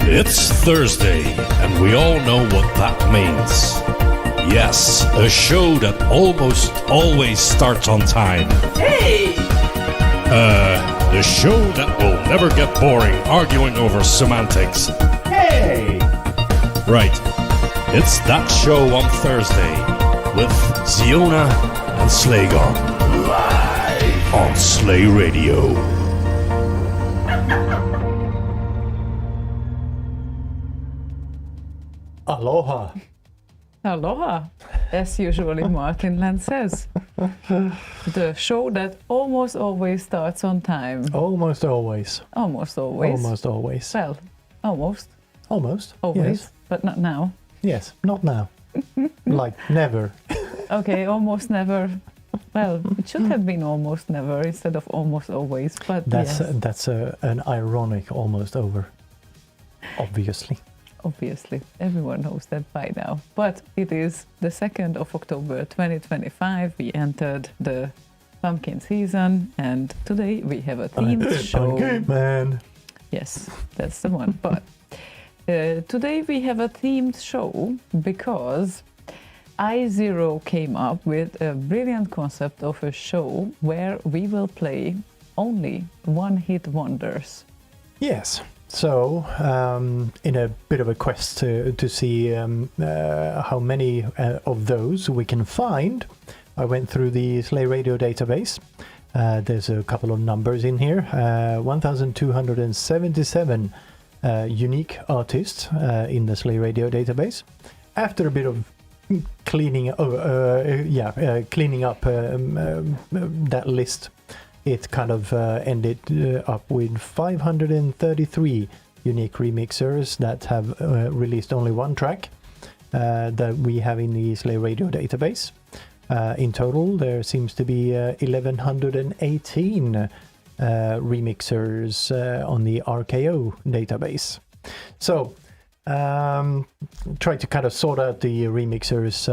It's Thursday, and we all know what that means. Yes, a show that almost always starts on time. Hey! The show that will never get boring arguing over semantics. Hey! Right, it's that show on Thursday with Ziona and Slaygon. Live on Slay Radio. Aloha. Aloha, as usually Martin Land says. The show that almost always starts on time. Almost always. Almost always. Almost always. Well, almost. Almost. Always, Yes. but not now. Yes. Not now. Like never. Okay, almost never. Well, it should have been almost never instead of almost always, but That's yes, an ironic almost over. Obviously. obviously, everyone knows that by now. But it is the 2nd of October 2025. We entered the pumpkin season, and today we have a themed show. Pumpkin Man. Yes, that's the one. But today we have a themed show because iZero came up with a brilliant concept of a show where we will play only one-hit wonders. Yes. So, in a bit of a quest to see how many of those we can find, I went through the Slay Radio database. There's a couple of numbers in here. 1,277 unique artists in the Slay Radio database. After a bit of cleaning up that list, it kind of ended up with 533 unique remixers that have released only one track that we have in the Slay Radio database. In total, there seems to be 1,118 remixers on the RKO database. So, try to kind of sort out the remixers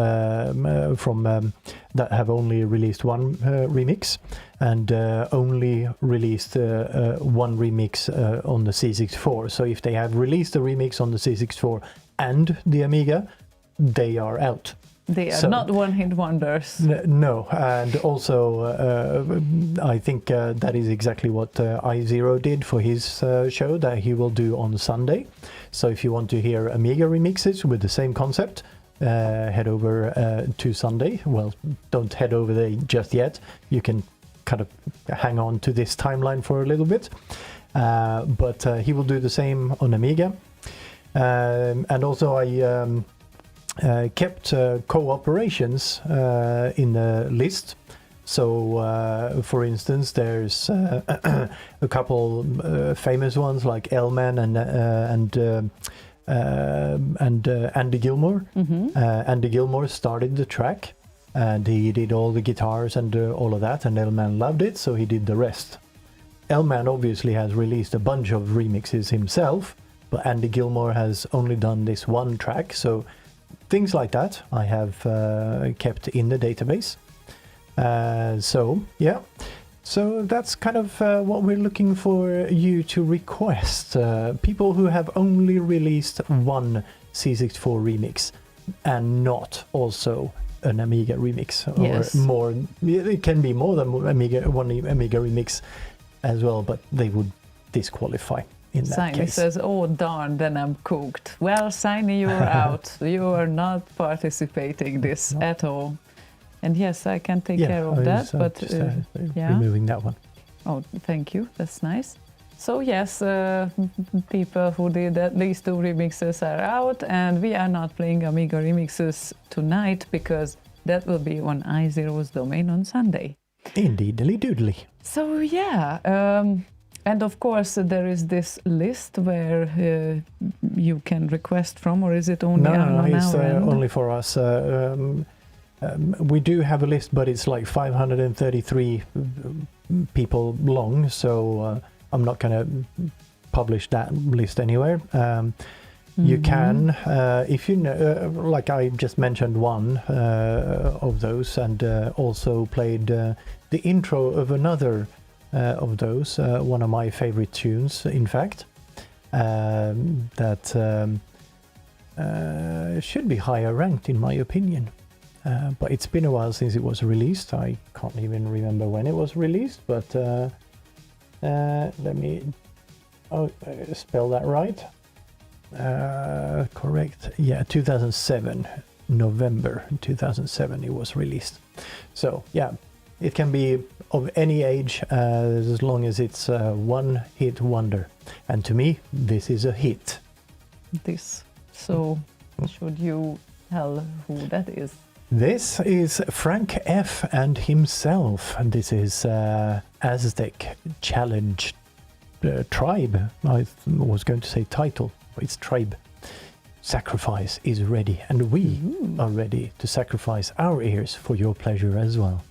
from that have only released one remix and only released one remix on the C64. So if they have released a remix on the C64 and the Amiga, they are out. They are not one-hit wonders. No, and also I think that is exactly what iZero did for his show that he will do on Sunday. So if you want to hear Amiga-remixes with the same concept, head over to Sunday. Well, don't head over there just yet. You can kind of hang on to this timeline for a little bit. But he will do the same on Amiga. And also I kept cooperations in the list. So, for instance, there's a couple famous ones like Elman and Andy Gilmore. Mm-hmm. Andy Gilmore started the track, and he did all the guitars and all of that, and Elman loved it, so he did the rest. Elman obviously has released a bunch of remixes himself, but Andy Gilmore has only done this one track, so things like that I have kept in the database. So that's kind of what we're looking for you to request. People who have only released one C64 remix and not also an Amiga remix, Yes. or more. It can be more than one Amiga remix as well, but they would disqualify in that Signy case. says, oh darn, then I'm cooked. Well, Signy, you're out. You are not participating this at all. And yes, I can take care of that, but yeah. Removing that one. Oh, thank you. That's nice. So yes, people who did at least 2 remixes are out, and we are not playing Amiga remixes tonight because that will be on iZero's domain on Sunday. Indeedly doodly. So yeah, and of course there is this list where you can request from, or is it only on it's our end? only for us. We do have a list, but it's like 533 people long, so I'm not going to publish that list anywhere. You can, if you know, like I just mentioned one of those, and also played the intro of another of those, one of my favorite tunes, in fact. that should be higher ranked in my opinion. But it's been a while since it was released. I can't even remember when it was released, but let me spell that right. Correct. Yeah, 2007. November 2007 it was released. So yeah, it can be of any age as long as it's a one-hit wonder. And to me, this is a hit. So should you tell who that is? This is Frank F. and himself. And this is Aztec Challenge Tribe. I was going to say title, but it's Tribe. Sacrifice is ready, and we are ready to sacrifice our ears for your pleasure as well.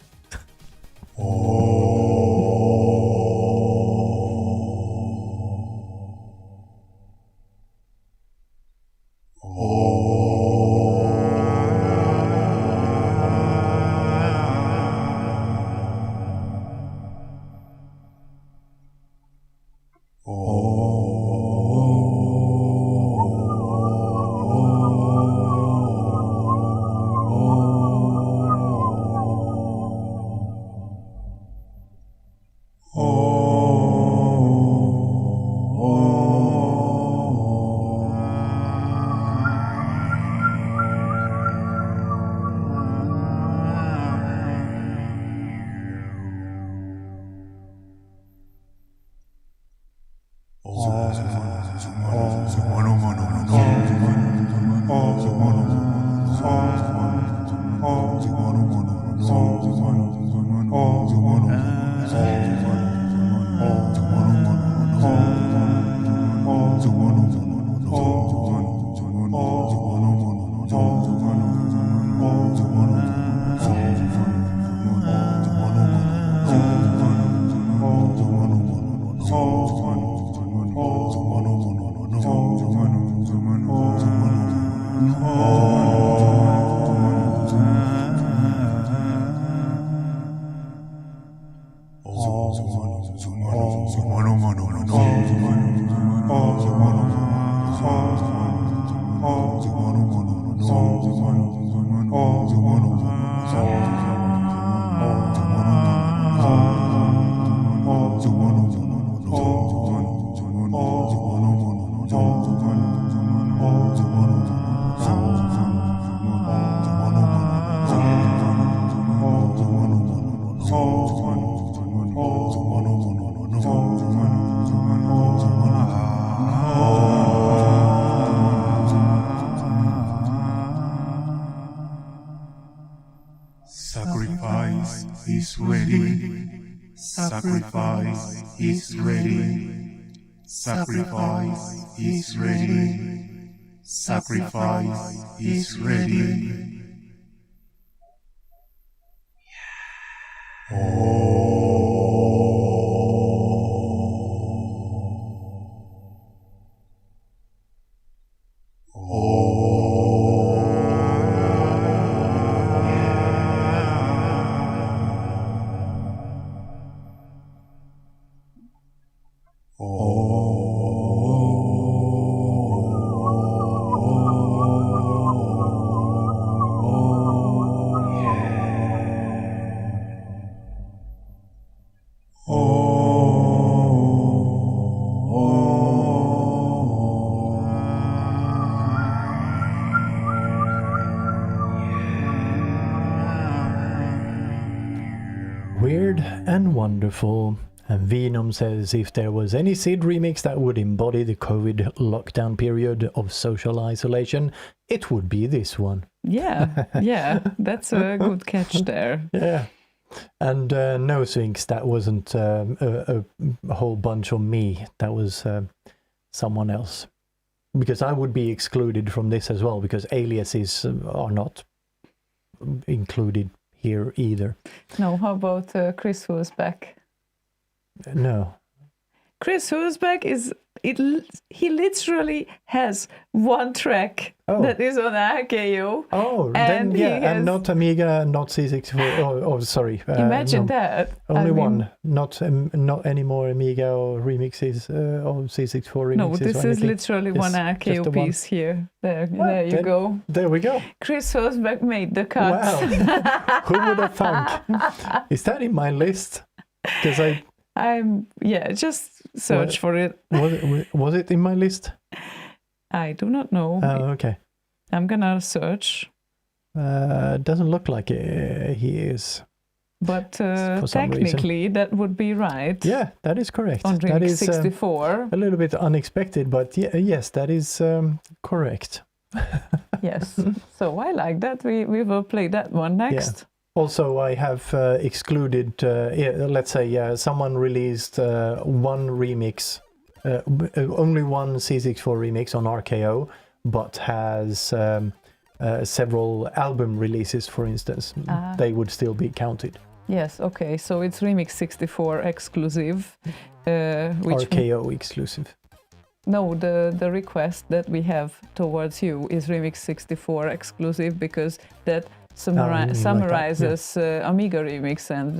Sacrifice is ready. Sacrifice is ready. Sacrifice is ready. Sacrifice is ready. Weird and wonderful. And Venom says if there was any Sid remix that would embody the COVID lockdown period of social isolation, it would be this one. Yeah, that's a good catch there. Yeah. And nOOgz, that wasn't a whole bunch of me. That was someone else. Because I would be excluded from this as well, because aliases are not included here either. No, how about Chris Huelsbeck? No. Chris Huelsbeck is he literally has one track that is on RKO. Oh, and then and not Amiga, not C64. Oh, sorry. Imagine no. that. Only one. Not any more Amiga or remixes or C64 remixes. No, this or is anything. literally one RKO piece here. There you go. There we go. Chris Huelsbeck made the cut. Wow. Who would have thunk? Is that in my list? Because just search for it. Was it in my list? I do not know. Oh, okay. I'm gonna search. Doesn't look like he is. But technically, that would be right. Yeah, that is correct. On that Remix 64. A little bit unexpected, but yes, that is correct. Yes. So I like that. We will play that one next. Yeah. Also, I have excluded, let's say someone released one remix, only one C64 remix on RKO, but has several album releases, for instance. They would still be counted. Yes, okay. So it's Remix 64 exclusive. Which RKO exclusive. No, the request that we have towards you is Remix 64 exclusive because that summarizes Amiga remix and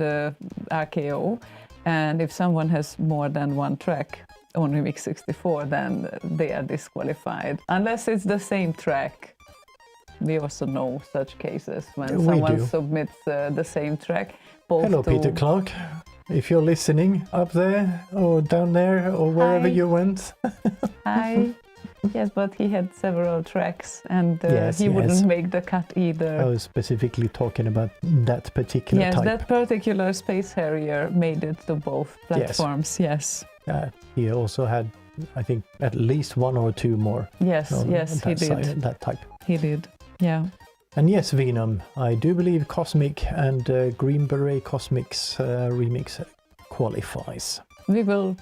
RKO, and if someone has more than one track on Remix 64, then they are disqualified unless it's the same track. We also know such cases when someone submits the same track. Hello, Peter Clark. If you're listening up there or down there or wherever you went. Hi. Yes, but he had several tracks and he wouldn't make the cut either. I was specifically talking about that particular type. Yes, that particular Space Harrier made it to both platforms, yes. He also had, I think, at least one or two more. Yes, he did. That type. He did, yeah. And yes, Venom, I do believe Cosmic and Green Beret Cosmic's remix qualifies. We will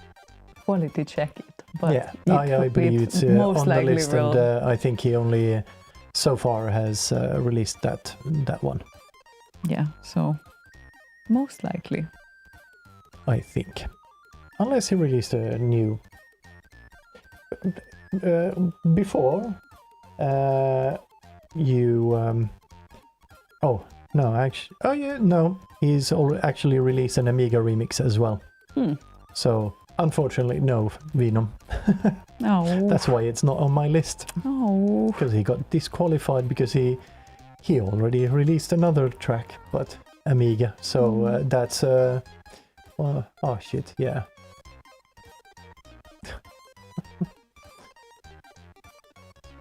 quality check it. But I believe it's on the list, and I think he only so far has released that one. Yeah, so most likely. I think. Unless he released a new... before, he's actually released an Amiga remix as well. So... Unfortunately, no, Venom. No. That's why it's not on my list. Oh. Because he got disqualified because he already released another track, but Amiga. So that's oh shit, yeah.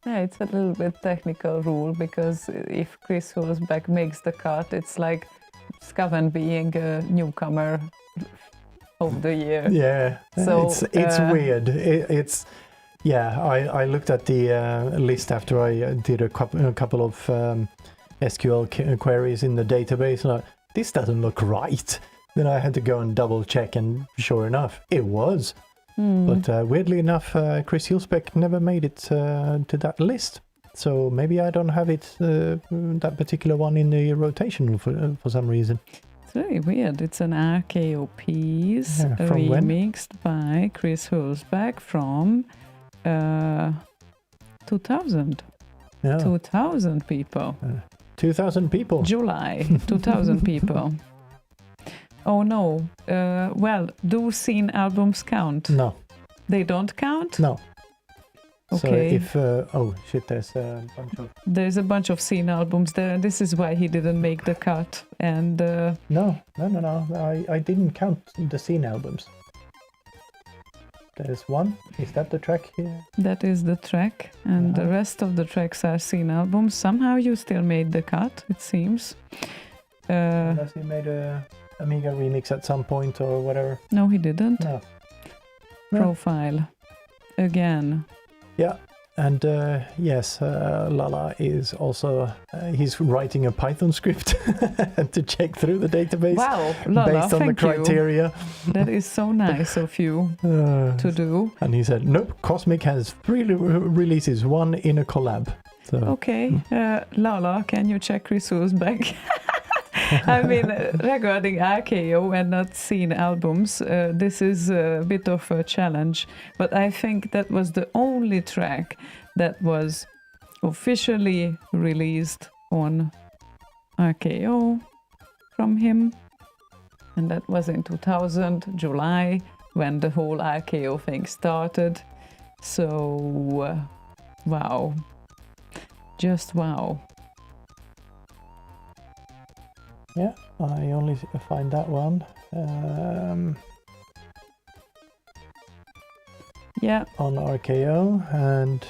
Yeah, it's a little bit technical rule because if Chris Huelsbeck makes the cut, it's like Scaven being a newcomer of the year. Yeah, so it's weird. I looked at the list after I did a couple of SQL queries in the database. Like, this doesn't look right. Then I had to go and double check, and sure enough, it was. But weirdly enough, Chris Huelsbeck never made it to that list. So maybe I don't have it that particular one in the rotation for some reason. It's very weird. It's an RKO piece remixed by Chris Huelsbeck from 2000. Yeah. 2000 people. 2000 people. July 2000 people. Oh no. Well, do scene albums count? No. They don't count? No. Okay. So if there's a bunch of scene albums there. This is why he didn't make the cut. And no. I didn't count the scene albums. There's one. Is that the track here? That is the track, and the rest of the tracks are scene albums. Somehow you still made the cut, it seems. Unless he made a Amiga remix at some point or whatever. No, he didn't. No. Profile again. Yeah, and yes, Lala is also he's writing a Python script to check through the database. Wow, Lala, based on the criteria. That is so nice of you to do. And he said, nope, Cosmic has 3 releases, 1 in a collab. So, okay, Lala, can you check Chris Huelsbeck? I mean, regarding RKO and not seen albums, this is a bit of a challenge. But I think that was the only track that was officially released on RKO from him. And that was in 2000, July, when the whole RKO thing started. So, wow. Just wow. Yeah, I only find that one. Yeah. On RKO, and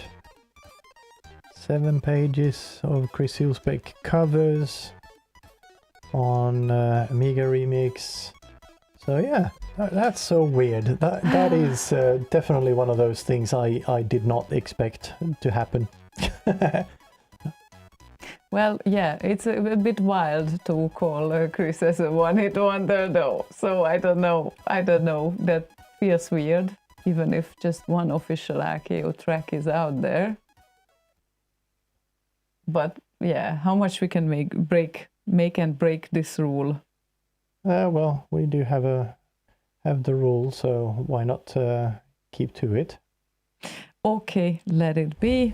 7 pages of Chris Huelsbeck covers on Amiga-remix. So yeah, that's so weird. That is definitely one of those things I did not expect to happen. Well, yeah, it's a bit wild to call Chris as a one-hit wonder, though. So I don't know. That feels weird, even if just one official RKO track is out there. But yeah, how much we can make and break this rule? Well, we do have the rule, so why not keep to it? Okay, let it be.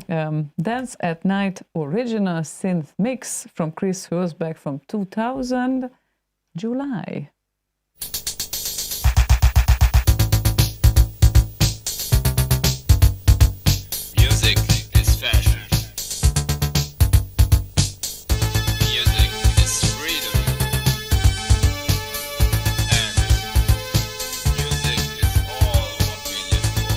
Dance at Night original synth mix from Chris Huelsbeck from 2000, July. Music is fashion. Music is freedom. And music is all what we live for.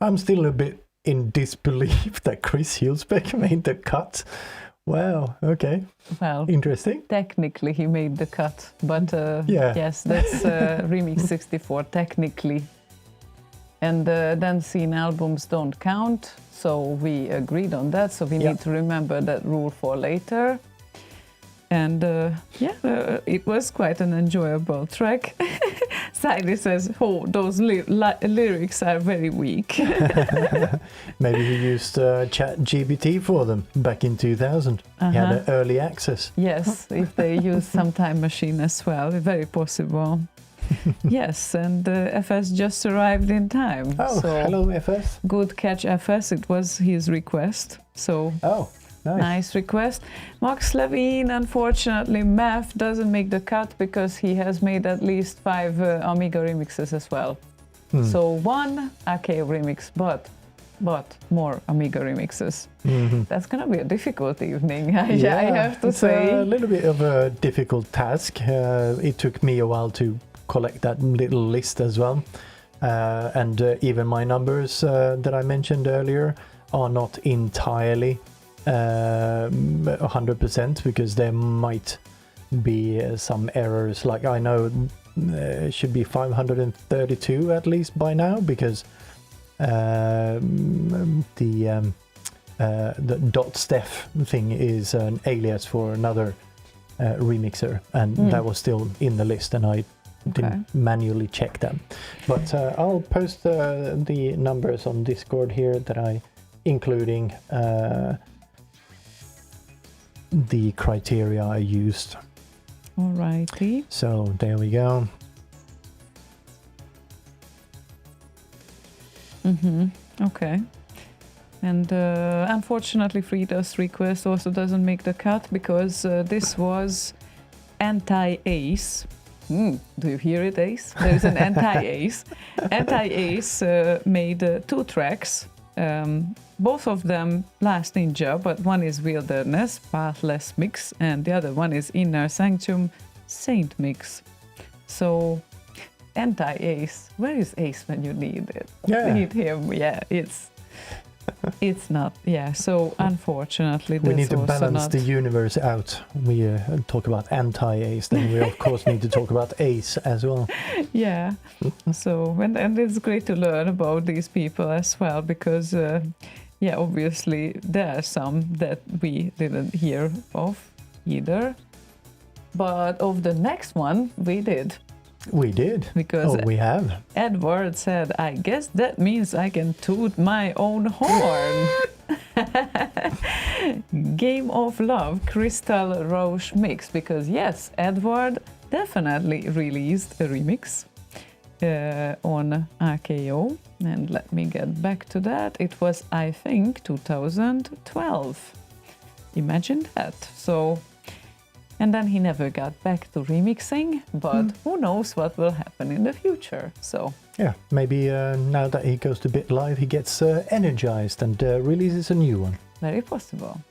I'm still a bit in disbelief that Chris Huelsbeck made the cut. Wow, okay, Well, interesting. technically he made the cut, but Yeah. yes, that's Remix 64 technically. And then scene albums don't count, so we agreed on that. So we Yeah. need to remember that rule for later. And it was quite an enjoyable track. Sadly says, "Oh, those lyrics are very weak." Maybe he used ChatGPT for them back in 2000. He had an early access. Yes, if they use some time machine as well, very possible. Yes, and FS just arrived in time. Oh, so hello, FS. good catch, FS. It was his request. So Oh, nice. request. Max Levine, unfortunately, math doesn't make the cut because he has made at least 5 Amiga remixes as well. So 1 RKO remix, but more Amiga remixes. That's gonna be a difficult evening. I have to it's say. a little bit of a difficult task. It took me a while to collect that little list as well. And even my numbers that I mentioned earlier are not entirely 100% because there might be some errors. Like I know it should be 532 at least by now because the .stef thing is an alias for another remixer, and that was still in the list, and I didn't manually check them. But I'll post the numbers on Discord here that I including the criteria I used. Alrighty. So there we go. Okay. And unfortunately, Frida's request also doesn't make the cut because this was anti-ace. Do you hear it, Ace? There's an anti-ace. Anti-ace made 2 tracks. Both of them Last Ninja, but one is Wilderness, Pathless Mix, and the other one is Inner Sanctum, Saint Mix. So, anti-Ace. Where is Ace when you need it? Yeah. Need him. Yeah, it's not. Yeah, so unfortunately, We need to also balance not. the universe out. We talk about anti-ace, then we of course need to talk about ace as well. Yeah. So, and it's great to learn about these people as well because, obviously there are some that we didn't hear of either. But of the next one, we did. We did. Because we have. Edward said, I guess that means I can toot my own horn. Game of Love, Crystal-Rausch mix. Because yes, Edward definitely released a remix on RKO. And let me get back to that. It was, I think, 2012. Imagine that. So, and then he never got back to remixing, but who knows what will happen in the future. So Yeah, maybe now that he goes to BitLive, he gets energized and releases a new one. very possible.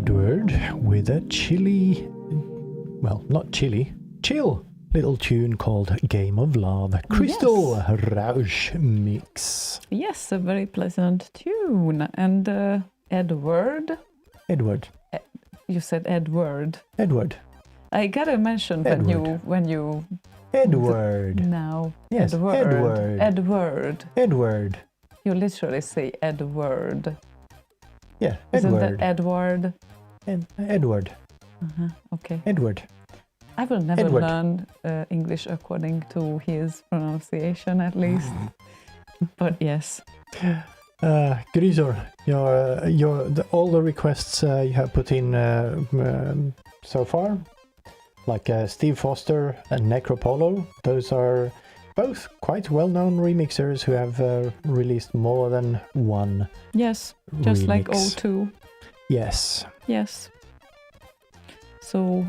Edward with a chilly, well, not chilly, chill little tune called Game of Love, Crystal-Rausch mix. Yes, a very pleasant tune. And Edward, you said Edward. Edward. I gotta mention when you Edward. now. Yes, Edward. Edward. Edward. You literally say Edward. Yeah, Isn't Edward. that Edward? Edward. Okay. Edward. I will never Edward. learn English according to his pronunciation, at least. But yes. Grisor, all the requests you have put in so far, like Steve Foster and Necropolo, those are both quite well-known remixers who have released more than one. Yes, just remix. like O2. Yes. Yes. So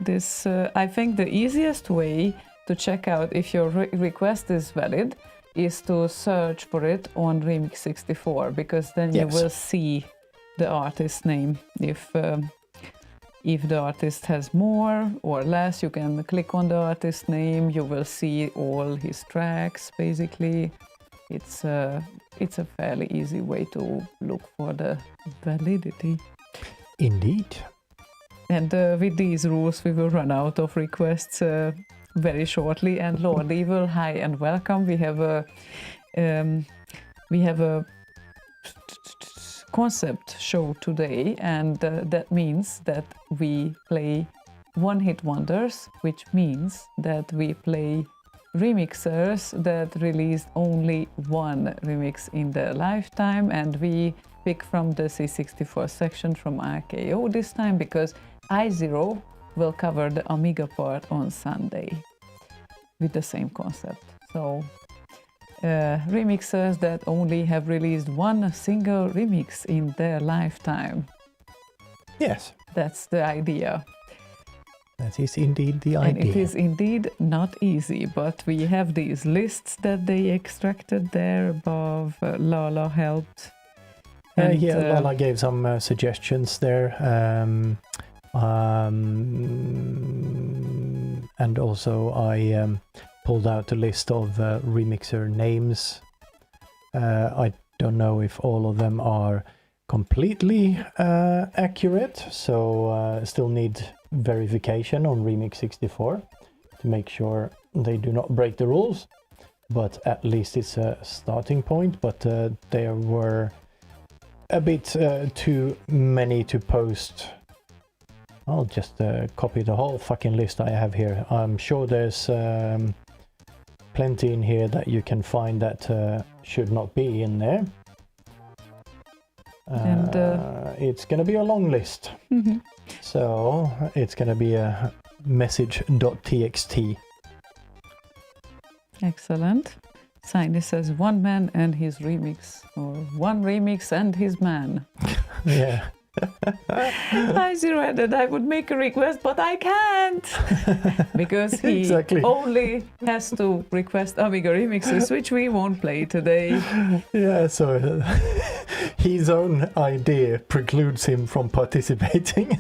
this, I think the easiest way to check out if your request is valid is to search for it on Remix 64, because then you will see the artist name. If the artist has more or less, you can click on the artist name. You will see all his tracks. Basically, it's a fairly easy way to look for the validity. Indeed. And with these rules, we will run out of requests very shortly. And Lord Evil, hi and welcome. We have a concept show today, and that means that we play one-hit wonders, which means that we play remixers that released only one remix in their lifetime, and we pick from the C64 section from RKO this time, because iZero will cover the Amiga part on Sunday with the same concept. So remixers that only have released one single remix in their lifetime. Yes. That's the idea. That is indeed the And idea. it is indeed not easy, but we have these lists that they extracted there above. Lala helped. And, Lala gave some suggestions there. And also I pulled out a list of remixer names. I don't know if all of them are completely accurate, so still need verification on Remix 64 to make sure they do not break the rules, but at least it's a starting point. But there were a bit too many to post. I'll just copy the whole fucking list I have here. I'm sure there's plenty in here that you can find that should not be in there. And it's gonna be a long list. So it's gonna be a message.txt. Excellent. Signy says one man and his remix, or one remix and his man. Yeah. iZero added, I would make a request, but I can't, because he Exactly. only has to request Amiga-remixes, which we won't play today. Yeah, so his own idea precludes him from participating.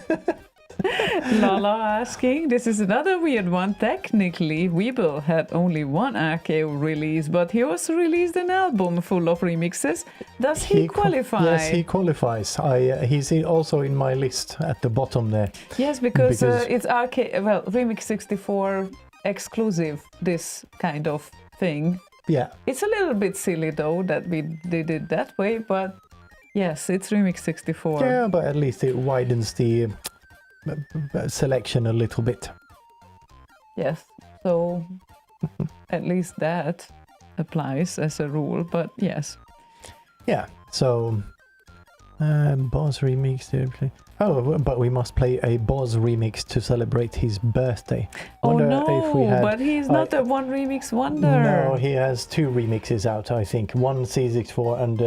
Lala asking, this is another weird one. Technically, weebl had only one RKO release, but he also released an album full of remixes. Does he qualify? Yes, he qualifies. He's also in my list at the bottom there. Yes, because it's Remix 64 exclusive, this kind of thing. Yeah. It's a little bit silly though that we did it that way, but yes, it's Remix 64. Yeah, but at least it widens the selection a little bit. Yes, so at least that applies as a rule, but yes. Yeah, so Boz remix. Oh, but we must play a Boz remix to celebrate his birthday. Oh Wonder if we had, but he's not a one remix wonder. No, he has two remixes out, I think. One C64 and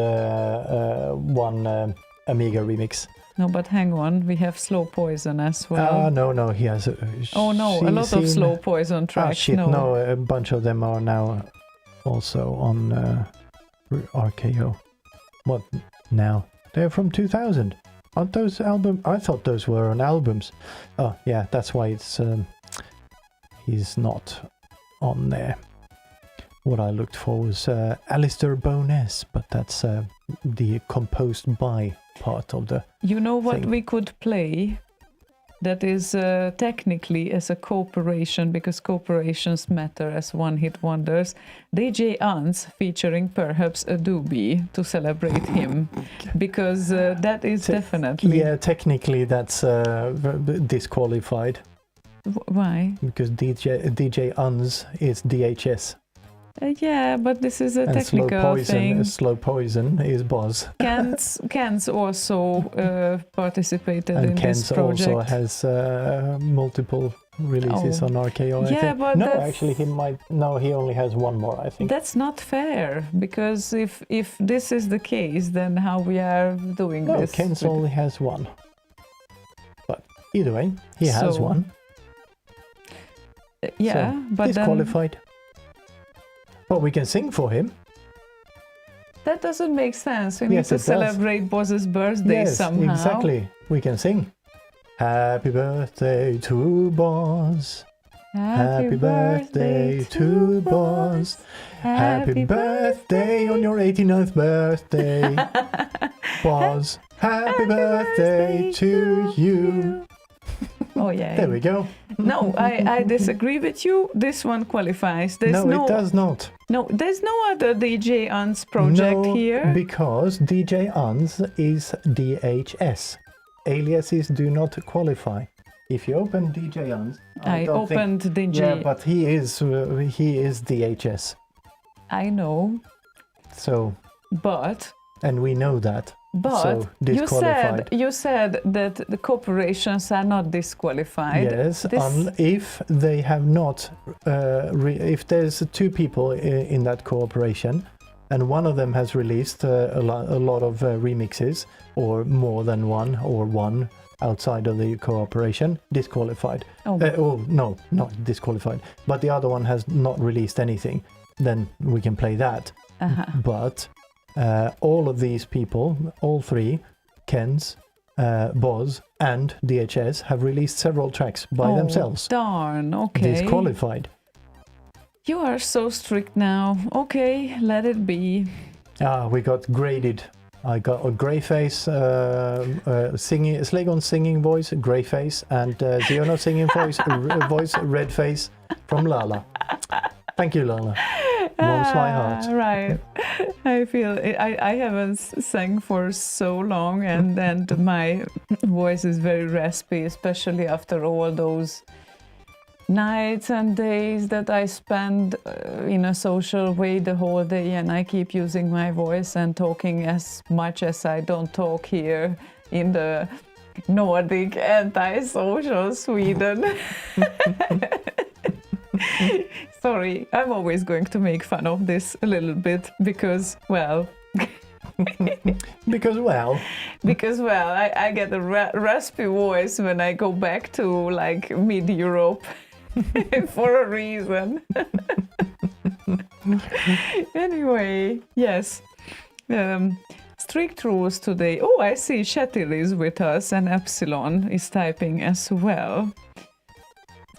one Amiga remix. No, but hang on, we have Slow Poison as well. No, he has. Oh no, a lot of Slow Poison tracks. Oh shit, no, a bunch of them are now also on RKO. What now? They're from 2000. Aren't those album? I thought those were on albums. Oh yeah, that's why it's he's not on there. What I looked for was Alistair Bowness, but that's the composed by part of the. You know what thing. we could play? That is technically as a cooperation, because cooperations matter as one-hit wonders. DJ Ans featuring perhaps a doobie to celebrate him, because that is definitely. Yeah, technically that's disqualified Why? because DJ Uns is DHS. Yeah, but this is a And technical thing. Slow Poison is Boz. Ken's also participated in And this Ken's project. also has multiple releases Oh. on RKO. I Yeah, think. but no, that's- actually, he might. No, he only has one more. I think. That's not fair, because if this is the case, then how we are doing No, this? Ken's with- only has one. But either way, he has So, one. Yeah, So, but then disqualified. But we can sing for him. that doesn't make sense. We need Yes, to it does. celebrate Boss's birthday Yes, somehow. exactly. We can sing. Happy birthday to Boz. Happy birthday to Boz. Happy birthday on your 89th birthday. Boz. Happy birthday to you. Oh yeah. There we go. No, I disagree with you. This one qualifies. There's No, it does not. No, there's no other DJ Uns project No, here. because DJ Uns is DHS. Aliases do not qualify. If you open DJ Uns, I don't think- opened DJ. Yeah, but he is DHS. I know, So, but and we know that. but So, disqualified. you said that the corporations are not disqualified. Yes, This- if they have not, if there's two people in that cooperation, and one of them has released a lot of remixes, or more than one, or one outside of the cooperation, disqualified. Oh. No, not disqualified. But the other one has not released anything. Then we can play that. Uh-huh. But all of these people, all three, Ken's, Boz, and DHS, have released several tracks by themselves. Darn, okay. Disqualified. You are so strict now. Okay, let it be. We got graded. I got a grey face, singing, Slaygon singing voice, grey face, and ziona singing voice, red face from Lala. Thank you, Lala. Warms my heart. Right. I feel I haven't sang for so long, and my voice is very raspy, especially after all those nights and days that I spend in a social way the whole day, and I keep using my voice and talking as much as I don't talk here in the Nordic anti-social Sweden. Sorry, I'm always going to make fun of this a little bit because, well... Because, well... I get a raspy voice when I go back to, like, mid-Europe for a reason. Anyway, yes. Strict rules today. Oh, I see Chotaire is with us and Epsilon is typing as well.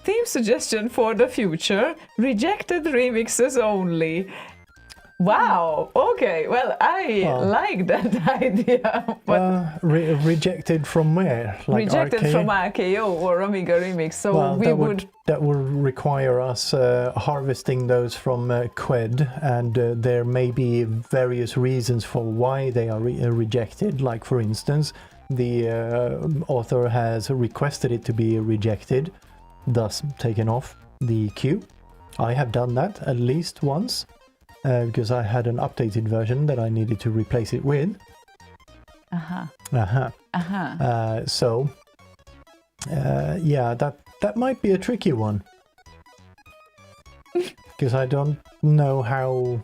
Theme suggestion for the future: rejected remixes only. Wow. Okay. Well, I like that idea. But rejected from where? Like rejected RKO? from RKO or Amiga-remix. So Well, we that would require us harvesting those from Qued, and there may be various reasons for why they are rejected. Like, for instance, the author has requested it to be rejected, thus taken off the queue. I have done that at least once, because I had an updated version that I needed to replace it with. So, yeah, that might be a tricky one. Because I don't know how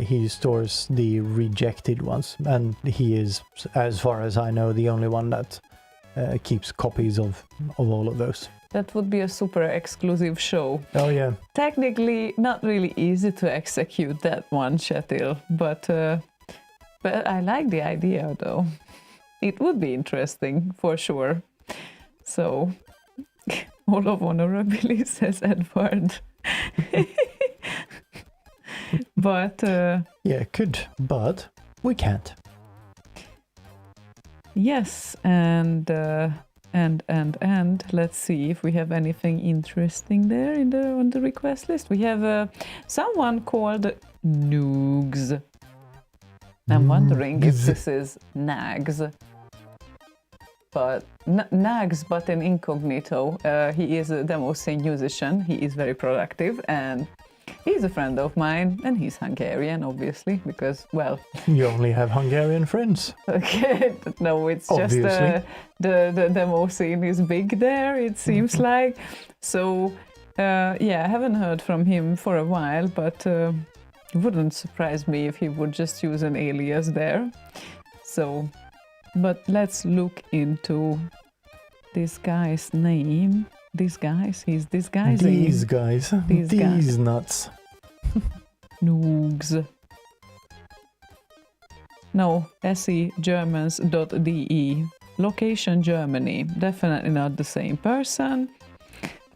he stores the rejected ones. And he is, as far as I know, the only one that keeps copies of all of those. that would be a super exclusive show. Oh, yeah. Technically, not really easy to execute that one, Chotaire, but I like the idea though. it would be interesting for sure. So, all of honorably, says Edward. But Yeah, could, but we can't. yes, and let's see if we have anything interesting there on the request list. We have someone called nOOgz. I'm wondering if this is nOOgz. But nOOgz, but in incognito. He is a demo scene musician. He is very productive, and he's a friend of mine, and he's Hungarian, obviously, because, well... You only have Hungarian friends. Okay, no, it's Obviously. just the demo scene is big there, it seems like. So, yeah, I haven't heard from him for a while, but it wouldn't surprise me if he would just use an alias there. So, but let's look into this guy's name. These guys, he's disguising. These guys. These guys. These nuts. nOOgz. No, segermans.de. Location Germany. Definitely not the same person.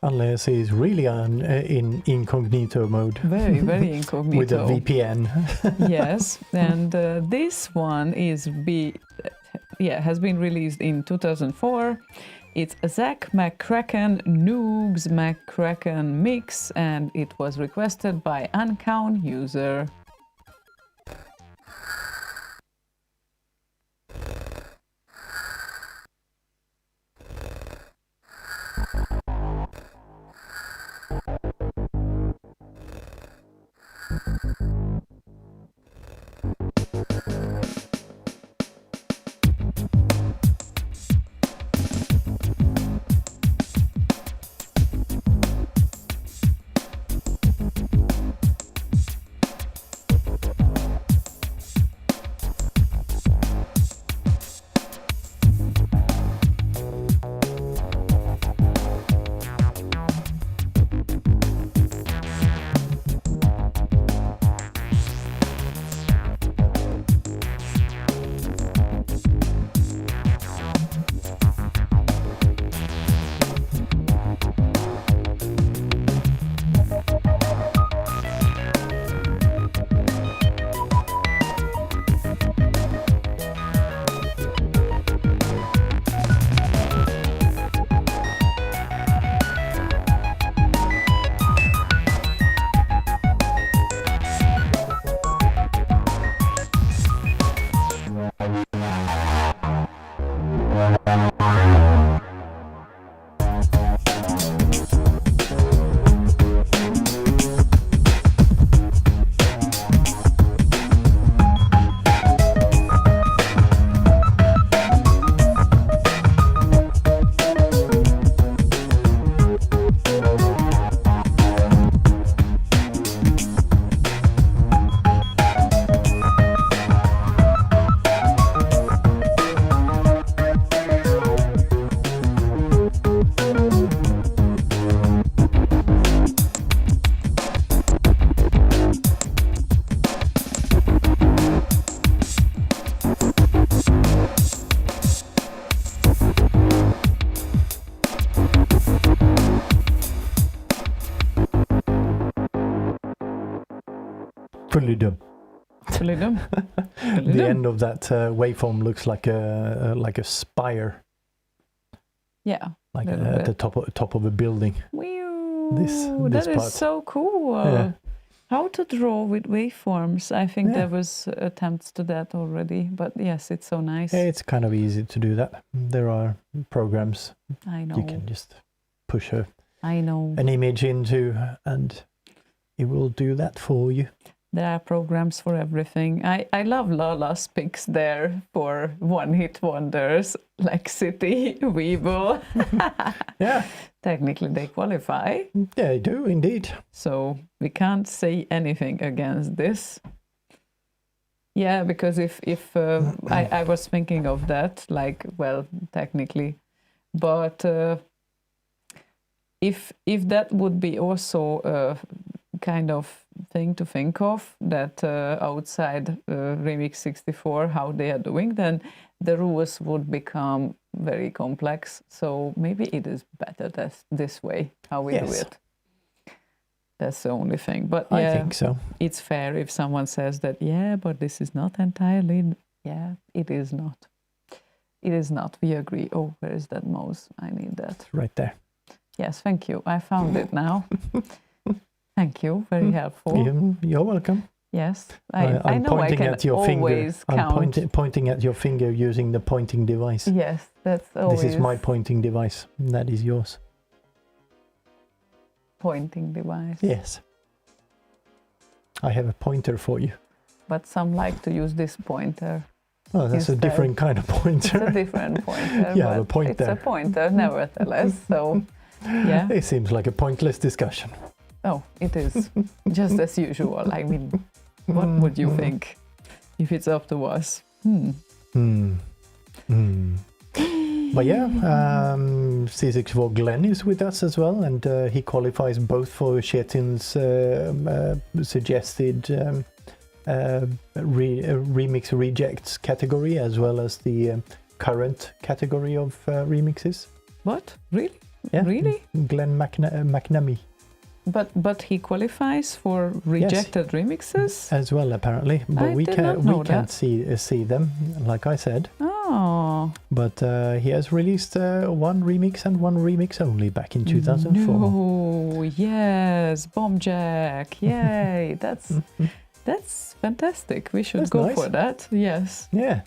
Unless he's really in incognito mode. Very, very incognito. With a VPN. Yes, and this one has been released in 2004. It's Aztec, McKracken, nOOgz, McKracken mix, and it was requested by unknown user. Fully dumb. Fully dumb. The end of that waveform looks like a spire, Yeah. like Little at the bit. top of a building. This That is part. so cool. Yeah. How to draw with waveforms. I think Yeah. there was attempts to that already, but yes, it's so nice. Yeah, it's kind of easy to do that. There are programs I know. you can just push I know. an image into, and it will do that for you. There are programs for everything. I love Lala's picks there for one-hit wonders, Laxity, weebl. Yeah, Technically, they qualify, they do indeed. so we can't say anything against this. Yeah, because if I was thinking of that, like, well, technically, but if that would be also a kind of thing to think of, that outside Remix 64, how they are doing, then the rules would become very complex. So maybe it is better this way, how we do Yes. it. That's the only thing. But I yeah, think so. it's fair if someone says that, yeah, but this is not entirely, yeah, it is not. It is not. We agree. Oh, where is that mouse? I need that. Right there. Yes, thank you. I found it now. Thank you. Very helpful. You're welcome. Yes, I I'm know I pointing can at your finger. always I'm count. pointing at your finger using the pointing device. Yes, that's always This is my pointing device. That is yours. pointing device. Yes. I have a pointer for you. But some like to use this pointer. Oh, that's a Instead. different kind of It's a pointer. different pointer. Yeah, but the pointer. It's a pointer, nevertheless. So, yeah. It seems like a pointless discussion. Oh, it is. Just as usual. I mean, what would you think if it's up to us? But yeah, C64 Glen is with us as well, and he qualifies both for Chetin's suggested remix rejects category as well as the current category of remixes. What? Really? Yeah, Really? Glen McNamee But he qualifies for rejected remixes? as well apparently, but I we did not know can't that. see them, like I said. Oh. But he has released one remix and one remix only back in 2004. No, yes, BombJack, yay! That's fantastic. We should That's go nice. for that. Yes, Yeah.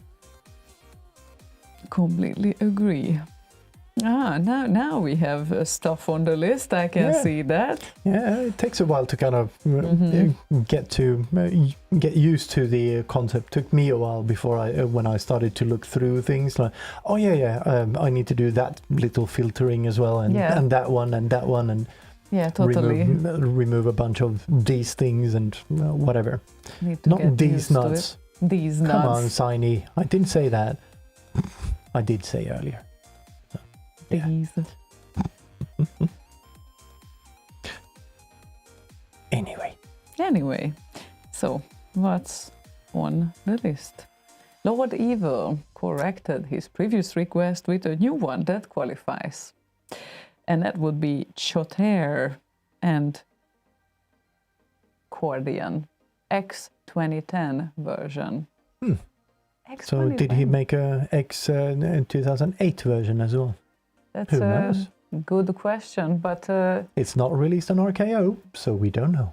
completely agree. Now we have stuff on the list. I can Yeah. see that. Yeah, it takes a while to kind of get used to the concept. Took me a while before when I started to look through things like, oh I need to do that little filtering as well, and Yeah. and that one and Yeah, totally. remove a bunch of these things and whatever. Need to Not get these used to nuts. it. These Come on, nuts. Siny. I didn't say that. I did say earlier. yeah. These. Anyway, so what's on the list? Lord Evil corrected his previous request with a new one that qualifies. And that would be Chotaire and Chordian X 2010 version. X So did he make a X 2008 version as well? That's Who a knows? good question, but It's not released on RKO, so we don't know.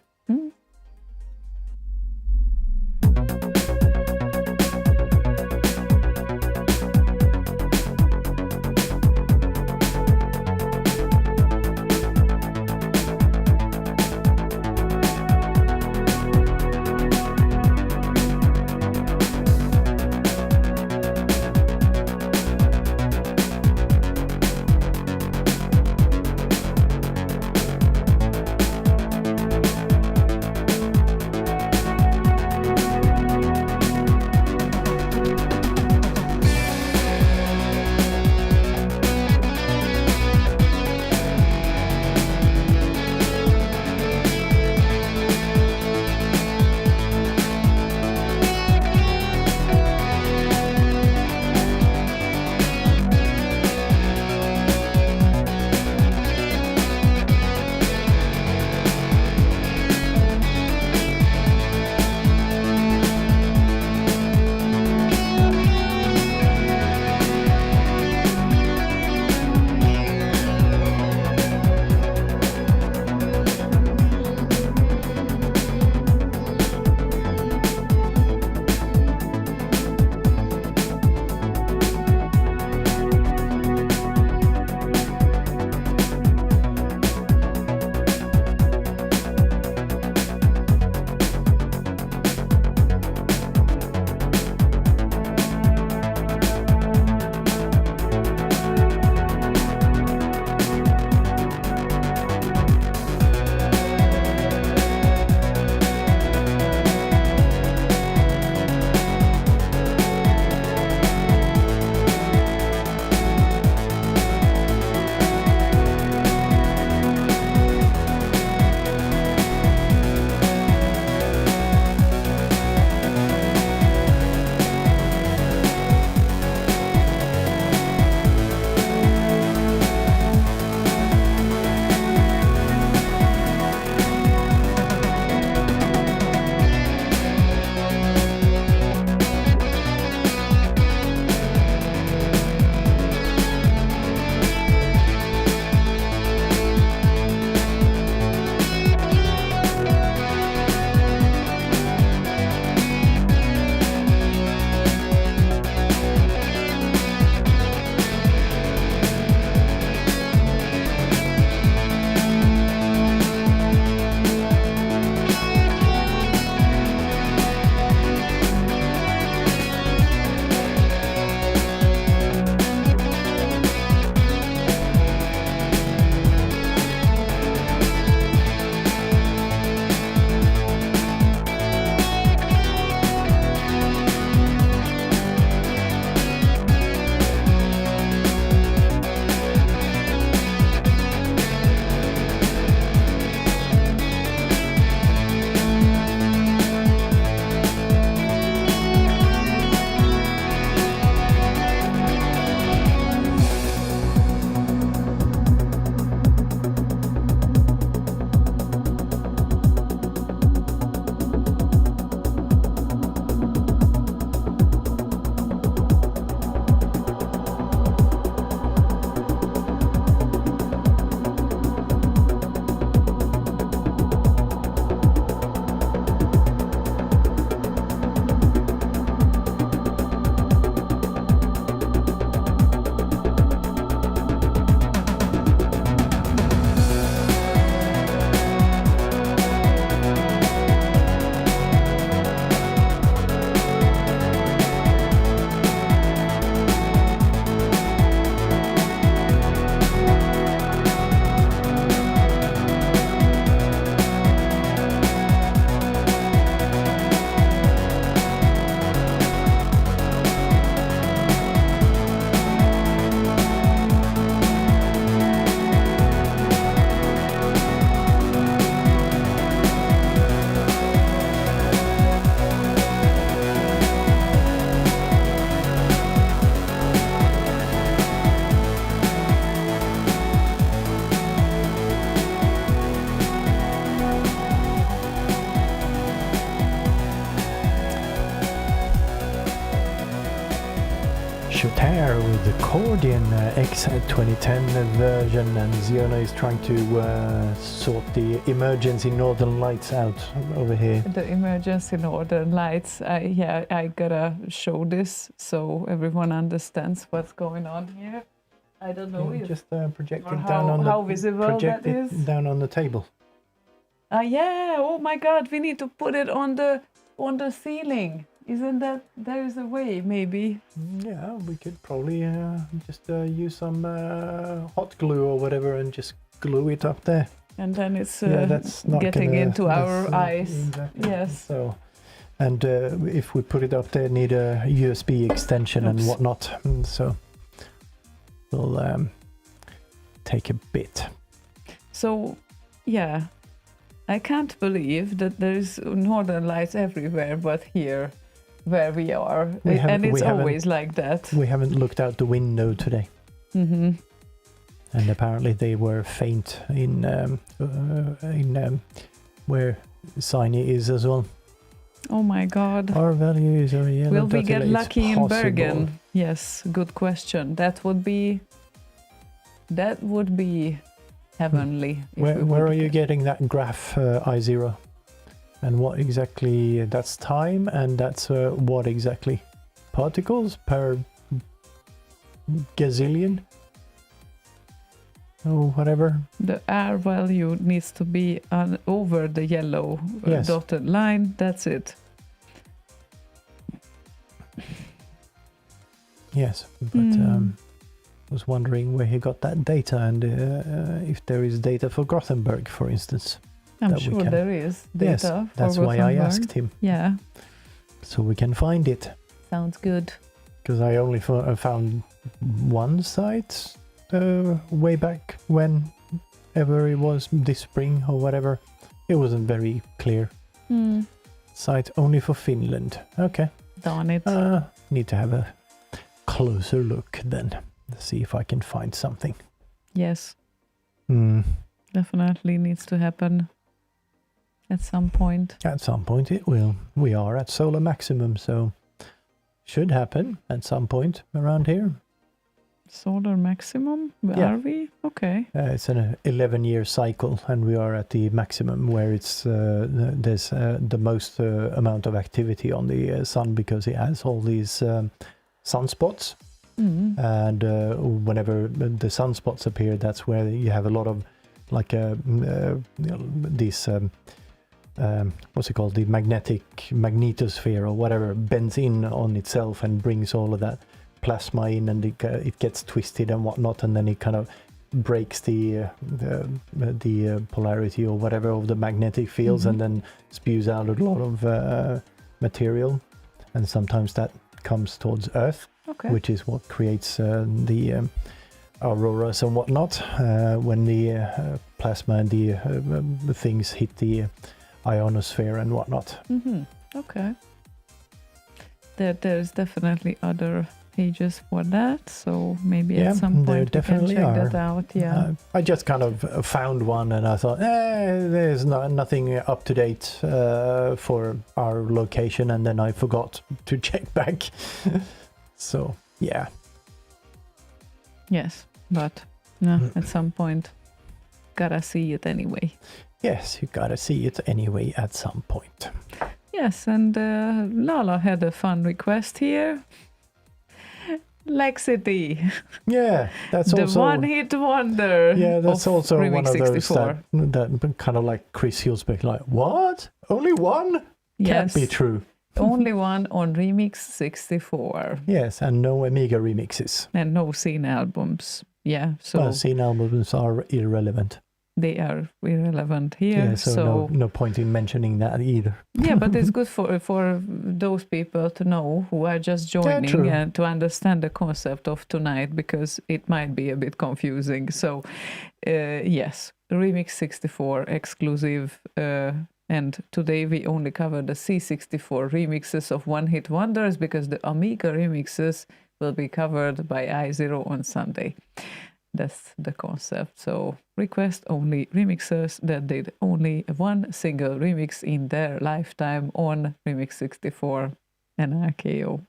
Chotaire with the Chordian X 2010 version, and Ziona is trying to sort the emergency northern lights out over here. The emergency northern lights. I gotta show this so everyone understands what's going on here. I don't know if Just project or it down on how the visible project that it is. down on the table. Yeah. Oh my God, we need to put it on the ceiling. Isn't that there is a way maybe? Yeah, we could probably just use some hot glue or whatever and just glue it up there. And then it's that's not getting gonna- into our that's, eyes. Exactly. Yes. So, and if we put it up there, need a USB extension and Oops. whatnot. So will take a bit. So, yeah, I can't believe that there's northern lights everywhere, but here, where we are, and it's always like that. We haven't looked out the window today, Mm-hmm. and apparently they were faint in where Siny is as well. Oh my God. Our value is over here. Will we get lucky in Bergen? Yes, good question. That would be heavenly. if we Where would are you get- getting that graph, iZero? And what exactly? That's time, and that's what exactly? Particles per gazillion? Or whatever. The R value needs to be over the yellow Yes. dotted line. That's it. Yes, but was wondering where he got that data, and if there is data for Gothenburg, for instance. I'm that we sure can- there is data Yes, for that's why I Gothenburg. asked him, Yeah, so we can find it. sounds good. Because I only found one site way back whenever it was, this spring or whatever. It wasn't very clear. Site only for Finland. Okay. Darn it. Need to have a closer look then. See if I can find something. Yes, Hmm. definitely needs to happen at some point. At some point it will. We are at solar maximum, so should happen at some point around here. Solar maximum? Where Yeah. are we? Okay. It's an 11-year cycle, and we are at the maximum where it's there's the most amount of activity on the sun, because it has all these sunspots. And whenever the sunspots appear, that's where you have a lot of like these what's it called, the magnetosphere or whatever bends in on itself and brings all of that plasma in, and it gets twisted and whatnot, and then it kind of breaks the polarity or whatever of the magnetic fields, and then spews out a lot of material, and sometimes that comes towards Earth. Okay. Which is what creates the auroras and whatnot when the plasma and the things hit the ionosphere and whatnot. Okay. There's definitely other pages for that, so maybe Yeah, at some there point we can definitely check are. that out. Yeah. I just kind of found one, and I thought, there's nothing up to date for our location, and then I forgot to check back. So, yeah. Yes, but no, at some point, gotta see it anyway. Yes, you gotta see it anyway at some point. Yes, and Lala had a fun request here. Laxity, Yeah, that's the also one-hit wonder. Yeah, that's of also Remix one of those 64. that kind of like Chris Huelsbeck, like, what? Only one? Can't Yes, be true. only one on Remix 64, Yes, and no Amiga-remixes. and no scene albums. Yeah, so Well, scene albums are irrelevant. they are irrelevant here. Yeah, so no point in mentioning that either. Yeah, but it's good for those people to know who are just joining true. and to understand the concept of tonight, because it might be a bit confusing. So, yes, Remix 64 exclusive, and today we only cover the C64 remixes of one-hit wonders, because the Amiga remixes will be covered by iZero on Sunday. That's the concept. So request only remixers that did only one single remix in their lifetime on Remix 64 and RKO.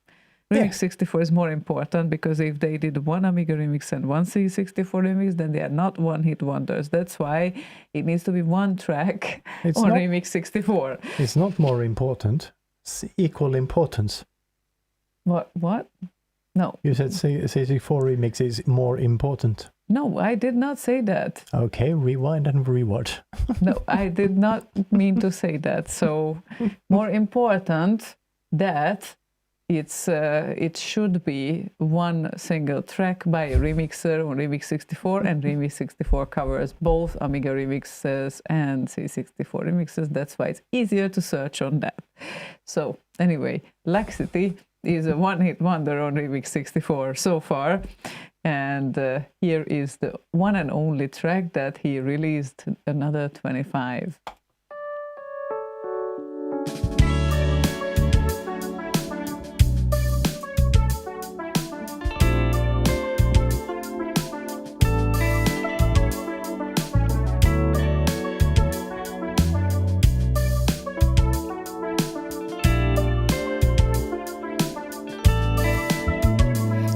Remix 64 is more important because if they did one Amiga remix and one C64 remix, then they are not one-hit wonders. That's why it needs to be one track It's on not- Remix 64. It's not more important. It's equal importance. What? No, You said 64 remix is more important. no, I did not say that. Okay, rewind and rewatch. No, I did not mean to say that. So, more important that it should be one single track by a remixer on Remix 64, and Remix 64 covers both Amiga remixes and C64 remixes. That's why it's easier to search on that. So, anyway, Laxity is a one-hit wonder on Remix 64 so far. And here is the one and only track that he released, another 25.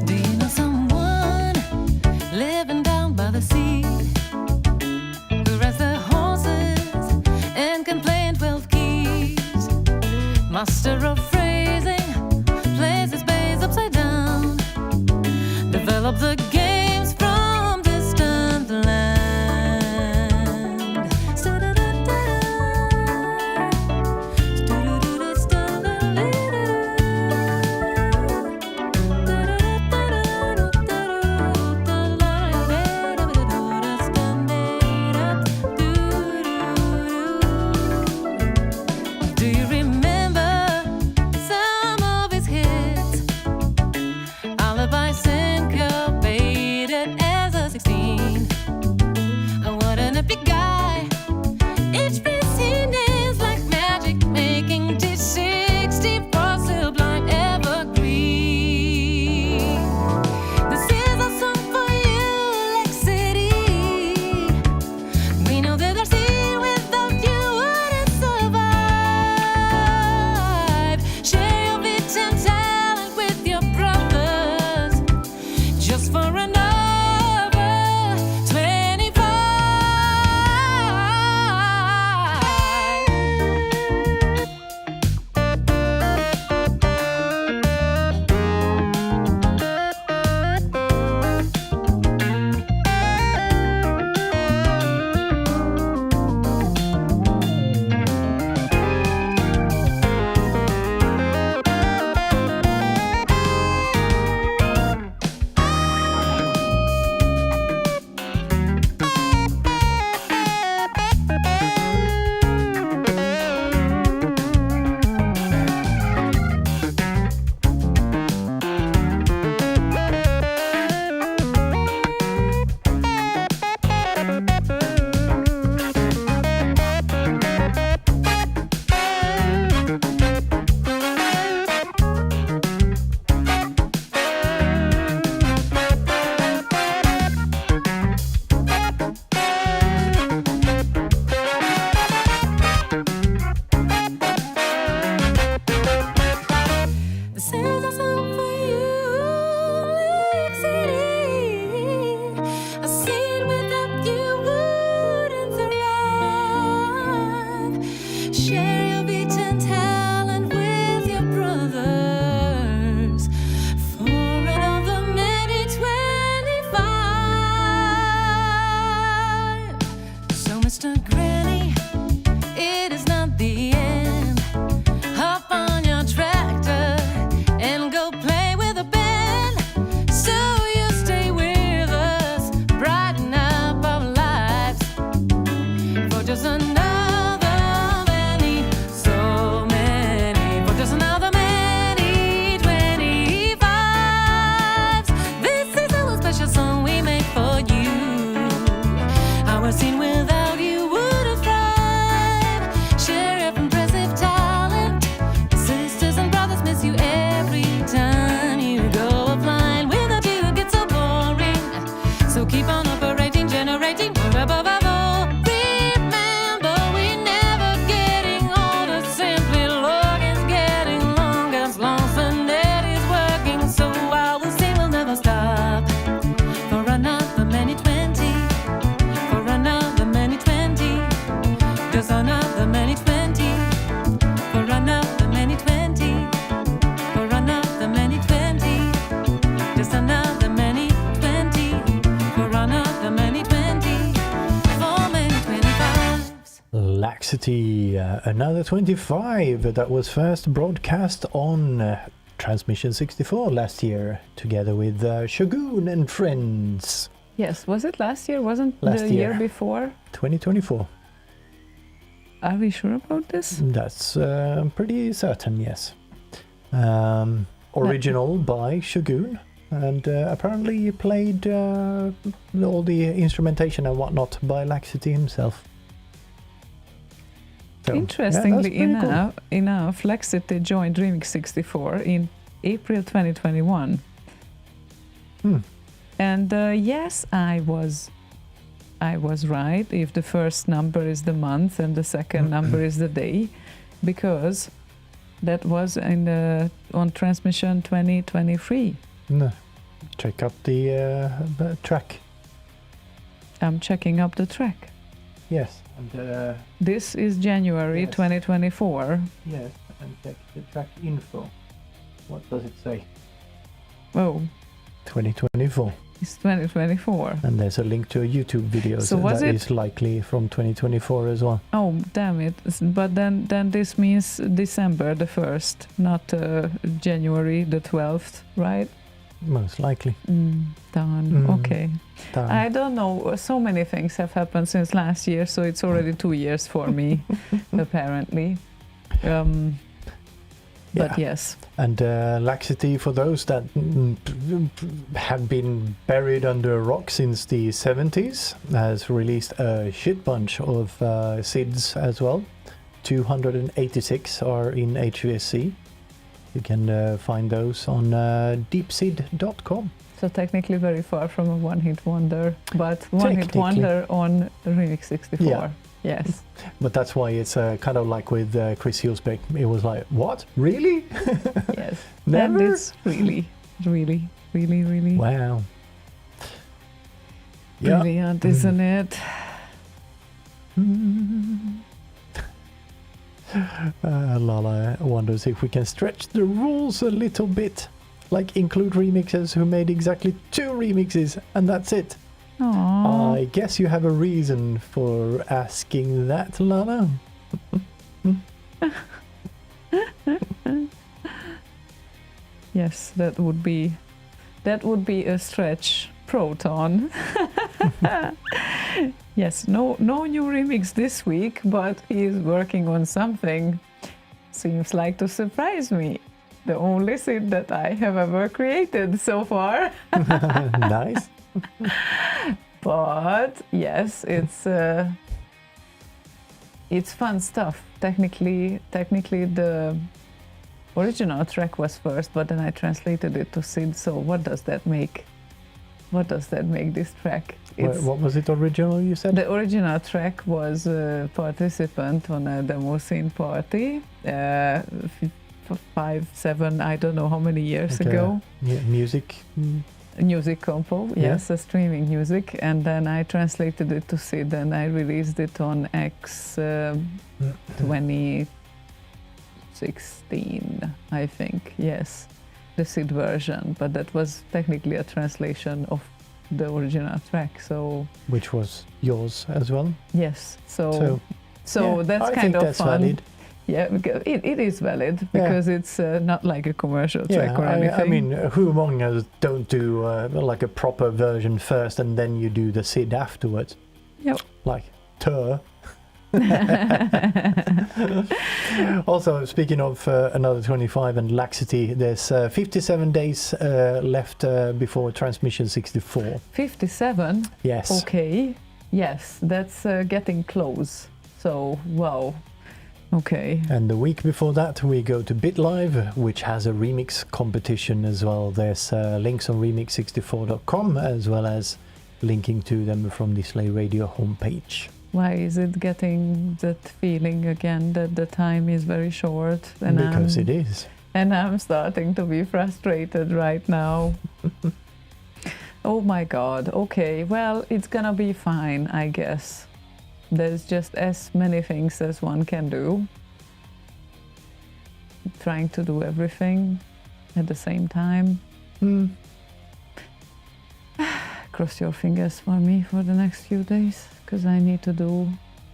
Do you know someone living down by the sea who rides their horses and can play in 12 keys? Master of phrasing, plays his bass upside down, develop the games from distant land. Do you remember Laxity, another 25 that was first broadcast on Transmission 64 last year, together with Shogun and Friends. Yes, was it last year? Wasn't Last the year year. before? 2024. Are we sure about this? That's pretty certain, yes. Original by Shogun, and apparently played all the instrumentation and whatnot by Laxity himself. So, yeah, that's Interestingly pretty cool. enough, Laxity joined Remix 64 in April 2021. And yes, I was right if the first number is the month and the second number is the day, because that was on Transmission 2023. No. Check up the track. I'm checking up the track. Yes. And This is January Yes. 2024. yes, and check the track info. What does it say? Oh, 2024. it's 2024. And there's a link to a YouTube video So was that it- is likely from 2024 as well. Oh, damn it. But then this means December the 1st, not January the 12th, right? Most likely. Darn. Mm. Okay. Damn. I don't know. So many things have happened since last year, so it's already 2 years for me, apparently. But yes. And Laxity, for those that have been buried under a rock since the 70s, has released a shit bunch of SIDs as well. 286 are in HVSC. You can find those on deepsid.com. So technically very far from a one-hit wonder, but one-hit Technically. wonder on Remix 64. Yeah. Yes. But that's why it's kind of like with Chris Huelsbeck. It was like, what? Really? Yes. Never? And it's really, really, really, really Wow. Yeah. brilliant, isn't it? Lala wonders if we can stretch the rules a little bit. Like include remixers who made exactly 2 remixes and that's it. Aww. I guess you have a reason for asking that, Lana. Yes, that would be a stretch. Proton. Yes, no new remix this week, but he is working on something. Seems like to surprise me. The only SID that I have ever created so far. Nice. But yes, it's fun stuff. Technically the original track was first, but then I translated it to SID. So what does that make? What does that make this track? What was it original, you said? The original track was a participant on a demo scene party 5, 7, I don't know how many years ago. Yeah, music. Music compo, yes, a streaming music, and then I translated it to SID and I released it on X 2016, I think, yes, the SID version, but that was technically a translation of the original track, so... Which was yours as well? Yes, so yeah, that's I kind think of that's fun. valid. Yeah, because it is valid, because it's not like a commercial Yeah, track or anything. I mean, who among us don't do like a proper version first and then you do the SID afterwards? Yep. Like, tuh. Also, speaking of another 25 and Laxity, there's 57 days left before Transmission 64. 57? Yes. Okay. Yes, that's getting close. So, wow. Okay. And the week before that, we go to BitLive, which has a remix competition as well. There's links on remix64.com, as well as linking to them from the Slay Radio homepage. Why is it getting that feeling again that the time is very short? And Because it is. And I'm starting to be frustrated right now. Oh my god. Okay, well, it's gonna be fine, I guess. There's just as many things as one can do. Trying to do everything at the same time. Cross your fingers for me for the next few days, because I need to do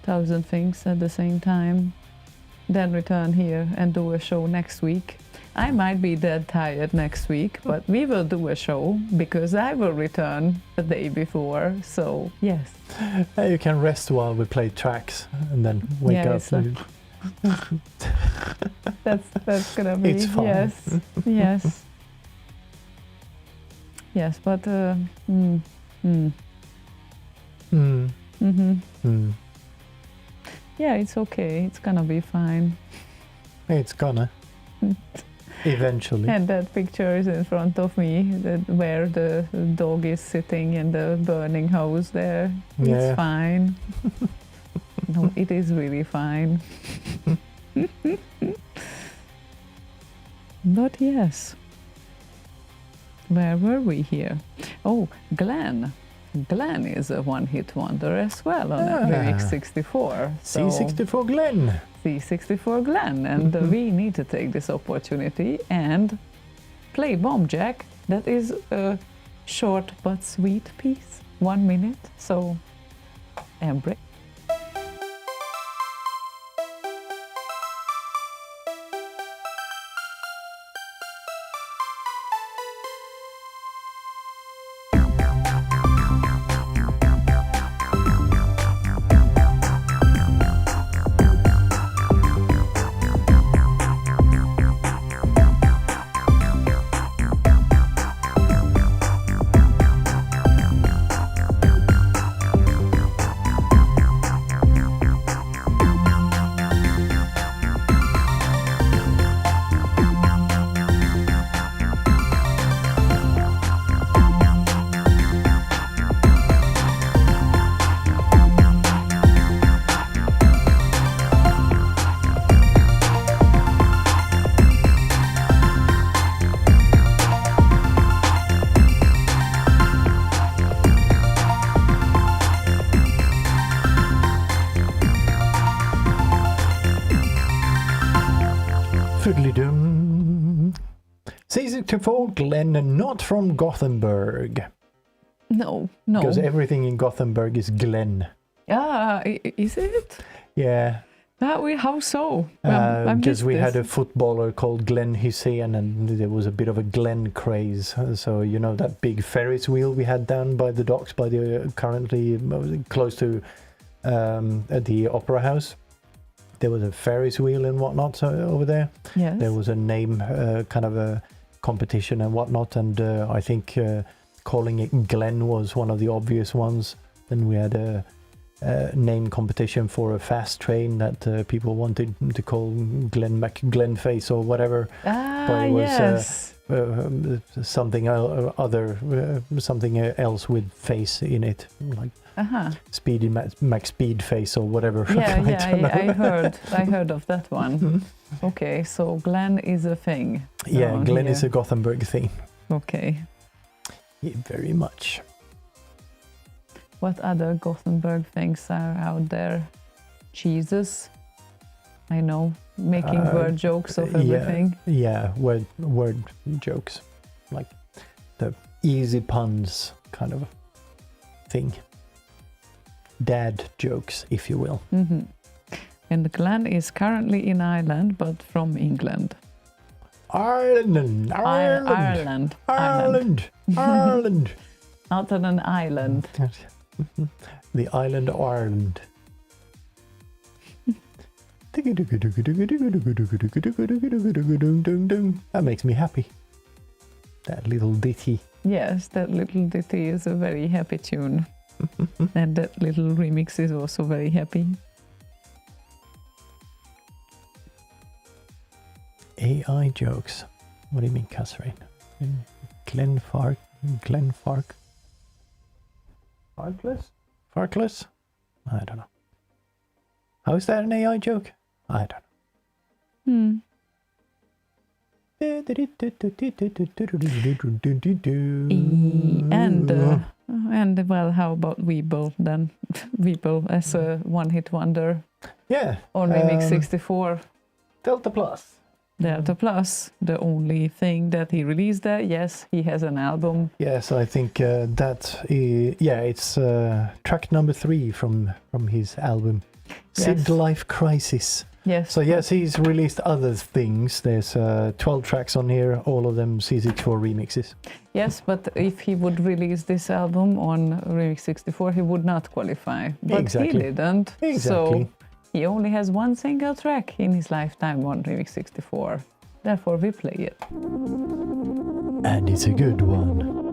1,000 things at the same time. Then return here and do a show next week. I might be dead tired next week, but we will do a show because I will return the day before. So yes. You can rest while we play tracks and then wake Yeah, up. it's that's gonna be It's fun. yes. Yes, but yeah, it's okay. It's gonna be fine. It's gonna. Eventually. And that picture is in front of me, where the dog is sitting in the burning house there. Yeah. It's fine. No, it is really fine. But yes. Where were we here? Oh, Glen. Glen is a one-hit wonder as well on Remix 64. So C64 Glen. C64 Glen, and we need to take this opportunity and play BombJack. That is a short but sweet piece, 1 minute. So, embrace. Fiddly-dum. C64 Glen, not from Gothenburg. No. Because everything in Gothenburg is Glen. Ah, is it? Yeah. How so? Because we had a footballer called Glen Hussein, and there was a bit of a Glen craze. So, you know, that big Ferris wheel we had down by the docks, by the currently close to the Opera House. There was a Ferris wheel and whatnot over there. Yes. There was a name kind of a competition and whatnot, and I think calling it Glen was one of the obvious ones. Then we had a name competition for a fast train that people wanted to call Glenface or whatever. Ah, it was, yes. Something something else with face in it, like Speedy Mac Speed Face or whatever. I heard of that one. Okay, so Glen is a thing. Yeah, Glen here. is a Gothenburg thing. Okay. Yeah, very much. What other Gothenburg things are out there? Jesus. I know, making word jokes of everything. Yeah, word jokes, like the easy puns kind of thing. Dad jokes, if you will. Mm-hmm. And Glen is currently in Ireland, but from England. Ireland. Not on an island. The island of Ireland. That makes me happy. That little ditty. Yes, that little ditty is a very happy tune. And that little remix is also very happy. AI jokes. What do you mean, Catherine? Glen Fark? Farkless? I don't know. How is that an AI joke? I don't know. And well, how about weebl then? Weebl as a one-hit wonder. Yeah. On Remix 64. Deltaplus, the only thing that he released there. Yes, he has an album. Yes, I think it's track number 3 from his album. Sid Life Crisis. Yes. So yes, he's released other things. There's 12 tracks on here, all of them C64 remixes. Yes, but if he would release this album on Remix 64, he would not qualify. But Exactly. he didn't. Exactly. So he only has one single track in his lifetime on Remix 64. Therefore, we play it. And it's a good one.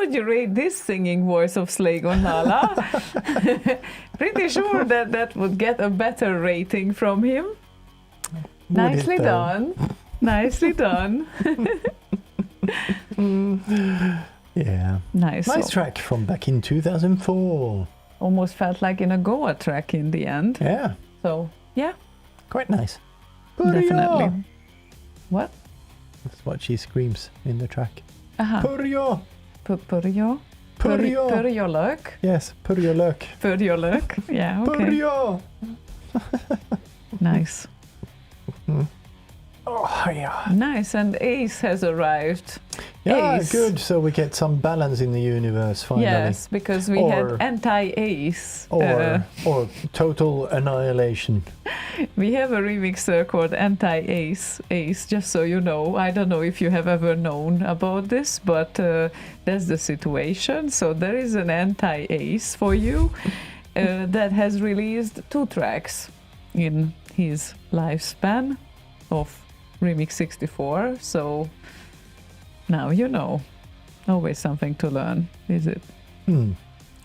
would you rate this singing voice of Slaygon, Lala? Pretty sure that would get a better rating from him. Nicely done. Nicely done. Yeah. Nice. Nice track from back in 2004. Almost felt like in a Goa track in the end. Yeah. So, yeah, Quite nice. definitely. What? That's what she screams in the track. Aha. Purjo! Purjo? Purjo! Purjolök? Yes, purjolök. Purjolök? Yeah, okay. Purjo! Nice. Oh, yeah. Nice, and Ace has arrived. Yeah, Ace. good. So we get some balance in the universe finally. Yes, because we Or- had anti-Ace. Or total annihilation. We have a remixer called Anti-Ace, Ace, just so you know. I don't know if you have ever known about this, but that's the situation. So there is an Anti-Ace for you that has released 2 tracks in his lifespan of Remix 64. So now you know. Always something to learn, is it?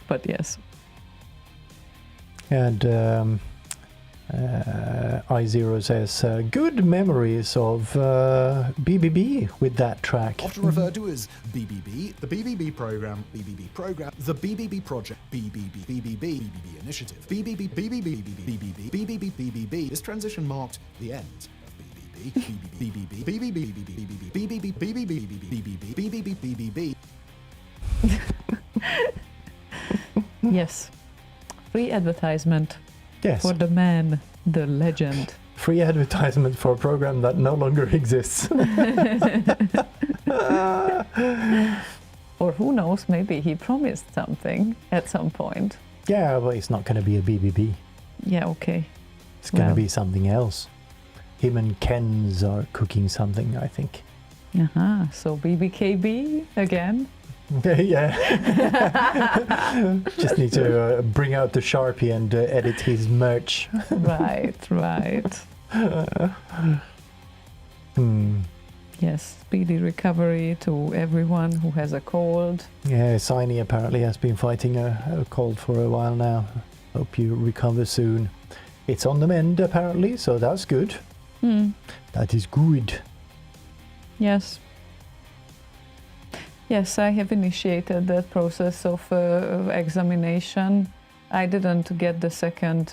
But yes. And iZero says, good memories of BBB with that track. Often referred to as BBB, the BBB program, the BBB project, BBB initiative, BBB. This transition marked the end of BBB. Yes. Free advertisement Yes, for the man, the legend. free advertisement for a program that no longer exists. Or who knows, maybe he promised something at some point. Yeah, but it's not going to be a BBB. Yeah, okay. It's going to Well. be something else. Him and Ken's are cooking something, I think. Uh-huh. So BBKB again. Yeah. Just need to bring out the Sharpie and edit his merch. Right. Hmm. Yes, speedy recovery to everyone who has a cold. Yeah, Siny apparently has been fighting a cold for a while now. Hope you recover soon. It's on the mend apparently, so that's good. That is good. Yes. Yes, I have initiated that process of examination. I didn't get the second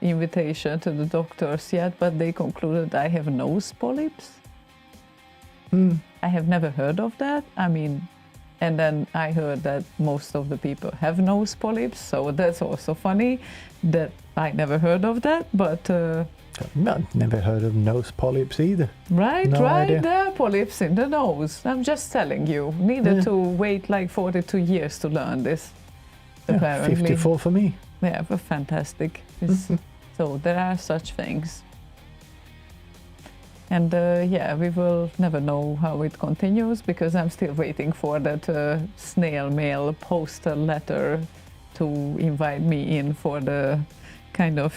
invitation to the doctors yet, but they concluded I have nose polyps. I have never heard of that. I mean, and then I heard that most of the people have nose polyps, so that's also funny that I never heard of that, but I've never heard of nose polyps either. right, No idea. there are polyps in the nose. I'm just telling you. Needed to wait like 42 years to learn this, Yeah, apparently. 54 for me. Yeah, but fantastic. So there are such things. And yeah, we will never know how it continues because I'm still waiting for that snail mail postal letter to invite me in for the kind of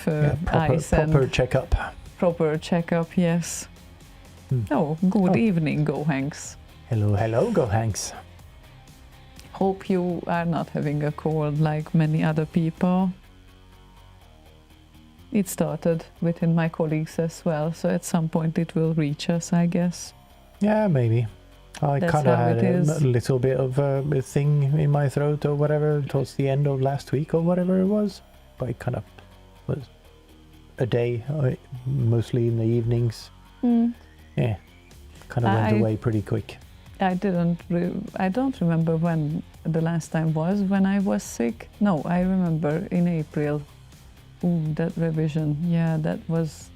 eyes proper and checkup. proper checkup. Yes. Oh, good evening, Go Hanks. Hello, Go Hanks. Hope you are not having a cold like many other people. It started within my colleagues as well, so at some point it will reach us, I guess. Yeah, maybe. I That's kind of how had it a is. little bit of a thing in my throat or whatever towards the end of last week or whatever it was. But it kind of was a day, mostly in the evenings. Yeah, kind of went I- away pretty quick. I don't remember when the last time was when I was sick. No, I remember in April. Ooh, that revision. Yeah, that was.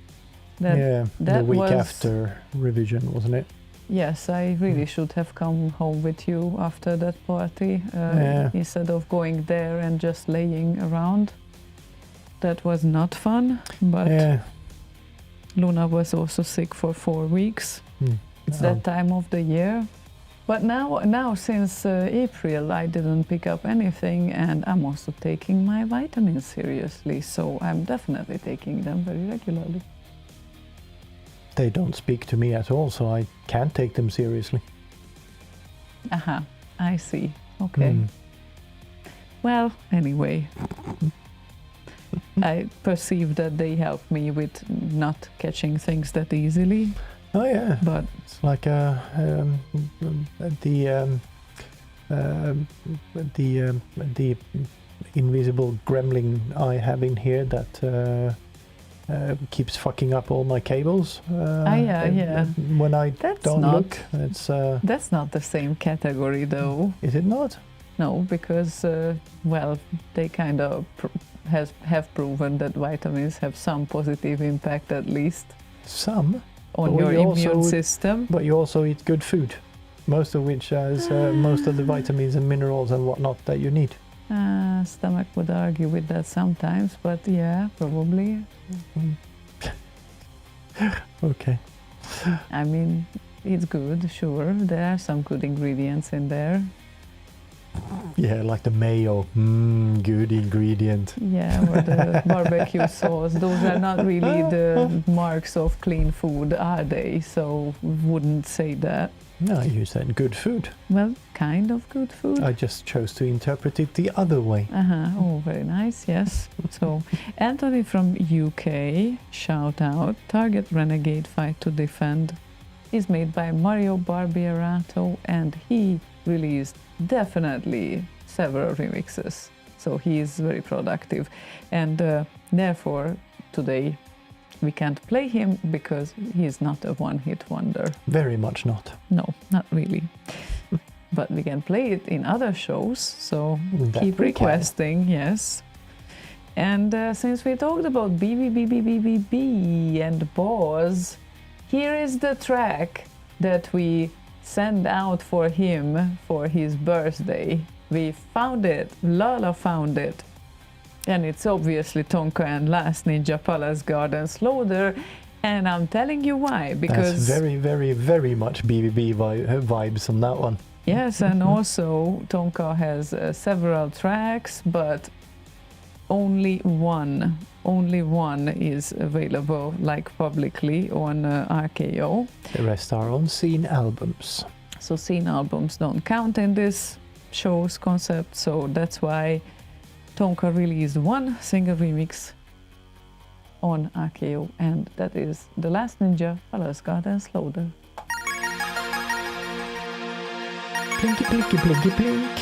That, Yeah, the that week was- after revision, wasn't it? Yes, I really should have come home with you after that party Yeah. instead of going there and just laying around. That was not fun, but Yeah. Luna was also sick for 4 weeks. It's Oh. that time of the year. But now since April, I didn't pick up anything, and I'm also taking my vitamins seriously. So I'm definitely taking them very regularly. They don't speak to me at all, so I can't take them seriously. Aha. I see. Okay. Mm. Well, anyway, I perceive that they help me with not catching things that easily, Oh yeah, but it's like the invisible gremlin I have in here that keeps fucking up all my cables. yeah. When I That's don't not- look, it's that's not the same category though. is it not? No, because, well, they kind of have proven that vitamins have some positive impact at least Some, on But your you also- immune system. but you also eat good food, most of which has most of the vitamins and minerals and whatnot that you need. Stomach would argue with that sometimes, but yeah, probably. Okay. I mean, it's good, sure. There are some good ingredients in there. Yeah, like the mayo. Good ingredient. Yeah, or the barbecue sauce. Those are not really the marks of clean food, are they? So wouldn't say that. No, you said good food. Well, kind of good food. I just chose to interpret it the other way. Oh, very nice. Yes. So, Anthony from UK, shout out. Target Renegade Fight to Defend is made by Mario Barbierato, and he released definitely several remixes. So he is very productive, and therefore today we can't play him because he is not a one-hit wonder. Very much not. No, not really. But we can play it in other shows, so That keep we can. requesting, yes. And since we talked about BBBBBBB and Boz, here is the track that we send out for him for his birthday. We found it, Lala found it. And it's obviously Tonka and Last Ninja Palace Garden Slaughter. And I'm telling you why, because... That's very, very, very much BBB vibes on that one. Yes, and also Tonka has several tracks, but only one is available like publicly on RKO. The rest are on scene albums. So scene albums don't count in this show's concept, so that's why Tonka released one single remix on RKO, and that is The Last Ninja Palace Garden Slaughter. Plinky, plinky, plinky, plink.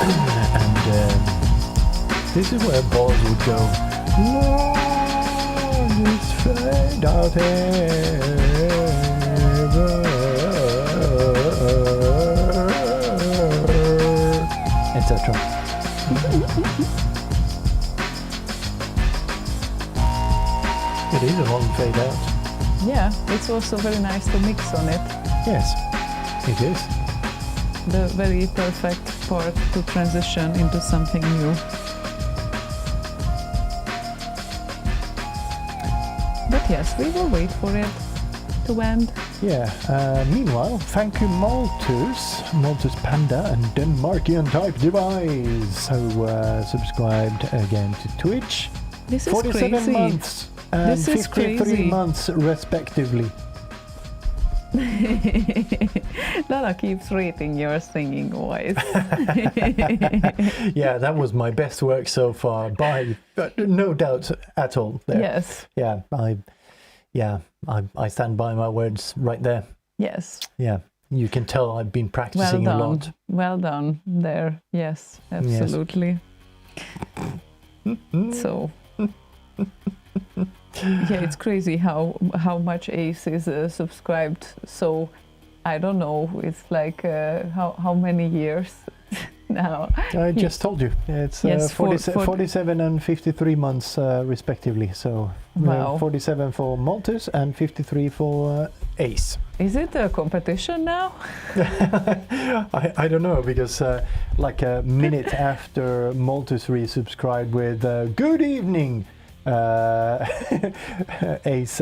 And this is where balls would go. Long is fade out etc. It is a long fade out. Yeah, it's also very nice to mix on it. Yes, it is. The very perfect part to transition into something new. But yes, we will wait for it to end. Yeah. Meanwhile, thank you Malthus Panda and Denmarkian Type Device, who subscribed again to Twitch. This is 47 crazy. months and This is 53 crazy. months respectively. Lala keeps rating your singing voice. Yeah, that was my best work so far, by no doubt at all. There. Yes, I stand by my words right there. yes. Yeah, you can tell I've been Well practicing a lot. done. Well done there. Yes, absolutely. So, yeah, it's crazy how much Ace is subscribed. So, I don't know. It's like how many years now? I just told you. It's Yes, 47 and 53 months respectively. So Wow. 47 for Malthus and 53 for Ace. Is it a competition now? I don't know, because like a minute after Malthus resubscribed with good evening, Ace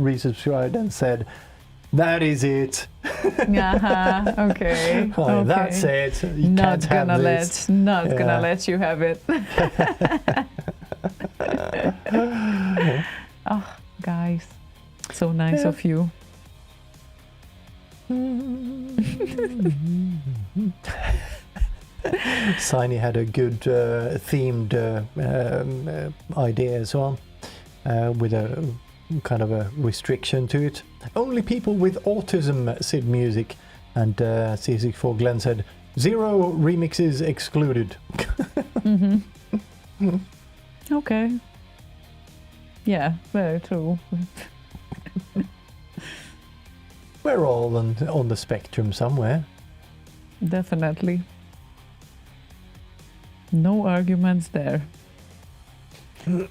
resubscribed and said, "That is it. Okay. Oh, Okay. That's it. You Not can't have gonna this." gonna Yeah. let you have it. Oh, guys, so nice Yeah. of you. Siny had a good themed idea as well, with a kind of a restriction to it. Only people with autism said music, and C64 Glen said 0 remixes excluded. Okay. Yeah, very true. We're all on the spectrum somewhere. Definitely. No arguments there.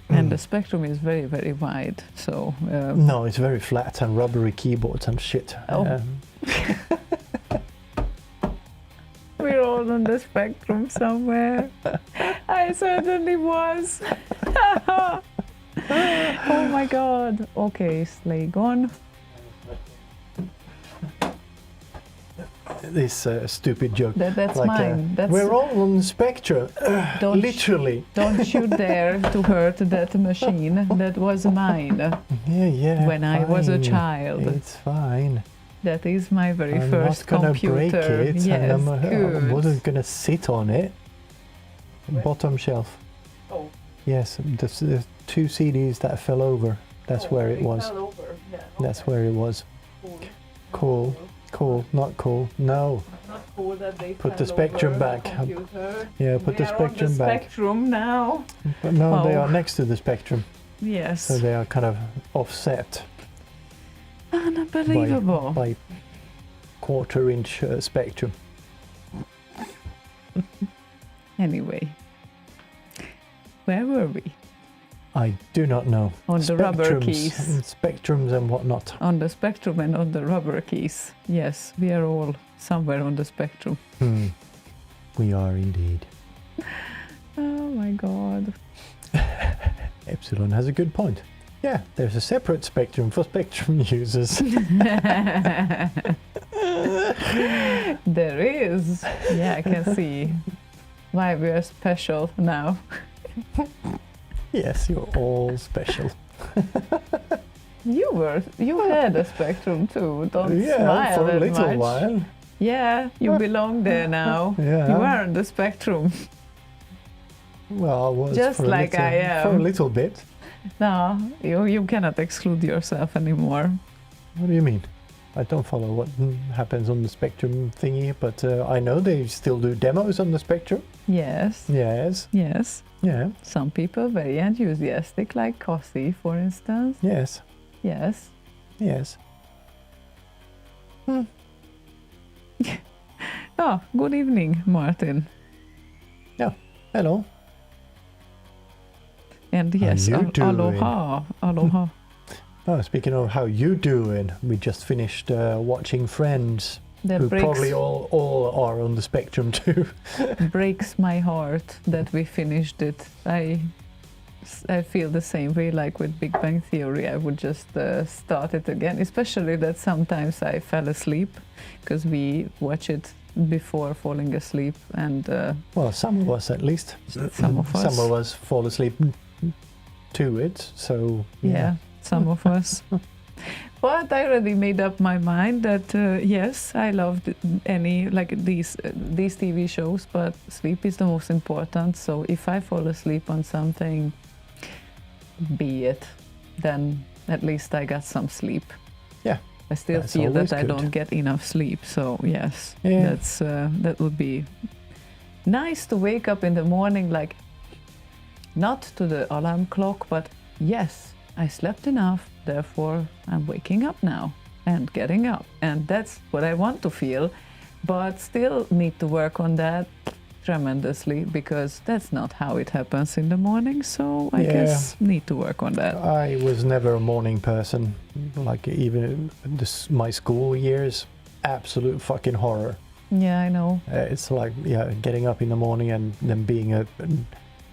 And the spectrum is very, very wide. So No, it's very flat and rubbery keyboards and shit. Oh. we're all on the spectrum somewhere. I certainly was. Oh my god. Okay, Slaygon. This stupid joke. That's Like, mine. That's we're all on the spectrum. Don't Literally. Don't you dare to hurt that machine. That was mine Yeah. when I was a fine. child. It's fine. That is my very I'm first not gonna computer. break it, Yes, and I good. wasn't gonna sit on it. Bottom shelf. Oh. Yes, the 2 CDs that fell over. That's where it was. That's where it was. Cool. Cool. Not cool. No. Not cool that they Put the fell spectrum over back. computer. Yeah, put the We are on spectrum back. Spectrum now. But no, they Oh. are next to the spectrum, Yes. so they are kind of offset Unbelievable. by quarter-inch spectrum. Anyway, where were we? I do not know. On the rubber keys. Spectrums and whatnot. On the spectrum and on the rubber keys. Yes, we are all somewhere on the spectrum. We are indeed. Oh my god. Epsilon has a good point. Yeah, there's a separate spectrum for spectrum users. There is. Yeah, I can see why we are special now. Yes, you're all special. You had a spectrum too. Don't Yeah, smile for a that little much. while. Yeah, you belong there now. Yeah. You are on the spectrum. Well, I was Just for a like little, I am. For a little bit. No, you cannot exclude yourself anymore. What do you mean? I don't follow what happens on the Spectrum thingy, but I know they still do demos on the Spectrum. Yes. Yes. Yes. Yeah. Some people very enthusiastic, like Cossi, for instance. Yes. Yes. Yes. Oh, good evening, Martin. Yeah. Hello. And yes, you doing? aloha. Aloha. Oh, speaking of how you doing, we just finished watching Friends, That who breaks, probably all are on the Spectrum too. breaks my heart that we finished it. I feel the same way, like with Big Bang Theory. I would just start it again, especially that sometimes I fell asleep because we watch it before falling asleep, and Well, some of us at least. some of us. Some of us fall asleep to it, so Yeah, some of us. But I already made up my mind that yes, I loved these TV shows, but sleep is the most important. So if I fall asleep on something, be it, then at least I got some sleep. Yeah, I still that's feel always that I good. don't get enough sleep. So yes, Yeah. that would be nice to wake up in the morning, like not to the alarm clock, but yes, I slept enough, therefore I'm waking up now and getting up. And that's what I want to feel, but still need to work on that tremendously, because that's not how it happens in the morning. So I Yeah. guess need to work on that. I was never a morning person. Like even my school years, absolute fucking horror. Yeah, I know. It's like getting up in the morning and then being a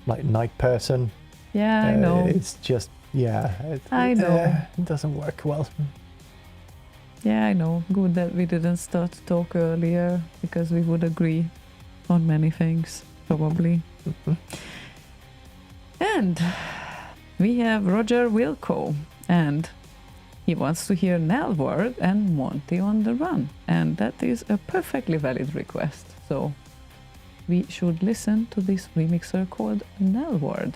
like night person. Yeah, I know. It's just I know. it doesn't work well. Yeah, I know. Good that we didn't start to talk earlier, because we would agree on many things, probably. And we have Roger Wilco, and he wants to hear Nelward and Monty on the Run, and that is a perfectly valid request. So we should listen to this remixer called Nelward.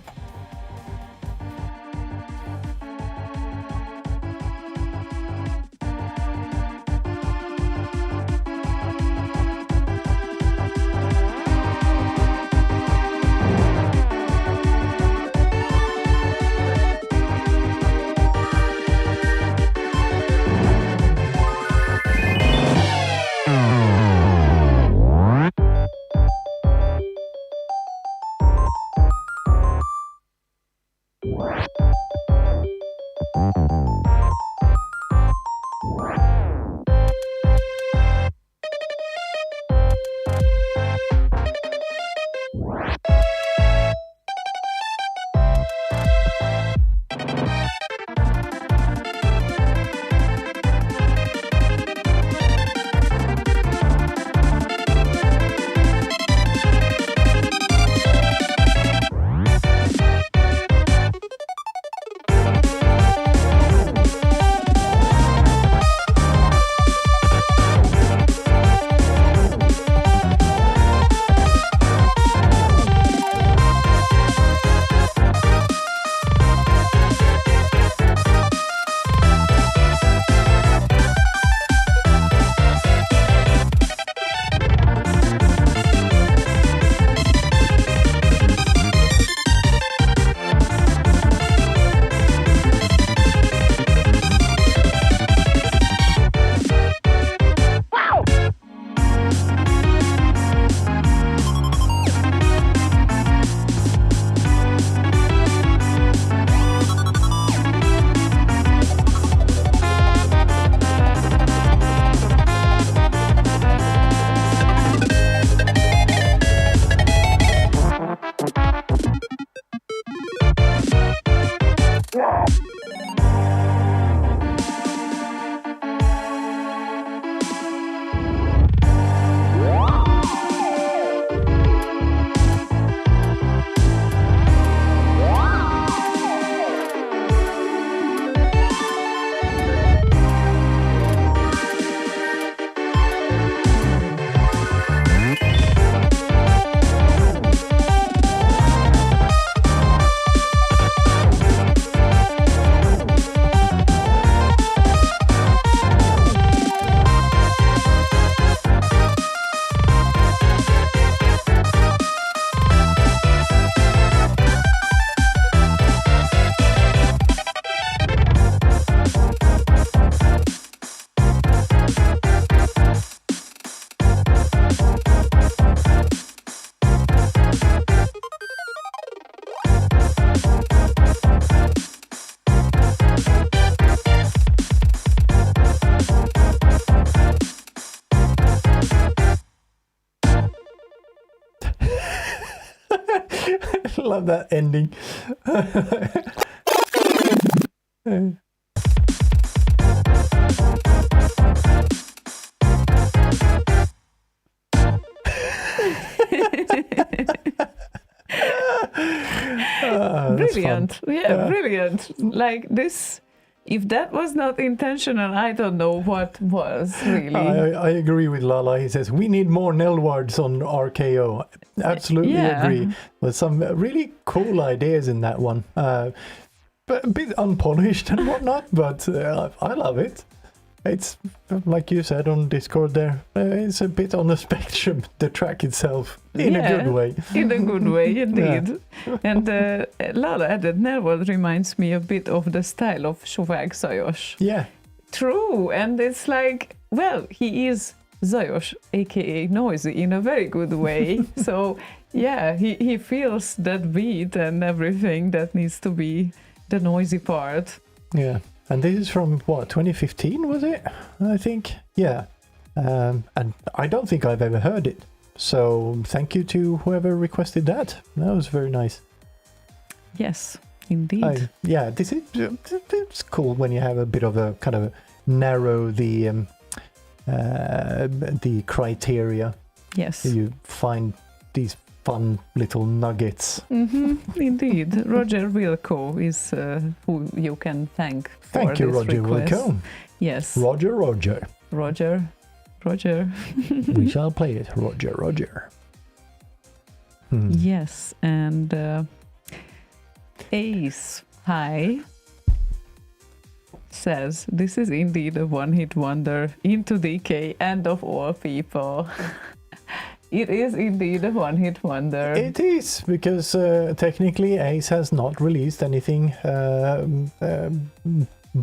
love that ending. Brilliant. Yeah, brilliant. Like this, if that was not intentional, I don't know what was really. I agree with Lala. He says, we need more nelwards on RKO. Absolutely Yeah. agree. There's some really cool ideas in that one. But a bit unpolished and whatnot, but I love it. It's, like you said on Discord there, it's a bit on the spectrum, the track itself, in a good way. In a good way, indeed. And Lala added, nelward reminds me a bit of the style of Chotaire Zajos. Yeah. True, and it's like, well, he is Zajos, aka noisy, in a very good way. So, yeah, he feels that beat and everything that needs to be the noisy part. Yeah. And this is from, what, 2015, was it? I think. Yeah. And I don't think I've ever heard it. So thank you to whoever requested that. That was very nice. Yes, indeed. Yeah, this is it's cool when you have a bit of a kind of narrow the criteria. Yes. You find these fun little nuggets. Indeed. Roger Wilco is who you can thank for Thank you, this Roger request. Wilco. Yes. Roger. Roger. We shall play it, Roger. Yes, and Ace High says, this is indeed a one-hit wonder, into Decay, and of all people. It is indeed a one-hit wonder. It is, because technically Ace has not released anything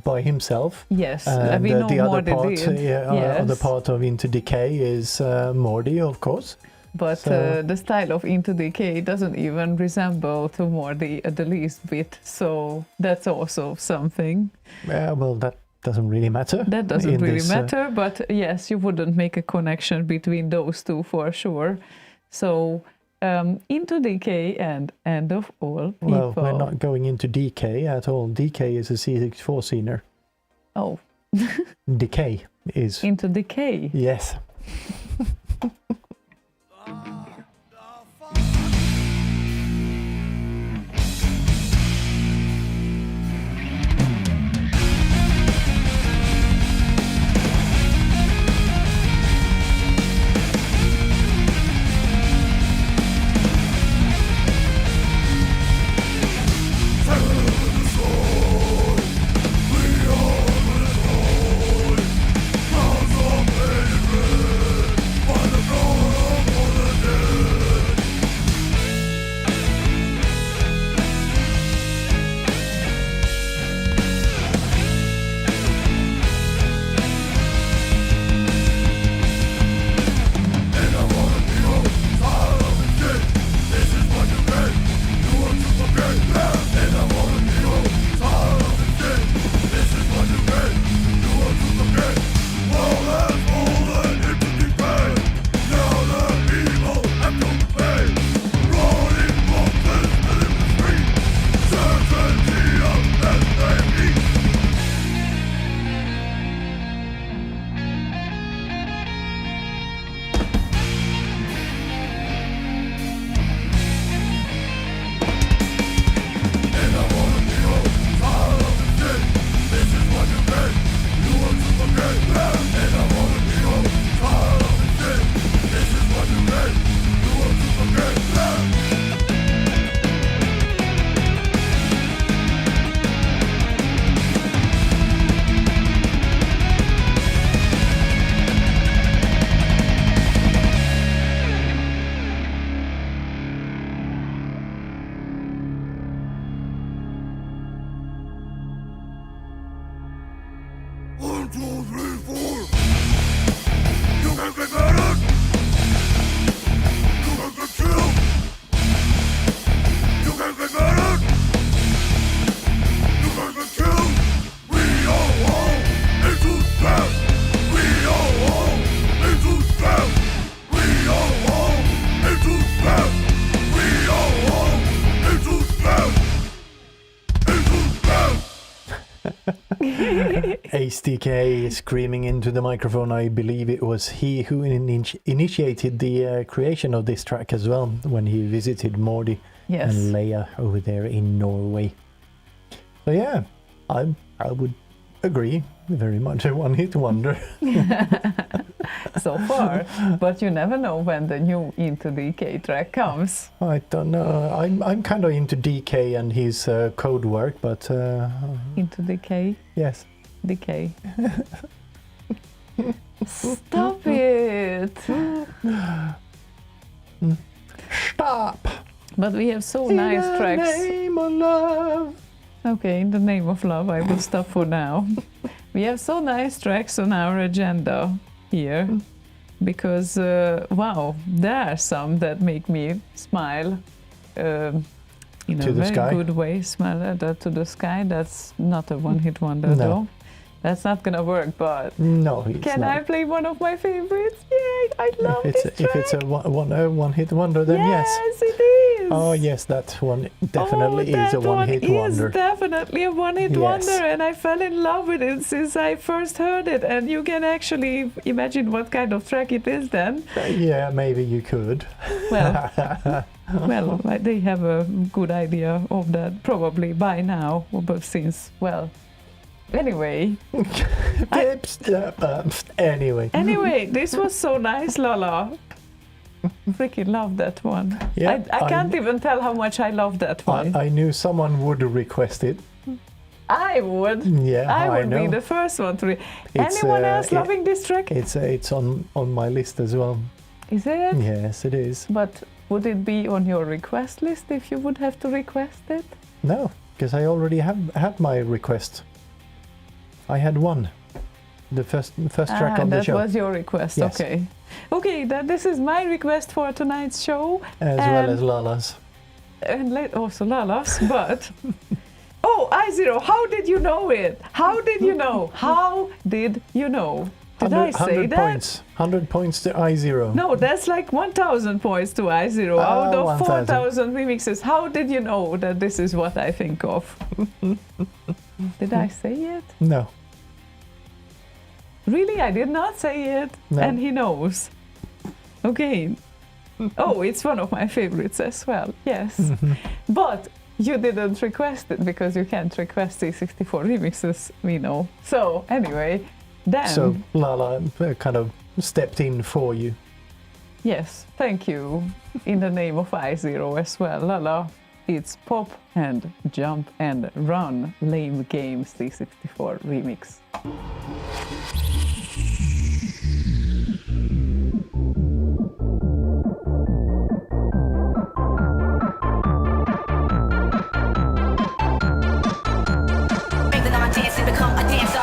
by himself. Yes, And we know the more other part, yes. other part of Into Decay is Morty, of course. But So- the style of Into Decay doesn't even resemble to Morty at the least bit, so that's also something. Well, that doesn't really matter. That doesn't in really this, matter, but yes, you wouldn't make a connection between those two for sure. So, Into Decay and End of All People. Well, we're not going into Decay at all. Decay is a C64 scener. Oh, Decay is. Into Decay. Yes. By the Nice, Decay, screaming into the microphone. I believe it was he who initiated the creation of this track as well when he visited Morty Yes. and Leia over there in Norway. So yeah, I would agree. Very much a one-hit wonder. So far, but you never know when the new Into Decay track comes. I don't know. I'm kind of into Decay and his code work, but Into Decay, yes. Decay. Stop it! Stop! But we have so nice In the tracks. name of love. Okay, in the name of love, I will stop for now. We have so nice tracks on our agenda here because, wow, there are some that make me smile in To a the very sky? good way. Smile at that to the sky. That's not a one-hit wonder, No. though. That's not gonna work, but No, it's can not. I play one of my favorites? Yay, I love if this it's, track. if it's a one-hit wonder, then yes. Yes, it is. Oh yes, that one definitely oh, is a that one one-hit wonder. is definitely a one-hit Yes. wonder, and I fell in love with it since I first heard it. And you can actually imagine what kind of track it is then. Yeah, maybe you could. Well, well, they have a good idea of that probably by now, but since, well, anyway. Anyway, this was so nice, Lala. Freaking love that one. Yeah, I can't even tell how much I love that one. I knew someone would request it. I would. Yeah, I would know. be the first one to. It's, Anyone else it- loving this track? It's on my list as well. Is it? Yes, it is. But would it be on your request list if you would have to request it? No, because I already had my request. I had one. The first track on the that show. was your request. Yes. Okay. Okay, then this is my request for tonight's show. As well as Lala's. And also Lala's, but. Oh, iZero, how did you know it? How did you know? How did you know? Did I say 100 that? points. 100 points to iZero. No, that's like 1,000 points to iZero out of 1,000. 4,000 remixes. How did you know that this is what I think of? Did I say it? No. Really, I did not say it. No. And he knows. Okay. Oh, it's one of my favorites as well. Yes. But you didn't request it because you can't request C64 remixes, we know. So, anyway, then. So Lala kind of stepped in for you. Yes, thank you. In the name of iZero as well, Lala. It's Pop and Jump and Run Lame Game C64 remix. Make the non-dance and become a dancer.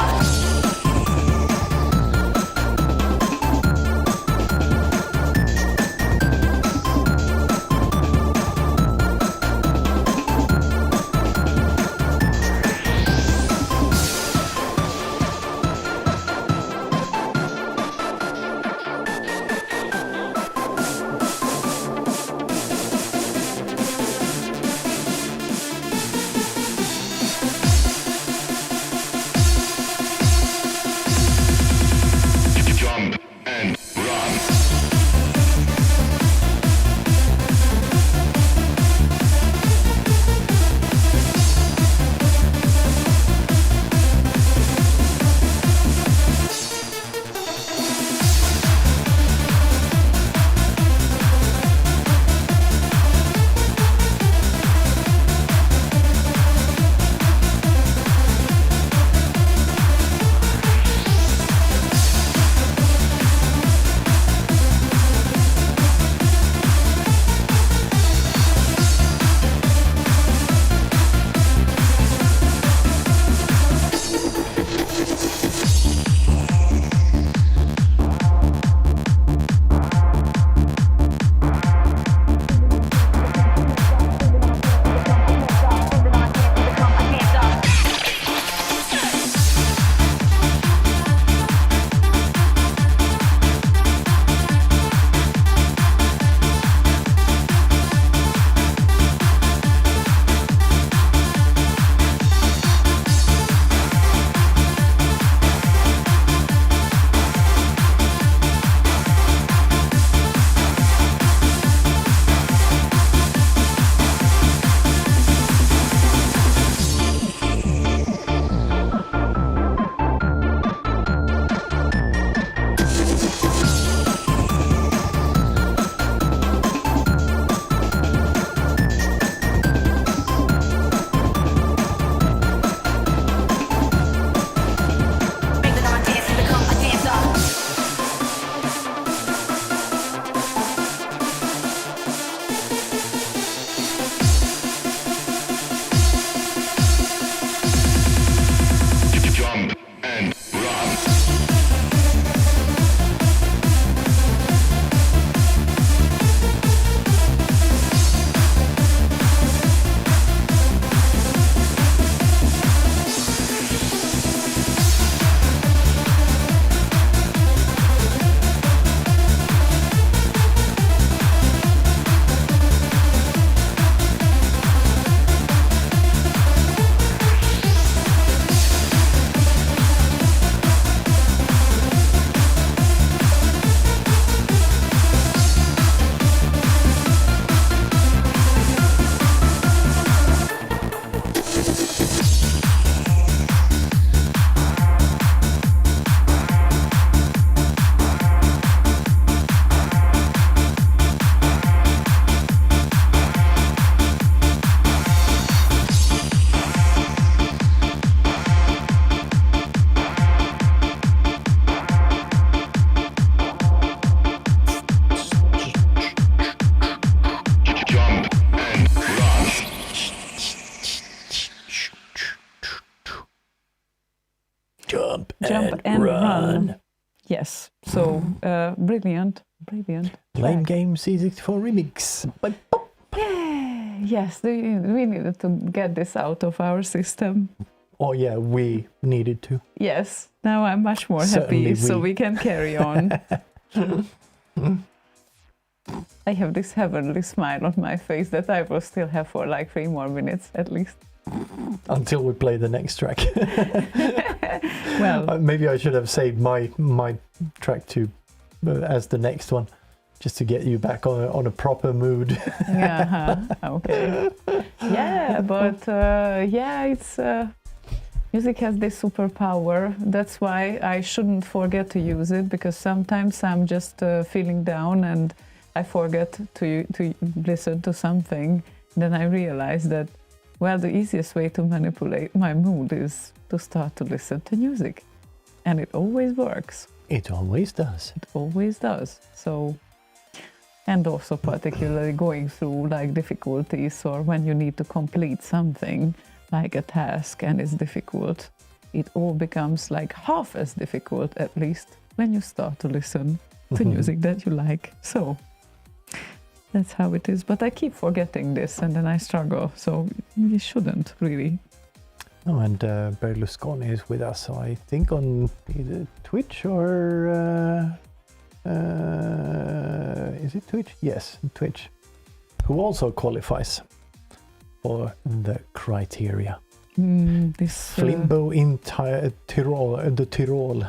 and run. Yes. So brilliant. Lame Game C64 remix. But Yes, we needed to get this out of our system. oh yeah, we needed to. Yes, now I'm much more Certainly happy, so we- we can carry on. I have this heavenly smile on my face that I will still have for like 3 more minutes at least. Until we play the next track. Well, Maybe I should have saved my track to as the next one, just to get you back on a proper mood. yeah, okay. Yeah, but it's music has this superpower. That's why I shouldn't forget to use it, because sometimes I'm just feeling down and I forget to listen to something. Then I realize that, well, the easiest way to manipulate my mood is to start to listen to music. And it always works. It always does. It always does. So, and also particularly going through like difficulties, or when you need to complete something like a task and it's difficult, it all becomes like half as difficult, at least, when you start to listen to music that you like. So that's how it is. But I keep forgetting this and then I struggle. So you shouldn't really. Oh, and Berlusconi is with us, so I think on either Twitch or is it Twitch? Yes, Twitch. Who also qualifies for the criteria. This Flimbo in Tyrol, the Tyrol,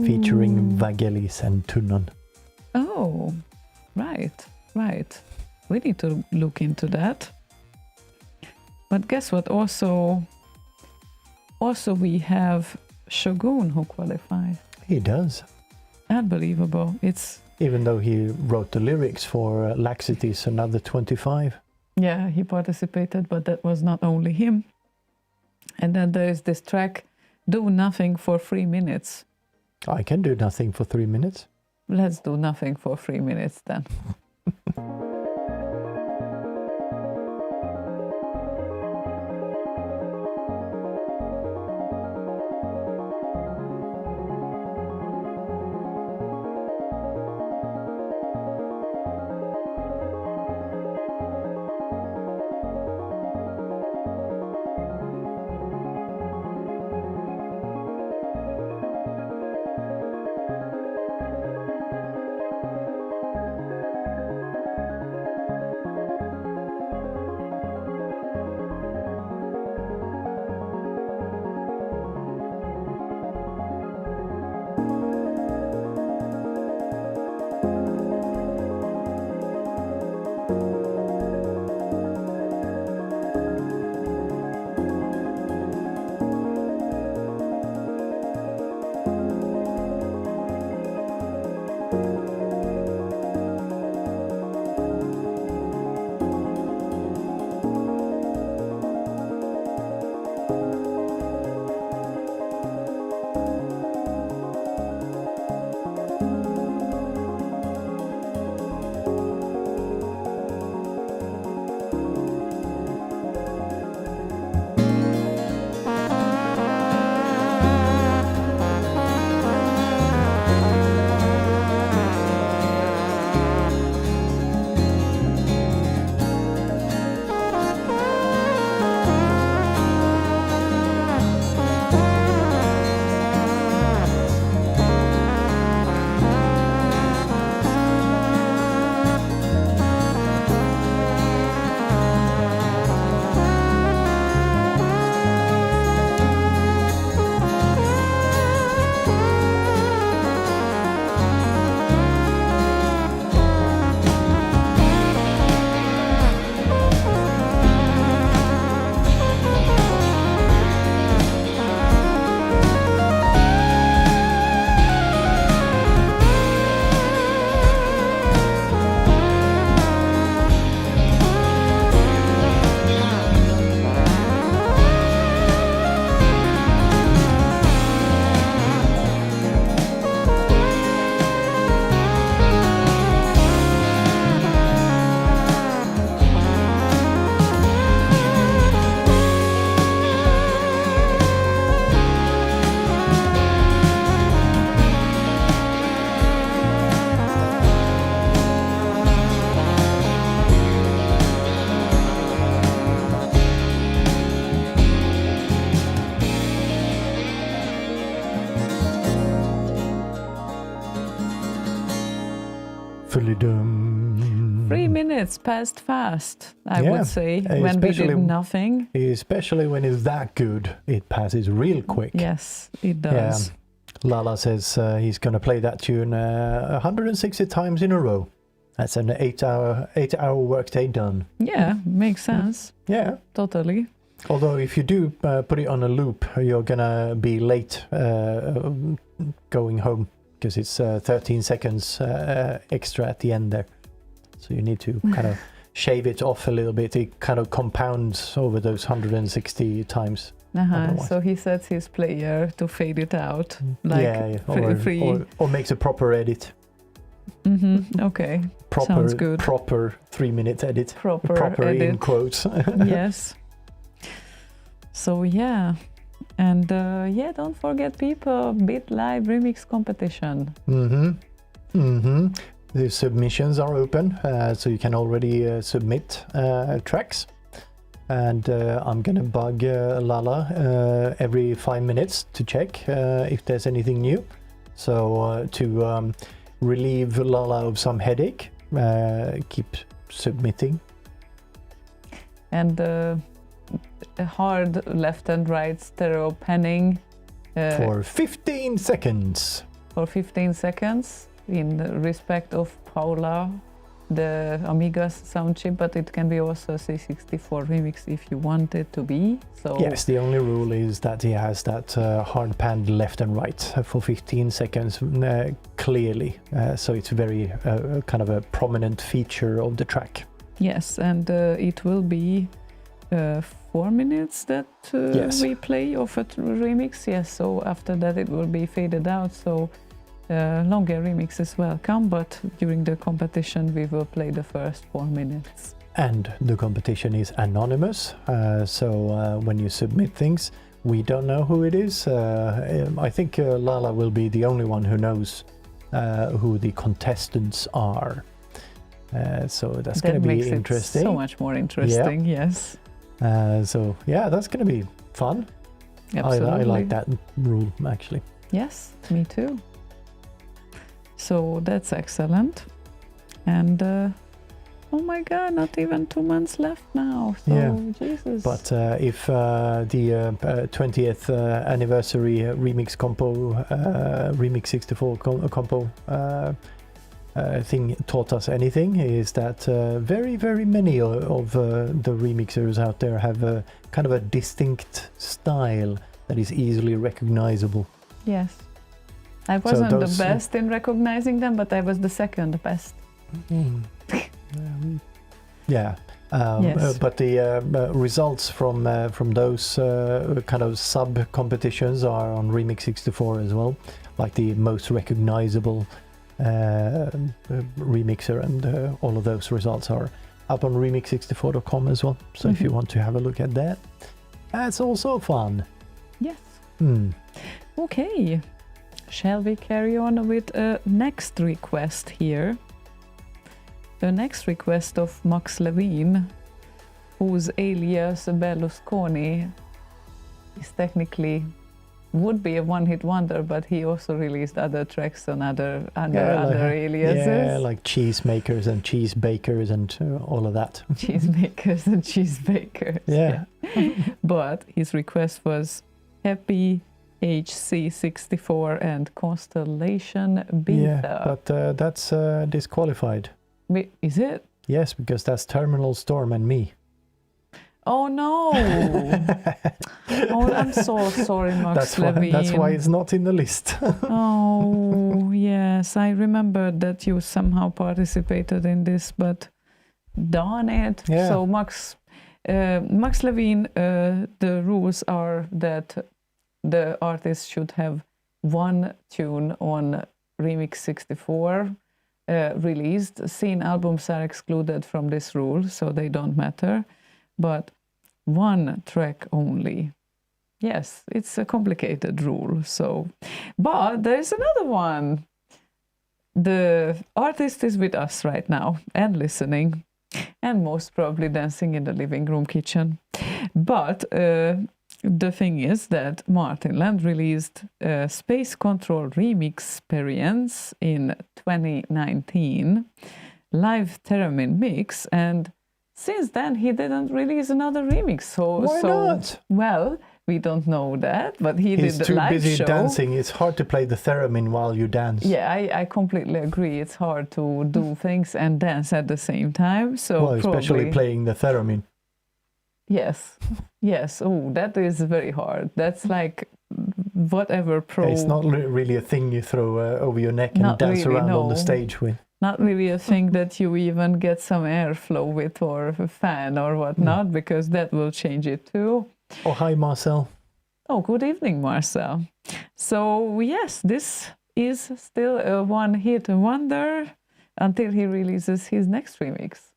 featuring Vangelis and Tunnon. Oh, right. We need to look into that. But guess what? Also we have Shogun who qualified. He does. Unbelievable. It's Even though he wrote the lyrics for Laxity's Another 25. yeah, he participated, but that was not only him. And then there is this track, Do Nothing for 3 minutes. I can do nothing for 3 minutes. Let's do nothing for 3 minutes then. 3 minutes passed fast, I Yeah, would say, when we especially- did nothing. Especially when it's that good, it passes real quick. Yes, it does. Lala says he's going to play that tune 160 times in a row. That's an 8-hour workday done. Yeah, makes sense. Yeah. Totally. Although if you do put it on a loop, you're going to be late going home because it's 13 seconds extra at the end there. So you need to kind of shave it off a little bit. It kind of compounds over those 160 times. Otherwise. So he sets his player to fade it out, like or makes a proper edit. Okay, Proper, sounds good. Proper 3-minute edit. Proper in edit. quotes. Yes. So yeah, and don't forget people, Bit Live Remix competition. The submissions are open, so you can already submit tracks. And I'm gonna bug Lala every 5 minutes to check if there's anything new. So to relieve Lala of some headache, keep submitting. And a hard left and right stereo panning For 15 seconds. for 15 seconds in respect of Paula, the Amiga's sound chip, but it can be also a C64 remix if you want it to be. So Yes, the only rule is that he has that hard panned left and right for 15 seconds clearly. So it's very kind of a prominent feature of the track. Yes, and it will be 4 minutes that Yes. we play of a remix. Yes, so after that it will be faded out. So longer remixes welcome, but during the competition we will play the first 4 minutes. And the competition is anonymous, so when you submit things, we don't know who it is. I think Lala will be the only one who knows who the contestants are. So that's going to be makes interesting. It so much more interesting, yes. So yeah, that's going to be fun. Absolutely. I like that rule actually. Yes, me too. So that's excellent. And oh my god, not even 2 months left now. So Yeah. Jesus. But if the 20th anniversary remix compo, remix 64 compo thing taught us anything, is that very many of the remixers out there have a kind of a distinct style that is easily recognizable. Yes. I wasn't those- the best in recognizing them, but I was the second best. Yeah. Yes. But the results from those kind of sub competitions are on Remix 64 as well, like the most recognizable remixer, and all of those results are up on remix64.com as well. So if you want to have a look at that, that's also fun. Yes. Hmm. Okay. Shall we carry on with a next request here? The next request of Max Levine, whose alias Berlusconi is technically would be a one-hit wonder, but he also released other tracks on other aliases. Yeah, like cheesemakers and cheese bakers and all of that. Cheesemakers and cheese bakers. Yeah. But his request was Happy HC64 and Constellation Beta. Yeah, but that's disqualified. Wait, is it? Yes, because that's Terminal Storm and me. Oh no! Oh, I'm so sorry, Max Levine. That's why it's not in the list. Oh, yes, I remember that you somehow participated in this, but darn it. Yeah. So Max Levine, the rules are that the artist should have one tune on Remix 64 released. Scene albums are excluded from this rule, so they don't matter. But one track only. Yes, it's a complicated rule. So, but there's another one. The artist is with us right now and listening, and most probably dancing in the living room kitchen. But the thing is that Martin Land released a Space Control Remix Experience in 2019. live theremin mix, and since then he didn't release another remix. Why not? Well, we don't know that, but He's did the too live busy show. dancing. It's hard to play the theremin while you dance. Yeah, I completely agree. It's hard to do things and dance at the same time. So Well, especially probably, playing the theremin. yes, yes. Oh, that is very hard. That's like whatever pro. It's not really a thing you throw over your neck and Not dance really, around on the no. stage with. Not really a thing that you even get some airflow with or a fan or whatnot, because that will change it too. Oh, hi, Marcel. Oh, good evening, Marcel. So, yes, this is still a one-hit wonder until he releases his next remix.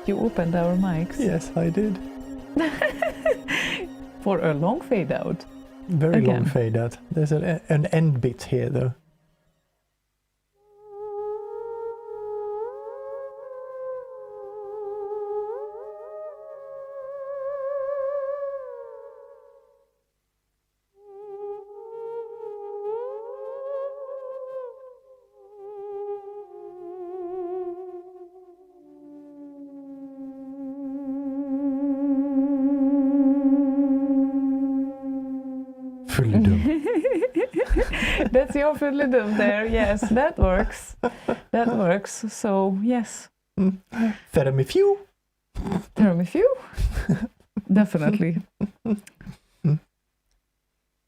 You opened our mics. Yes, I did. For a long fade out. Very long Again. fade out. There's an end bit here, though. That's your fiddle there. Yes, that works. That works. So yes, Theremin few. Definitely.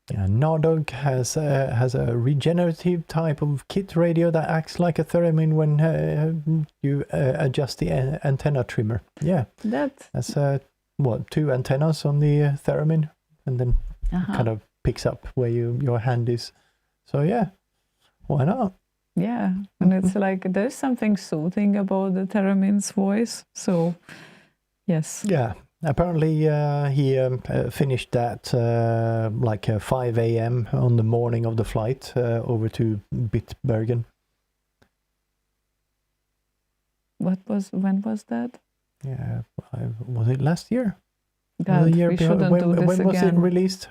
Yeah, nOOgz has a regenerative type of kit radio that acts like a theremin when you adjust the antenna trimmer. Yeah, that's 2 antennas on the theremin, and then kind of picks up where your hand is. So yeah, why not? Yeah, and it's like there's something soothing about the theremin's voice. So yes. Yeah. Apparently, he finished that like 5 a.m. on the morning of the flight over to Bitbergen. When was that? Yeah, was it last year? God, the year we shouldn't do this when was it again. released?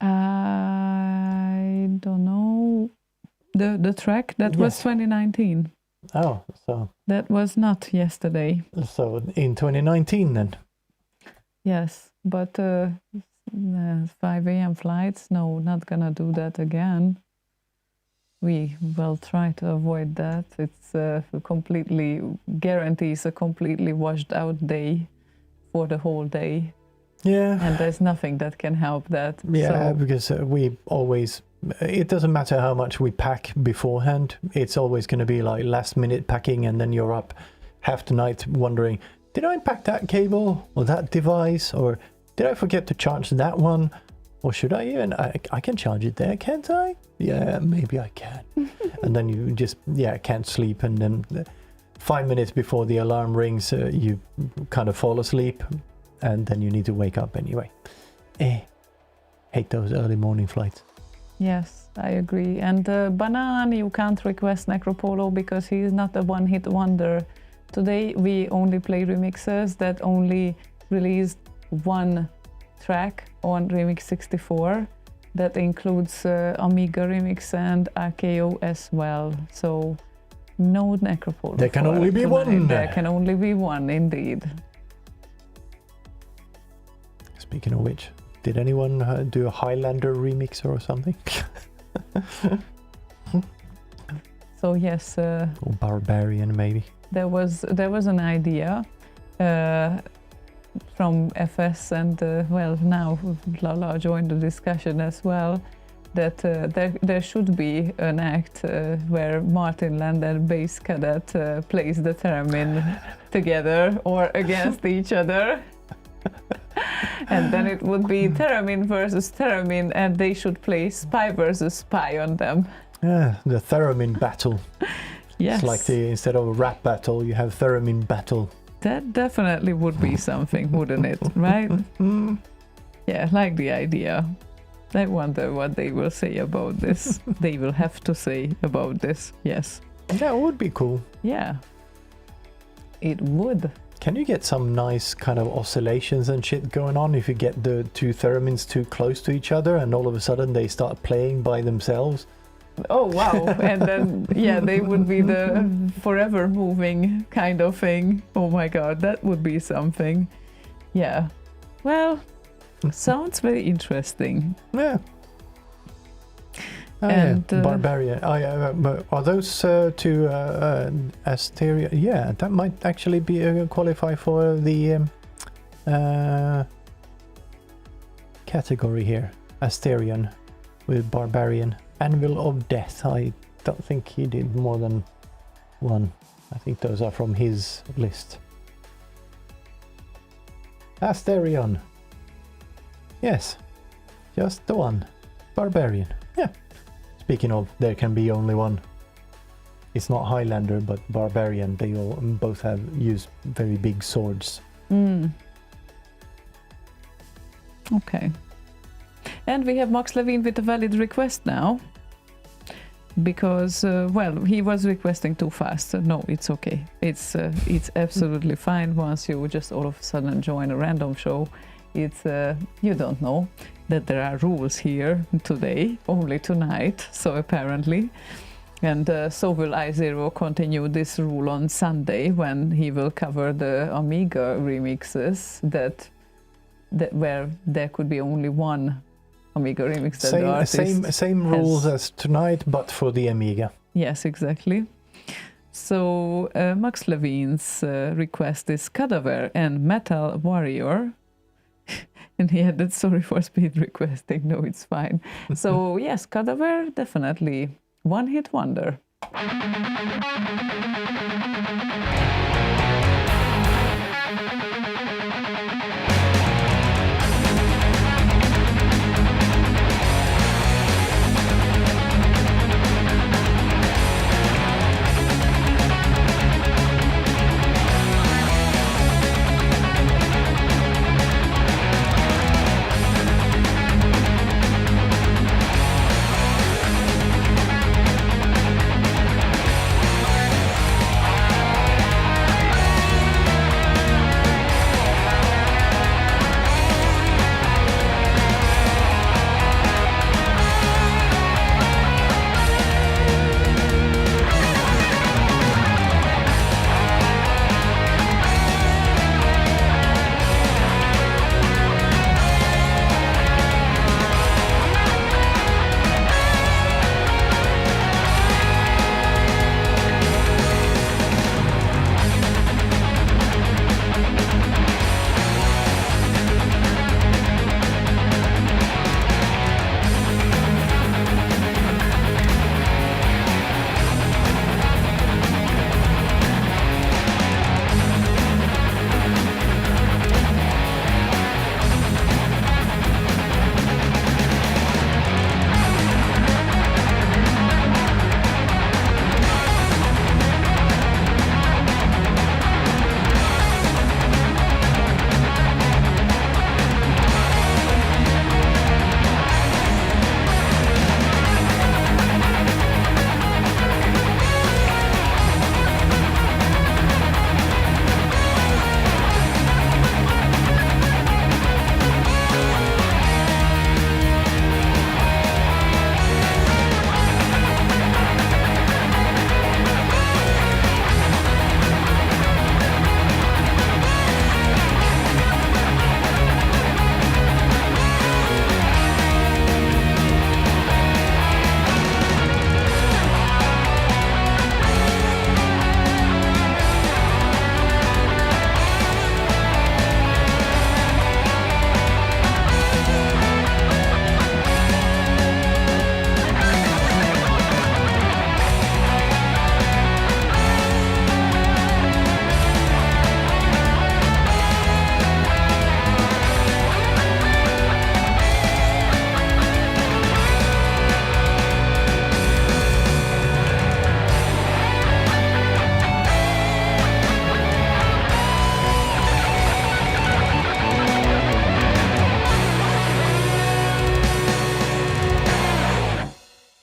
I don't know. The track that was 2019. Oh, so That was not yesterday. in 2019 then. Yes, but 5 a.m. flights, no, not gonna do that again. We will try to avoid that. It's completely guarantees a completely washed out day for the whole day. Yeah. And there's nothing that can help that. Yeah, So, because we always, it doesn't matter how much we pack beforehand. It's always going to be like last minute packing, and then you're up half the night wondering, did I pack that cable or that device, or did I forget to charge that one, or should I even, I can charge it there, can't I? Yeah, maybe I can. And then you just, can't sleep, and then 5 minutes before the alarm rings, you kind of fall asleep, and then you need to wake up anyway. Hate those early morning flights. yes, I agree. And Banan, you can't request Necropolo because he is not a one-hit wonder. Today we only play remixers that only released one track on Remix 64. That includes Amiga-remix and RKO as well. So no Necropolo. There can only be one. There can only be one, indeed. Speaking of which, did anyone do a Highlander remix or something? So yes, Or Barbarian maybe? there was an idea from FS and now Lala joined the discussion as well, that there should be an act where Martin Land and Bass Cadet plays the theremin together or against each other. And then it would be theremin versus theremin, and they should play spy versus spy on them. Yeah, the theremin battle. Yes. It's like instead of a rap battle, you have theremin battle. That definitely would be something, wouldn't it? Right? Yeah, like the idea. I wonder what they will say about this. They will have to say about this, yes. That would be cool. Yeah. It would. Can you get some nice kind of oscillations and shit going on if you get the two theremins too close to each other and all of a sudden they start playing by themselves? Oh, wow. And then, they would be the forever moving kind of thing. Oh my god, that would be something. Yeah. Well, sounds very interesting. Yeah. And, Barbarian. Are those two Asteria? Yeah, that might actually be qualify for the category here. Asterion with Barbarian. Anvil of Death. I don't think he did more than one. I think those are from his list. Asterion. Yes, just the one. Barbarian. Yeah. Speaking of, there can be only one. It's not Highlander, but Barbarian. They all both have used very big swords. Okay. And we have Max Levine with a valid request now. Because, he was requesting too fast. No, it's okay. It's absolutely fine once you just all of a sudden join a random show. It's, you don't know that there are rules here today, only tonight, so apparently. And so will iZero continue this rule on Sunday when he will cover the Amiga remixes that where there could be only one Amiga-remix that the Same, artist same has. rules as tonight, but for the Amiga. Yes, exactly. So Max Levine's request is Cadaver and Metal Warrior. And he added, sorry for speed requesting. No, it's fine. So yes, Cadaver, definitely one-hit wonder.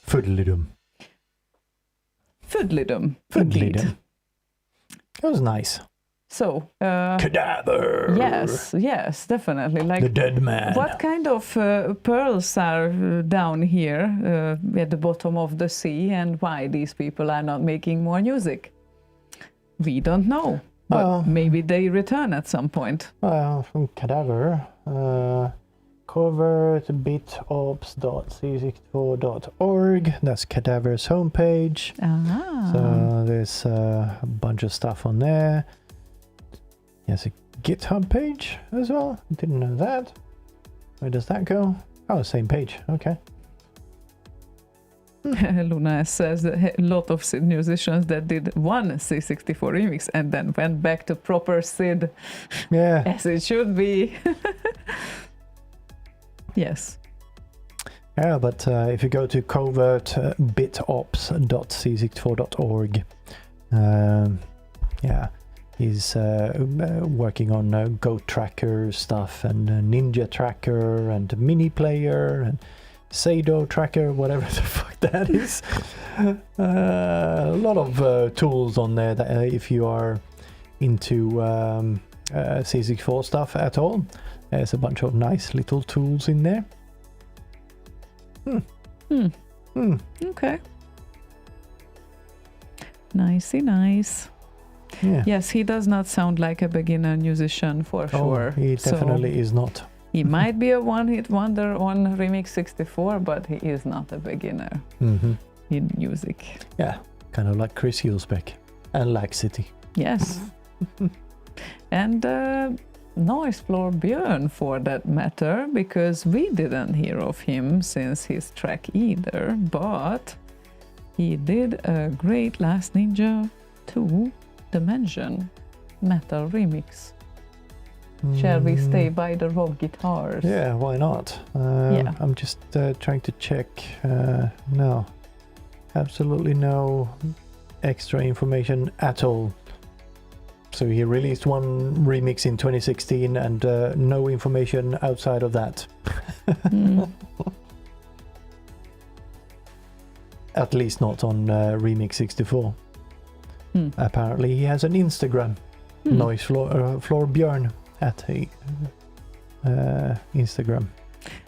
Foodlidum. Foodlidum. Foodlidum. That was nice. So, Cadaver. yes, definitely. Like The dead man. what kind of pearls are down here at the bottom of the sea, and why these people are not making more music? We don't know, but maybe they return at some point. From Cadaver, covert bitops.c64.org. That's Cadaver's homepage. So there's a bunch of stuff on there. There's a GitHub page as well. Didn't know that. Where does that go? Oh, same page. Okay. Luna says that a lot of SID musicians that did one C64 remix and then went back to proper SID. Yeah. As it should be. Yes. Yeah, but if you go to covert bitops.c64.org, yeah, he's working on Go Tracker stuff and Ninja Tracker and Mini Player and Sado Tracker, whatever the fuck that is. A lot of tools on there that if you are into C64 stuff at all, there's a bunch of nice little tools in there. Okay. Nicey nice. Yeah. Yes, he does not sound like a beginner musician for sure. He definitely is not. He might be a one-hit wonder on Remix 64, but he is not a beginner in music. Yeah, kind of like Chris Huelsbeck and Laxity. Yes. And Noise Floor Björn, for that matter, because we didn't hear of him since his track either, but he did a great Last Ninja 2 Dimension metal remix. Shall we stay by the rock guitars? Yeah, why not? Yeah. I'm just trying to check. No, absolutely no extra information at all. So he released one remix in 2016 and no information outside of that. At least not on Remix 64. Apparently he has an Instagram. Noise Floor Björn at Instagram.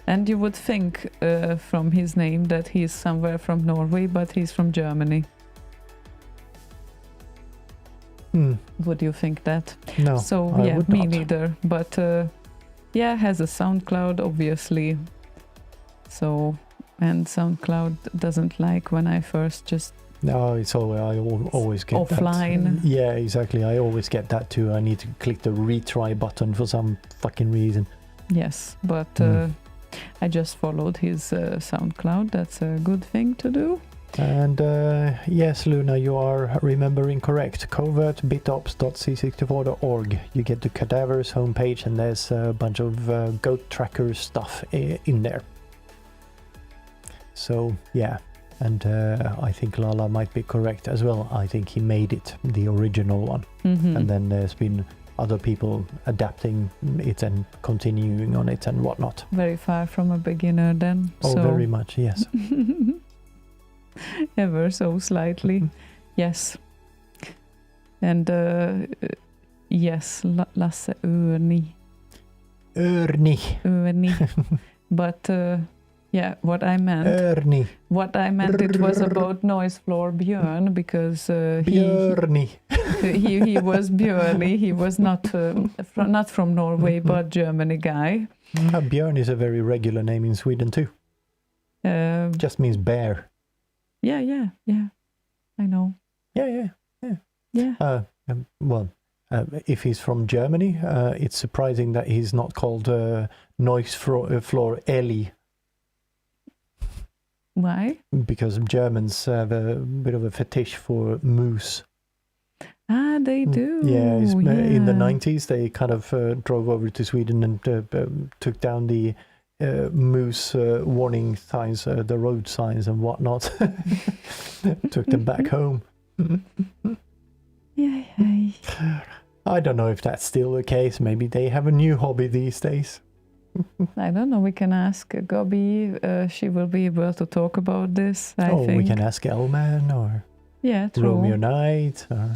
And you would think from his name that he's somewhere from Norway, but he's from Germany. Would you think that? No, So I yeah, would me not. neither. But yeah, has a SoundCloud obviously. So, and SoundCloud doesn't like when I first just No, it's always, I always get offline. that. Yeah, exactly. I always get that too. I need to click the retry button for some fucking reason. Yes, but I just followed his SoundCloud. That's a good thing to do. And yes, Luna, you are remembering correct. Covert.bitops.c64.org. You get the Cadavers homepage, and there's a bunch of goat tracker stuff in there. So yeah, and I think Lala might be correct as well. I think he made it, the original one, and then there's been other people adapting it and continuing on it and whatnot. Very far from a beginner then. Oh, so very much, yes. ever so slightly. Yes. And yes, Lasse Örni. Örni. But yeah, what I meant it was about Noise Floor Björn, because Björni. he was Björni. He was not from Norway, but Germany guy. Björn is a very regular name in Sweden too. Just means bear. Yeah. I know. Yeah. Well, if he's from Germany, it's surprising that he's not called Noise Floor Eli. Why? Because Germans have a bit of a fetish for moose. Ah, they do. Yeah, in the 90s they kind of drove over to Sweden and took down the moose warning signs, the road signs and whatnot. Took them back home. Yeah. I don't know if that's still the case. Maybe they have a new hobby these days. I don't know. We can ask Gabi. She will be able to talk about this. I think. We can ask Elman or true. Romeo Knight. Or...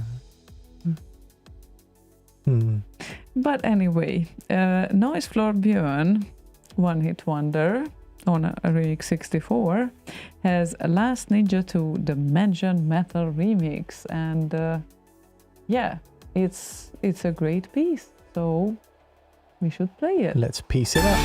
But anyway, Noise Floor Björn, one hit wonder on a Remix 64, has a Last Ninja 2 Dimension Metal remix, and yeah, it's a great piece. So we should play it. Let's piece it up.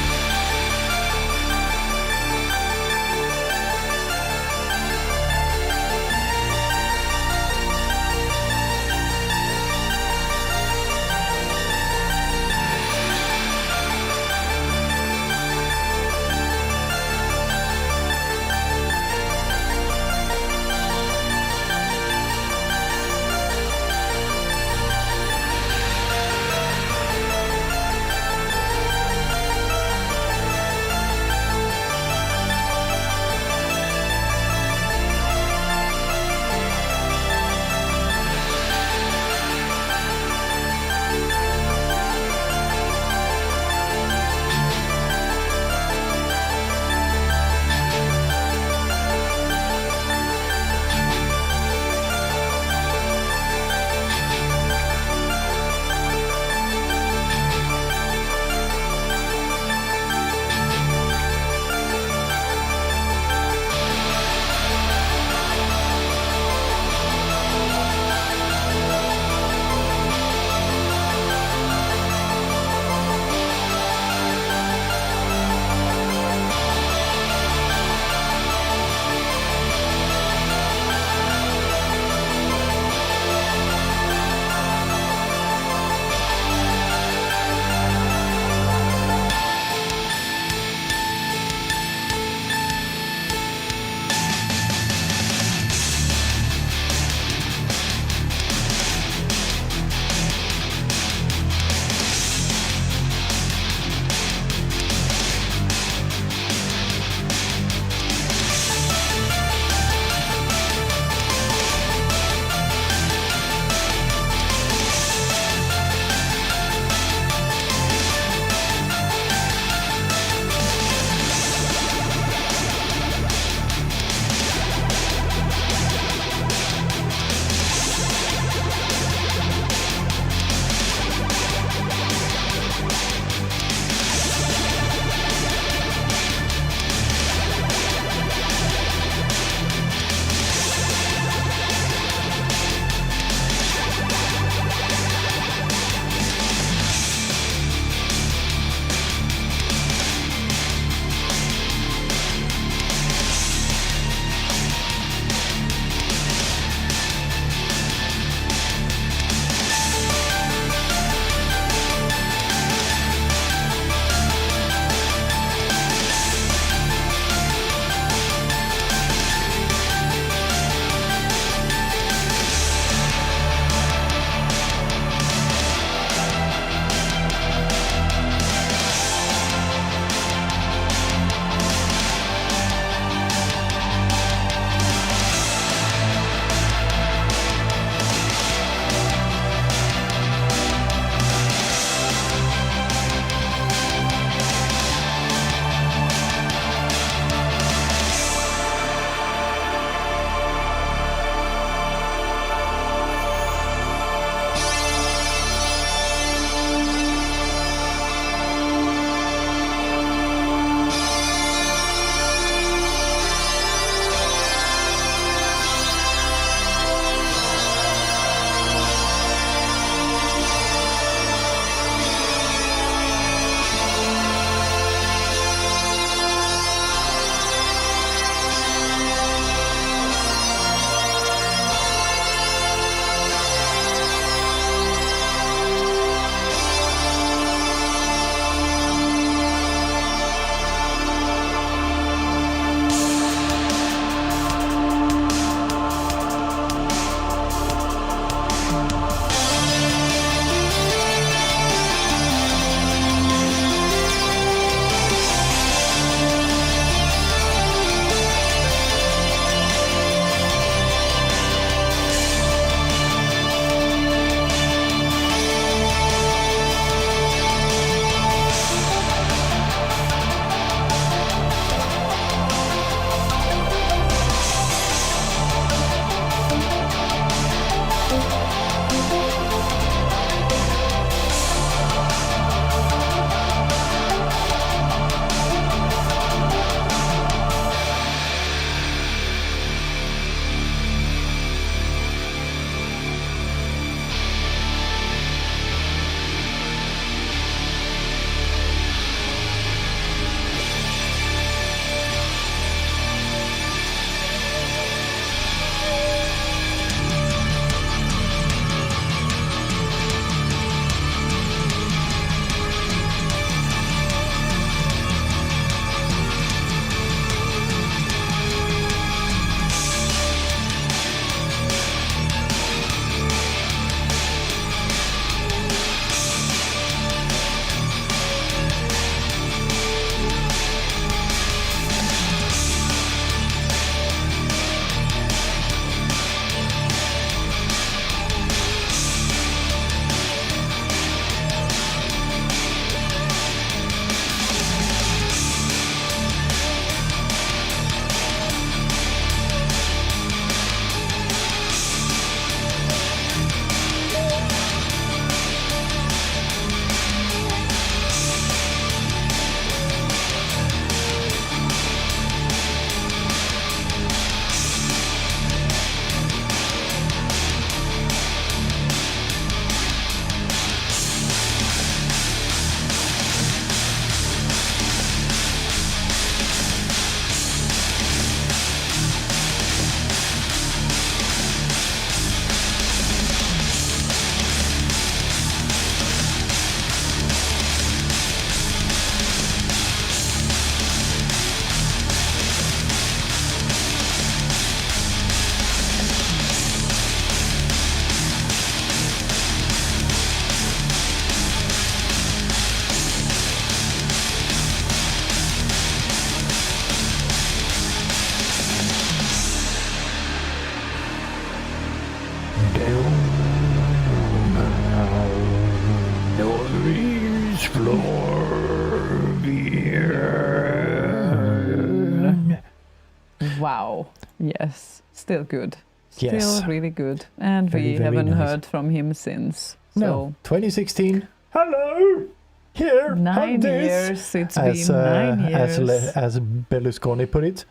Wow. Yes. Still good. Still Yes. really good. And Very, we very haven't nice. heard from him since. No, So 2016. Hello, here. 9 have this. years. It's As, been 9 years. as Berlusconi put it,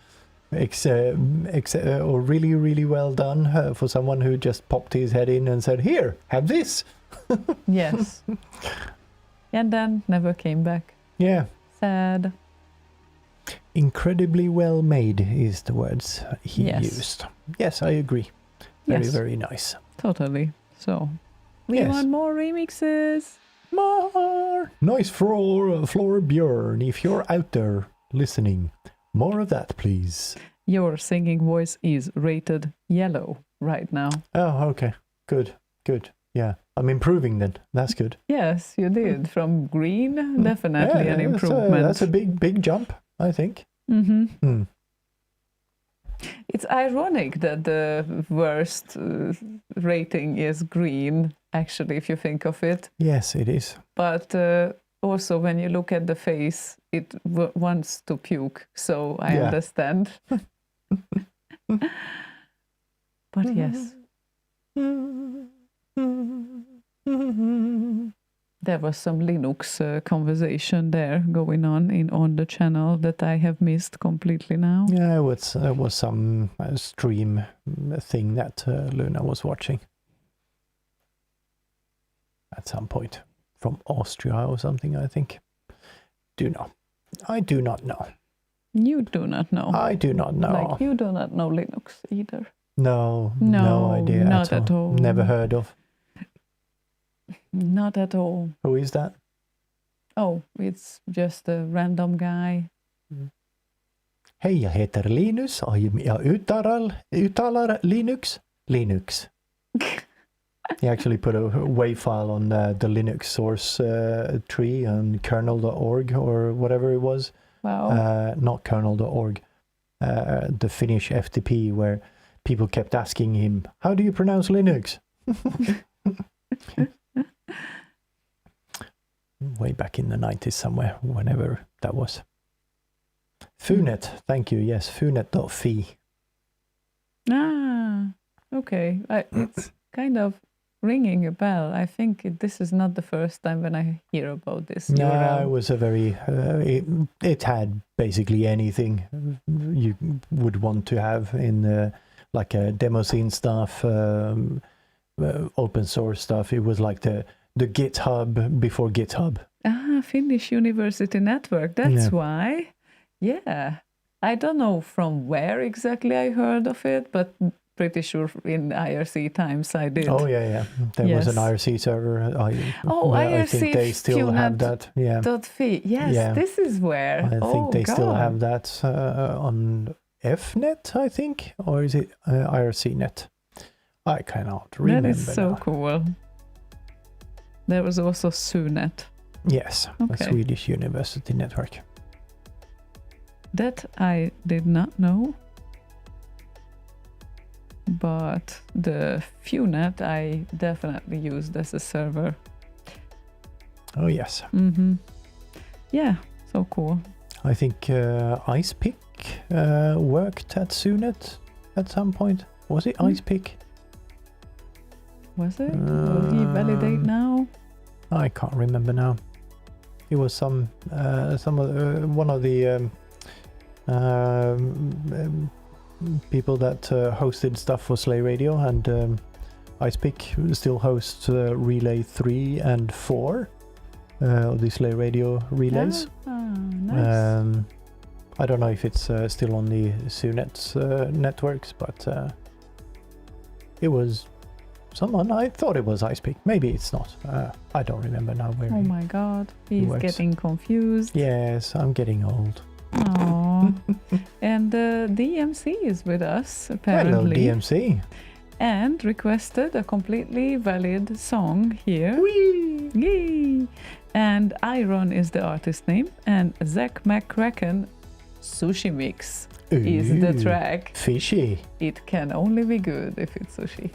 or really, really well done for someone who just popped his head in and said, "Here, have this." Yes. And then never came back. Yeah, Sad. incredibly well made is the words he Yes. used. Yes, I agree. Very, Yes. very nice. Totally. So we Yes. want more remixes. More nice floor Björn. If you're out there listening, more of that, please. Your singing voice is rated yellow right now. Oh, okay. Good. Yeah, I'm improving then. That's good. Yes, you did. From green, definitely Yeah, an improvement. That's a big jump, I think. Mm-hmm. It's ironic that the worst rating is green, actually, if you think of it. Yes, it is. But also, when you look at the face, it wants to puke. So I Yeah. understand. But yes, there was some Linux conversation there going on the channel that I have missed completely now. Yeah, it was some stream thing that Luna was watching at some point from Austria or something, I think. I do not know. You do not know. I do not know. Like you do not know Linux either. No No, idea not at at all. all. Never heard of. Not at all. Who is that? Oh, it's just a random guy. Hej, jag heter Linus och jag uttalar Linux. He actually put a WAV file on the Linux source tree on kernel.org or whatever it was. Wow. Not kernel.org. The Finnish FTP, where people kept asking him, "How do you pronounce Linux?" Way back in the 90s somewhere, whenever that was. Funet, thank you. Yes, funet.fi. Okay. It's kind of ringing a bell. I think this is not the first time when I hear about this. No, URL. it was a very. It had basically anything you would want to have in like a demo scene stuff, open source stuff. It was like the GitHub before GitHub. Finnish University Network. That's why. Yeah. I don't know from where exactly I heard of it, but pretty sure in IRC times I did. Oh yeah. There was an Yes. IRC server. I IRC think they still have that. Yeah. .fi. Yes, Yeah. this is where. I think they still have that on FNet, I think, or is it IRCnet? I cannot remember. That is so now. cool. There was also SUNET. Yes, the Okay. Swedish University Network. That I did not know. But the FUNET I definitely used as a server. Oh yes, Yeah, so cool. I think icepick worked at SUNET at some point. Was it icepick? Was it? Will he validate now? I can't remember now. It was some one of the people that hosted stuff for Slay Radio, and icepick still hosts Relay 3 and 4 the Slay Radio relays. Nice. I don't know if it's still on the SUNET networks, but it was someone. I thought it was icepick. Maybe it's not. I don't remember now where. Oh my god, he's works. getting confused. Yes, I'm getting old. Aww. And DMC is with us, apparently. Hello, DMC. And requested a completely valid song here. Whee! Yay! And Iron is the artist name, and Zach McKracken Sushi Mix is the Ooh, track. Fishy. It can only be good if it's sushi.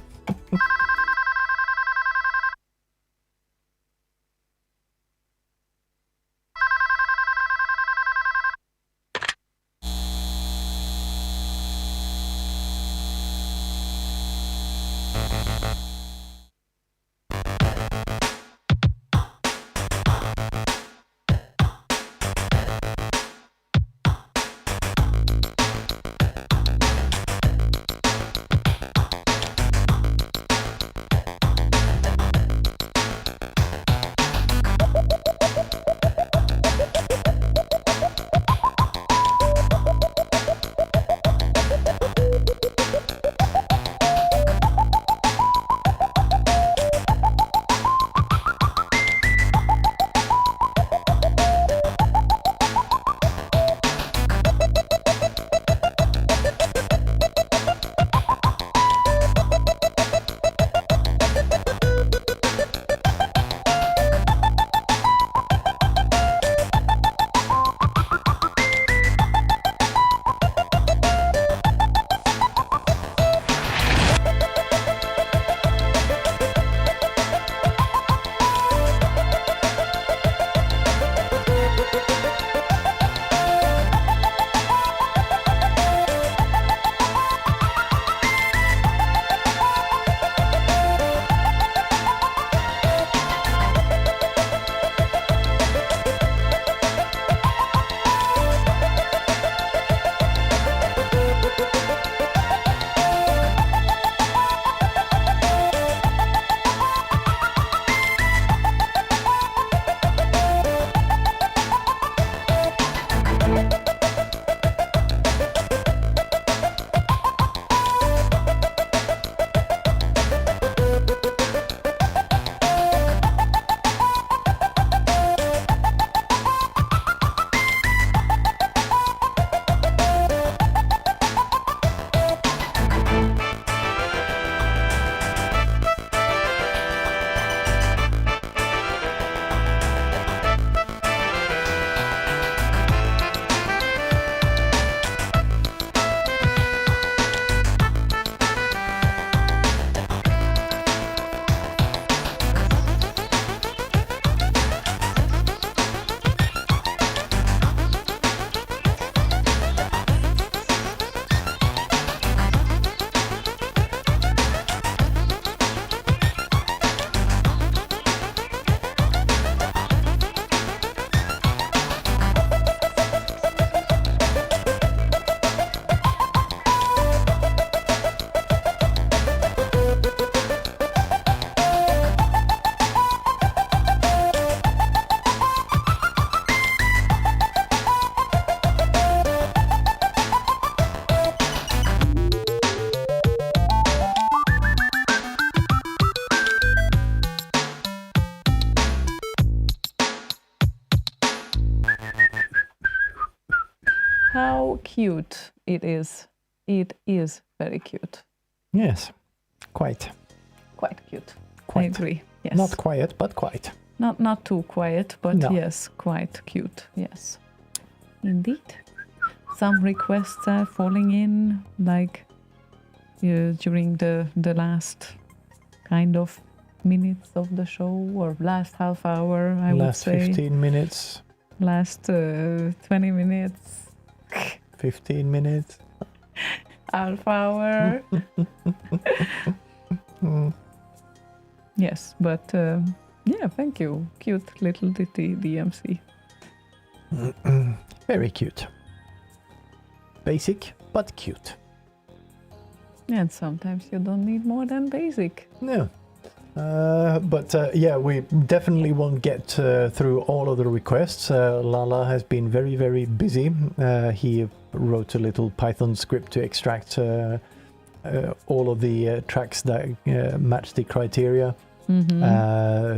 how cute it is. It is very cute. Yes, quite. Quite cute. I Quite. agree. Yes. Not quiet, but quite. Not too quiet, but No. yes, quite cute. Yes. Indeed. Some requests are falling in, like during the last kind of minutes of the show, or last half hour, I would Last say. 15 minutes. Last 20 minutes, 15 minutes. half hour. Yes, but yeah, thank you. Cute little ditty DMC. Very cute. Basic, but cute. And sometimes you don't need more than basic. No. But yeah, we definitely won't get through all of the requests. Lala has been very, very busy. He wrote a little Python script to extract all of the tracks that match the criteria.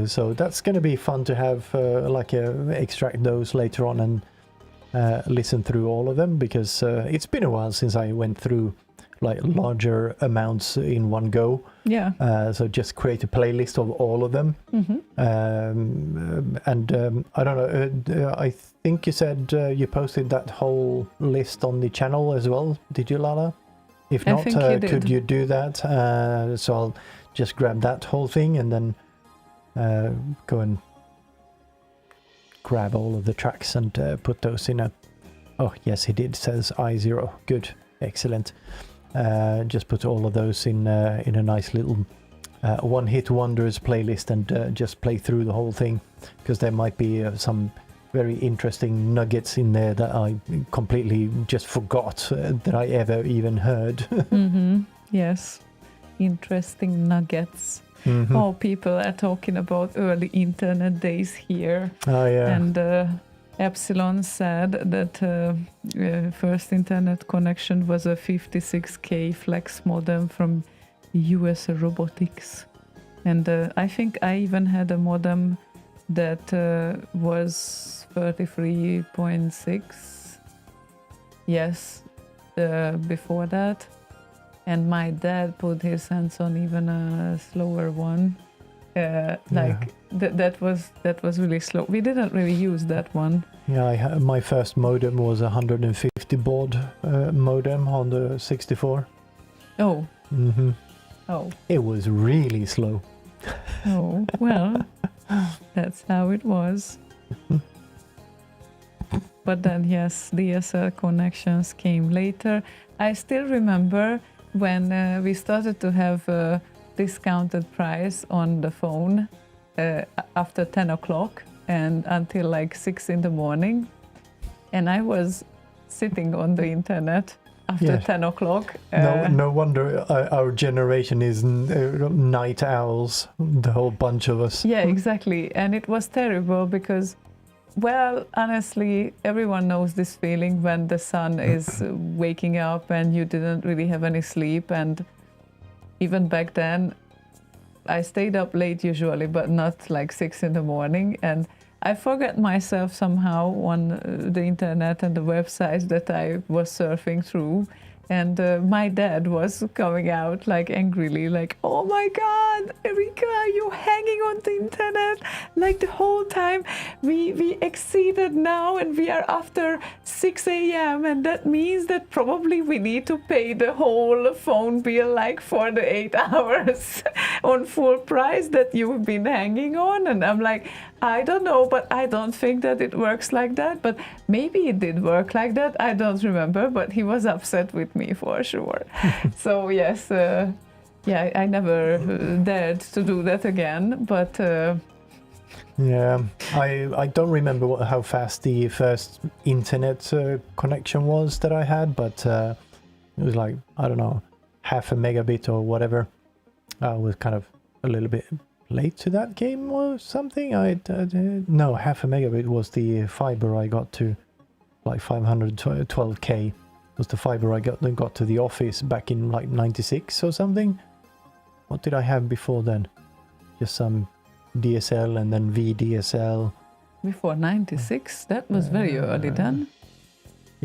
So that's going to be fun to have, extract those later on and listen through all of them, because it's been a while since I went through like larger amounts in one go. Yeah. So just create a playlist of all of them. I don't know, I think you said you posted that whole list on the channel as well. Did you, Lala? If I not, think you did. could you do that? So I'll just grab that whole thing and then go and grab all of the tracks and put those in a... Oh, yes, he did, says iZero. Good, excellent. Just put all of those in a nice little one-hit wonders playlist and just play through the whole thing, because there might be some very interesting nuggets in there that I completely just forgot that I ever even heard. Yes. Interesting nuggets. Oh, people are talking about early internet days here. Oh, yeah. And Epsilon said that first internet connection was a 56K flex modem from US Robotics. And I think I even had a modem that was 33.6. Yes, before that. And my dad put his hands on even a slower one. That was really slow. We didn't really use that one. Yeah, my first modem was a 150 baud modem on the 64. Oh. Mm-hmm. Oh. It was really slow. Oh, well, that's how it was. But then, yes, DSL connections came later. I still remember when we started to have a discounted price on the phone after 10 o'clock and until like 6 in the morning. And I was sitting on the internet after 10 o'clock. No wonder our generation is night owls, the whole bunch of us. Yeah, exactly. And it was terrible because, well, honestly, everyone knows this feeling when the sun is waking up and you didn't really have any sleep. And even back then, I stayed up late usually, but not like 6 in the morning. And I forgot myself somehow on the internet and the websites that I was surfing through. And my dad was coming out like angrily, like, "Oh my God, Erika, you hanging on the internet like the whole time. We exceeded now and we are after 6 a.m. and that means that probably we need to pay the whole phone bill like for the 8 hours on full price that you've been hanging on." And I'm like, I don't know, but I don't think that it works like that. But maybe it did work like that. I don't remember, but he was upset with me for sure. So yes, I never dared to do that again. But yeah, I don't remember how fast the first internet connection was that I had, but it was like, I don't know, half a megabit or whatever. I was kind of a little bit late to that game or something. No, half a megabit was the fiber I got to, like 512k was the fiber I got to the office back in like 96 or something. What did I have before then? Just some DSL and then VDSL. before 96, that was very early then.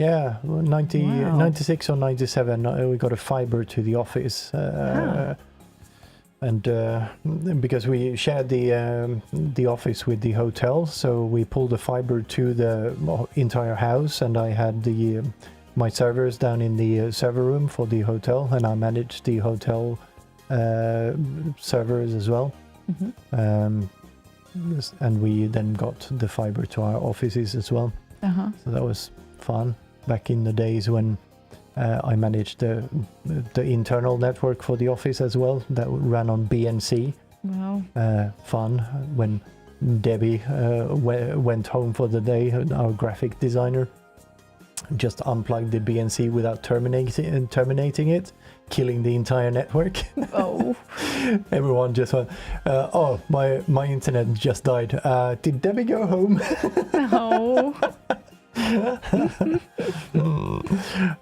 Yeah, 90, Wow. 96 or 97, we got a fiber to the office. And because we shared the office with the hotel, so we pulled the fiber to the entire house, and I had my servers down in the server room for the hotel, and I managed the hotel servers as well. And we then got the fiber to our offices as well. So that was fun back in the days when I managed the internal network for the office as well. That ran on BNC. Wow. Fun when Debbie went home for the day. Our graphic designer just unplugged the BNC without terminating it, killing the entire network. Oh. Everyone just went, "Oh, my internet just died. Did Debbie go home?" Oh.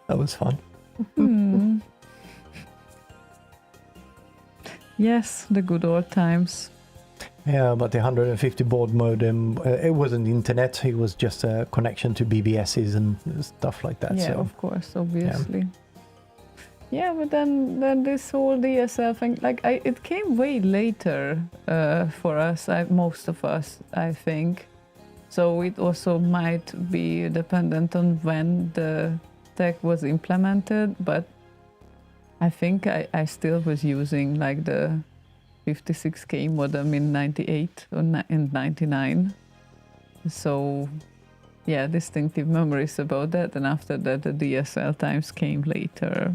That was fun. Yes, the good old times. Yeah, but the 150 baud modem, it wasn't internet, it was just a connection to BBSs and stuff like that. Yeah, So of course, obviously. Yeah, but then this whole DSL thing, like it came way later for us, most of us, I think. So it also might be dependent on when the tech was implemented, but I think I still was using like the 56K modem in 98 or in 99. So yeah, distinctive memories about that, and after that the DSL times came later.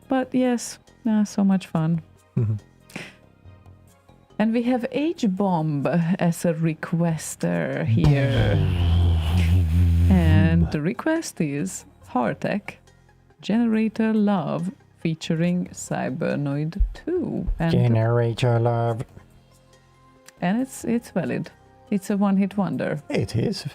But yes, so much fun. And we have H-Bomb as a requester here. And the request is Aztec Generator Love featuring Cybernoid 2. And Generator Love. And it's valid. It's a one-hit wonder. It is.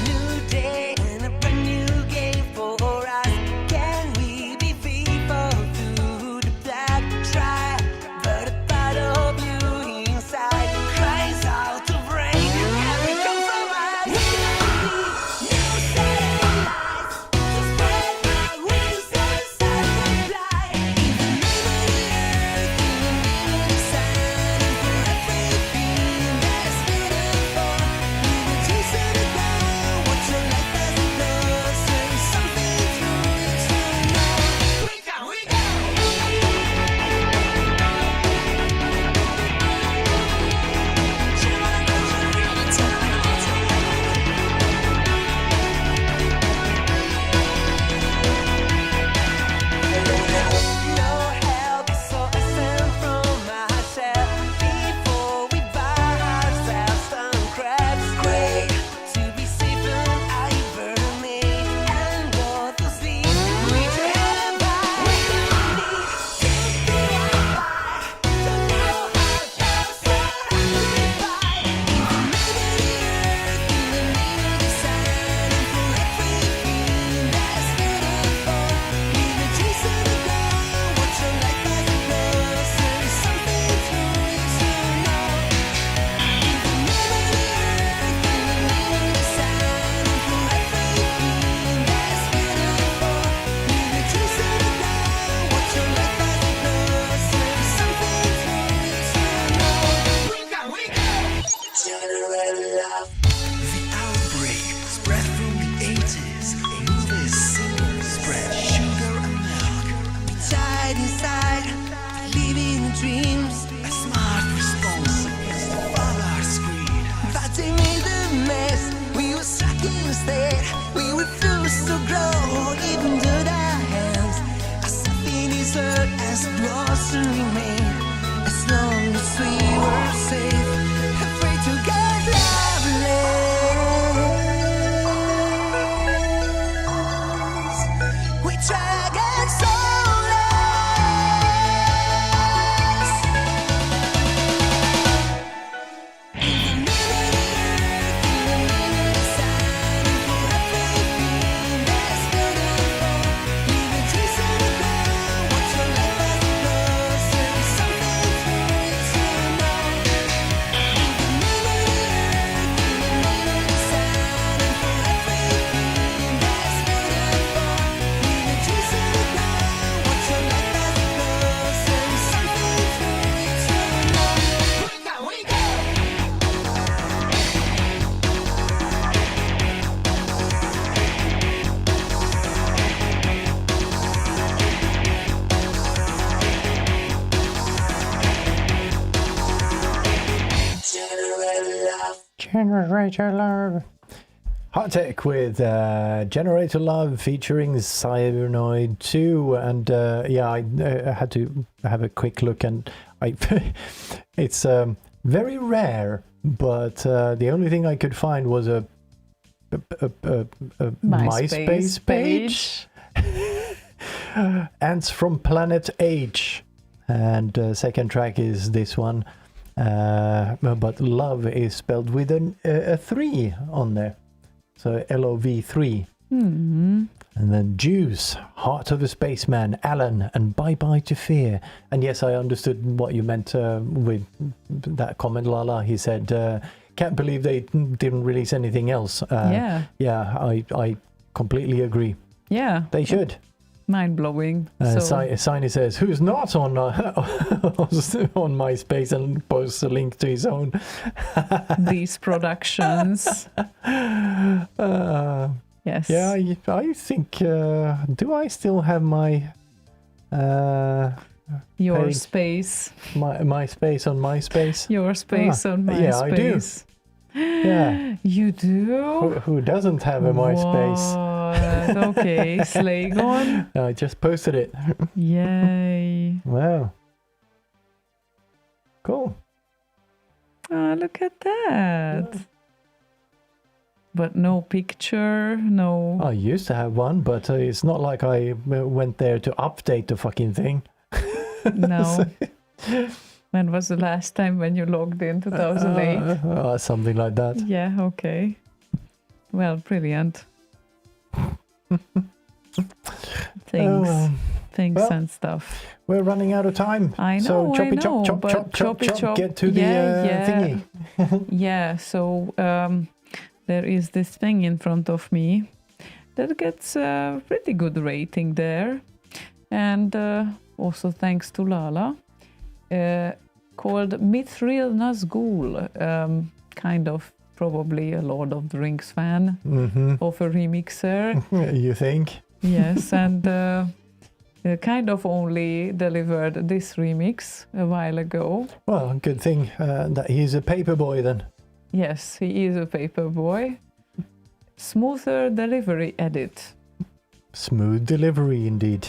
New day and a brand new game for us. Can we be faithful to the black try? But a part of you inside cries out to break every compromise. We need new satellites to spread our wings and multiply. In the name of the earth, in the name of the sun, and for everything that's beautiful. We will chase it down. What's your life as it goes? There is something through you to know. We go, we go. No help, so I sent from myself before we buy ourselves some crabs. Great to be safe and hibernate and go to sleep. We can buy. We don't need to be alive to know how to sacrifice. In the name of the earth, in the name of the sun, and for everything that's beautiful. We will chase it down. Watch your life as it goes. There is something through you to know. In the name of the earth, in the name of the sun, and for everything that's beautiful. We will chase it down. Watch your life as it goes. There is something through you to know. We go, we go. Generate love. The outbreak spread from the 80s. Movies, singers, spread sugar and milk. Tied inside, living dreams. A smart response against the father's screen. But they made a mess. We were stuck instead. We refused to grow, even to the hands. As something is hurt, as lost to remain. As long as we were safe, afraid to get loveless. We tried and soulless. Generator Love. Aztec with Generator Love featuring Cybernoid 2, and yeah, I had to have a quick look, and it's very rare, but the only thing I could find was a MySpace page. Ants from Planet H, and second track is this one, but love is spelled with a 3 on there. So LOV3. Mm-hmm. And then Juice, Heart of a Spaceman, Alan, and Bye Bye to Fear. And yes, I understood what you meant with that comment, Lala. He said, can't believe they didn't release anything else. Yeah. Yeah, I completely agree. Yeah. They should. Mind-blowing. Siny says, who's not on MySpace, and posts a link to his own. These productions. Yes. Yeah, I think, do I still have my... Your page? space. My space on MySpace? Your space on MySpace. Yeah, I do. Yeah. You do? Who doesn't have a MySpace? What? Okay, Slaygon. I just posted it. Yay. Wow. Cool. Oh, look at that. But no picture, no... I used to have one, but it's not like I went there to update the fucking thing. No. When was the last time when you logged in? 2008? Something like that. Yeah, okay. Well, brilliant. Things well, and stuff. We're running out of time. I know, so choppy, chop, chop, chop, get to the thingy. Yeah, so there is this thing in front of me that gets a pretty good rating there. And also thanks to Lala. Called Mithril Nazgul. Kind of probably a Lord of the Rings fan of a remixer. You think? Yes, and kind of only delivered this remix a while ago. Well, good thing that he's a paperboy then. Yes, he is a paperboy. Smoother delivery edit. Smooth delivery indeed.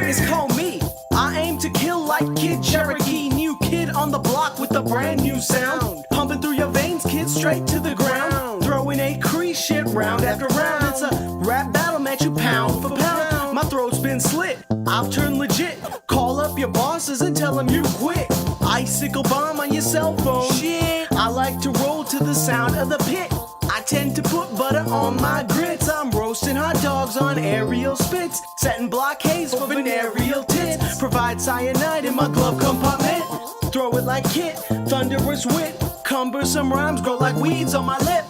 It's called me. I aim to kill like Kid Cherokee. New kid on the block with a brand new sound. Pumping through your veins, kid, straight to the ground. Throwing a Cree shit round after round. It's a rap battle match, you pound for pound. My throat's been slit, I've turned legit. Call up your bosses and tell them you quit. Icicle bomb on your cell phone. Shit. I like to roll to the sound of the pit. I tend to put butter on my grits. I'm roasting hot dogs on aerial spits. Setting blockades for venereal tits. Provide cyanide in my glove compartment. Throw it like Kit, thunderous wit. Cumbersome rhymes grow like weeds on my lip.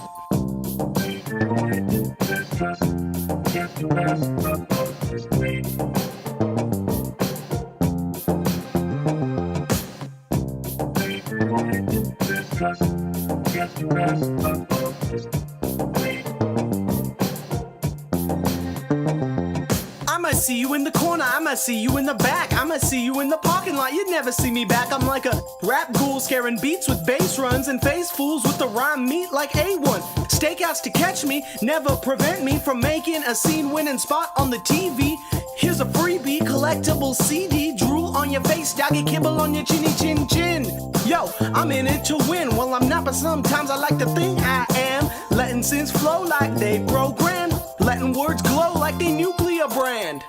I'ma see you in the corner, I'ma see you in the back, I'ma see you in the parking lot, you'd never see me back. I'm like a rap ghoul scaring beats with bass runs and face fools with the rhyme meat like A1. Stakeouts to catch me, never prevent me from making a scene winning spot on the TV. Here's a freebie, collectible CD, drool on your face, doggy kibble on your chinny chin chin. Yo, I'm in it to win, well I'm not, but sometimes I like to think I am. Letting sins flow like they programmed. Letting words glow like they nuclear brand.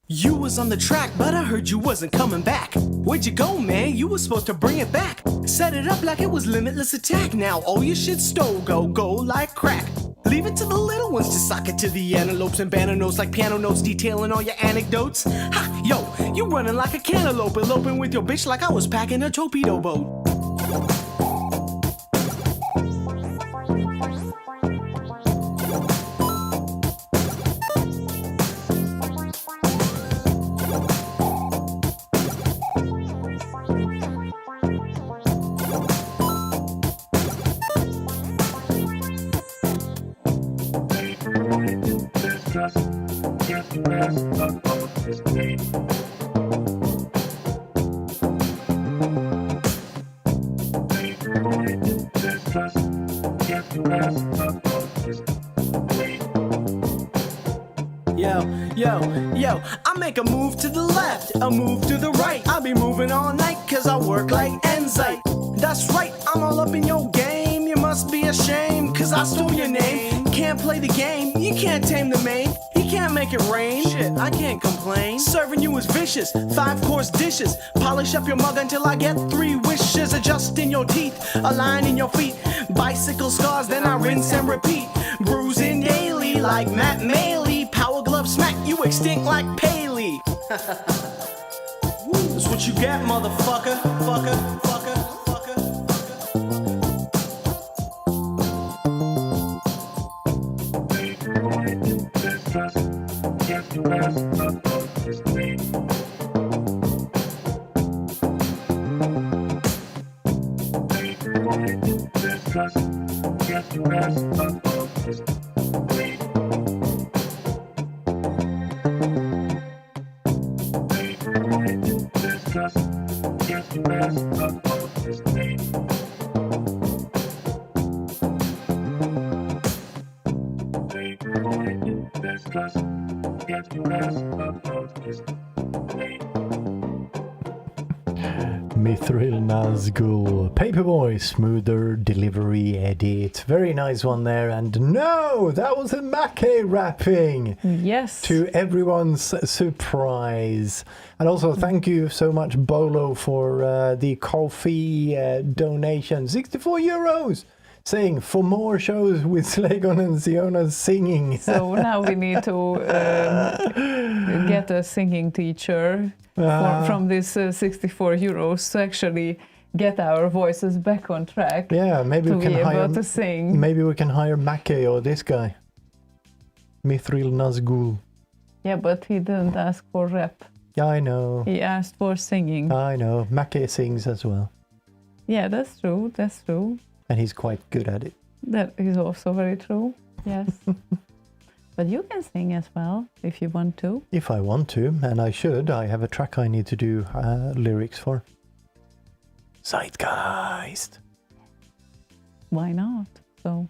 You was on the track, but I heard you wasn't coming back. Where'd you go, man? You was supposed to bring it back. Set it up like it was limitless attack. Now all your shit stole, go like crack. Leave it to the little ones to sock it to the antelopes and banner notes like piano notes detailing all your anecdotes. Ha, yo, you running like a cantaloupe, eloping with your bitch like I was packing a torpedo boat. Yo, I make a move to the left, a move to the right. I'll be moving all night, cause I work like Enzyte. That's right, I'm all up in your game. You must be ashamed, cause I stole your name. Can't play the game, you can't tame the main. He can't make it rain. Shit, I can't complain. Serving you is vicious, 5-course dishes. Polish up your mug until I get 3 wishes. Adjusting your teeth, aligning your feet. Bicycle scars, then I rinse and repeat. Bruising daily like Matt Maley. Power glove smack, you extinct like Paley. That's what you get, motherfucker. Fucker, fucker, fucker, Mithril Nazgul, Paperboy, smoother delivery edit. Very nice one there. And no, that was a McKracken rapping. Yes. To everyone's surprise. And also thank you so much, Bolo, for the coffee donation. 64 euros. Saying for more shows with Slaygon and Ziona singing. So now we need to get a singing teacher from this 64 euros to actually get our voices back on track. Yeah, maybe to we can be hire able to sing. Maybe we can hire Mackay or this guy, Mithril Nazgul. Yeah, but he didn't ask for rap. Yeah, I know. He asked for singing. I know. Mackay sings as well. Yeah, that's true. That's true. And he's quite good at it. That is also very true. Yes. But you can sing as well if you want to. If I want to, and I should. I have a track I need to do lyrics for. Zeitgeist. Why not? So.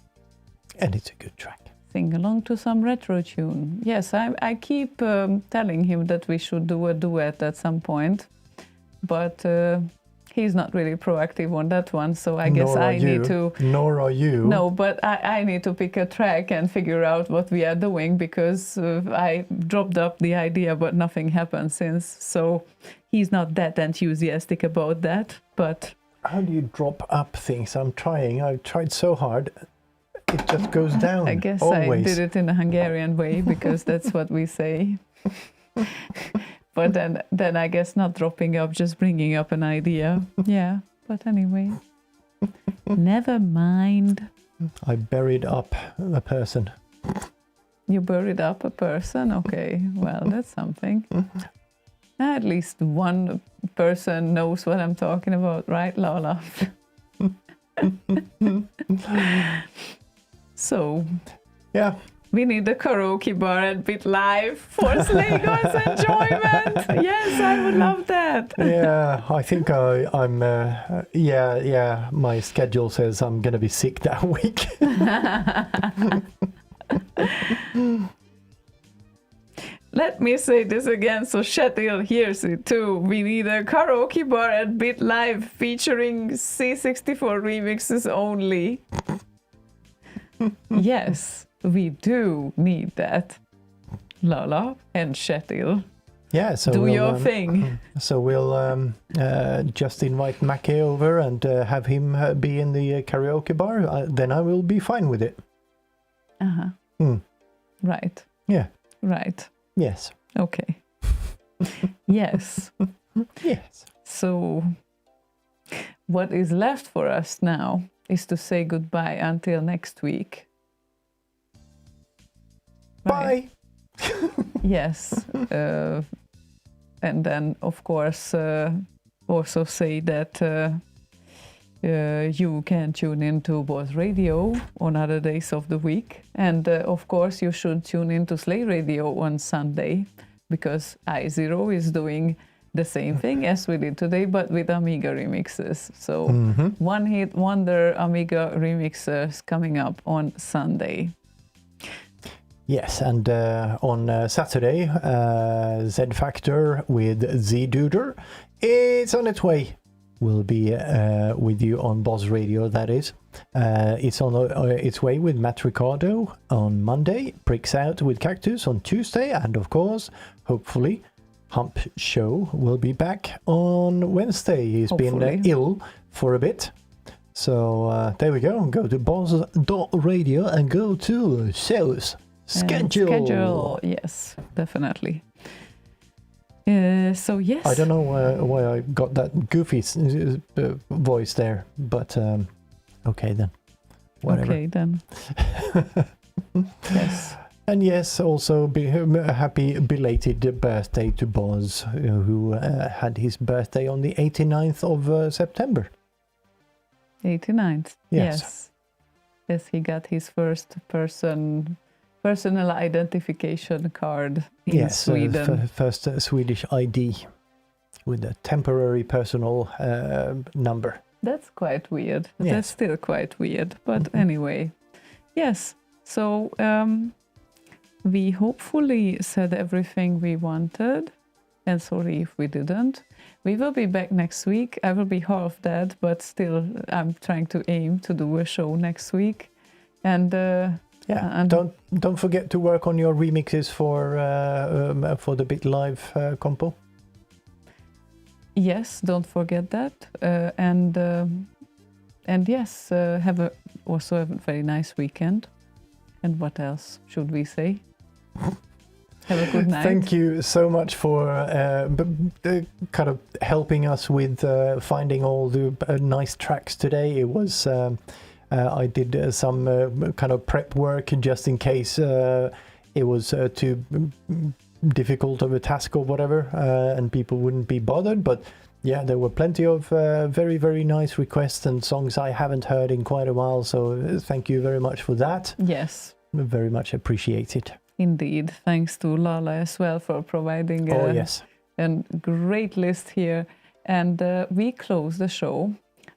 And it's a good track. Sing along to some retro tune. Yes, I keep telling him that we should do a duet at some point. But he's not really proactive on that one, so I guess I need to... Nor are you. No, but I need to pick a track and figure out what we are doing, because I dropped up the idea, but nothing happened since. So he's not that enthusiastic about that, but... How do you drop up things? I'm trying. I've tried so hard. It just goes down. I guess always. I did it in a Hungarian way, because that's what we say. But then I guess not dropping up, just bringing up an idea. Yeah, but anyway. Never mind. I buried up a person. You buried up a person? Okay, well, that's something. At least one person knows what I'm talking about, right, Lola? So... Yeah. We need a karaoke bar at Bit Live for Slaygon's enjoyment. Yes, I would love that. Yeah, I think I'm. Yeah. My schedule says I'm gonna be sick that week. Let me say this again so Chetil hears it too. We need a karaoke bar at Bit Live featuring C64 remixes only. Yes. We do need that, Lala and Chetil. Yeah, so do we'll, your thing. So we'll just invite Mackay over and have him be in the karaoke bar. Then I will be fine with it. Uh-huh. Mm. Right. Yeah. Right. Yes. Okay. Yes. Yes. So what is left for us now is to say goodbye until next week. Right? Bye. Yes. And then, of course, also say that you can tune into Boz Radio on other days of the week. And, of course, you should tune into Slay Radio on Sunday, because iZero is doing the same thing as we did today, but with Amiga-remixes. So one hit wonder Amiga-remixers coming up on Sunday. Yes, and on Saturday, Z Factor with Z-Duder, it's on its way. We'll be with you on Boz Radio, that is. It's on its way with Matt Ricardo on Monday, Pricks Out with Cactus on Tuesday, and of course, hopefully, Hump Show will be back on Wednesday. He's been ill for a bit. So there we go. Go to Boz.radio and go to shows. Schedule. Yes, definitely. So yes. I don't know why I got that goofy voice there, but okay then. Whatever. Okay then. Yes. And yes, also happy belated birthday to Boz, who had his birthday on the 89th of September. 89th. Yes. Yes, he got his first personal identification card in Sweden. First Swedish ID with a temporary personal number. That's quite weird. Yes. That's still quite weird. But anyway, yes. So we hopefully said everything we wanted. And sorry if we didn't. We will be back next week. I will be half dead, but still I'm trying to aim to do a show next week. And and don't forget to work on your remixes for the Bit Live compo. Yes, don't forget that. And yes, have also a very nice weekend. And what else should we say? Have a good night. Thank you so much for kind of helping us with finding all the nice tracks today. It was I did some kind of prep work just in case it was too difficult of a task or whatever, and people wouldn't be bothered. But yeah, there were plenty of very, very nice requests and songs I haven't heard in quite a while. So thank you very much for that. Yes. Very much appreciated. Indeed. Thanks to Lala as well for providing a great list here. And we close the show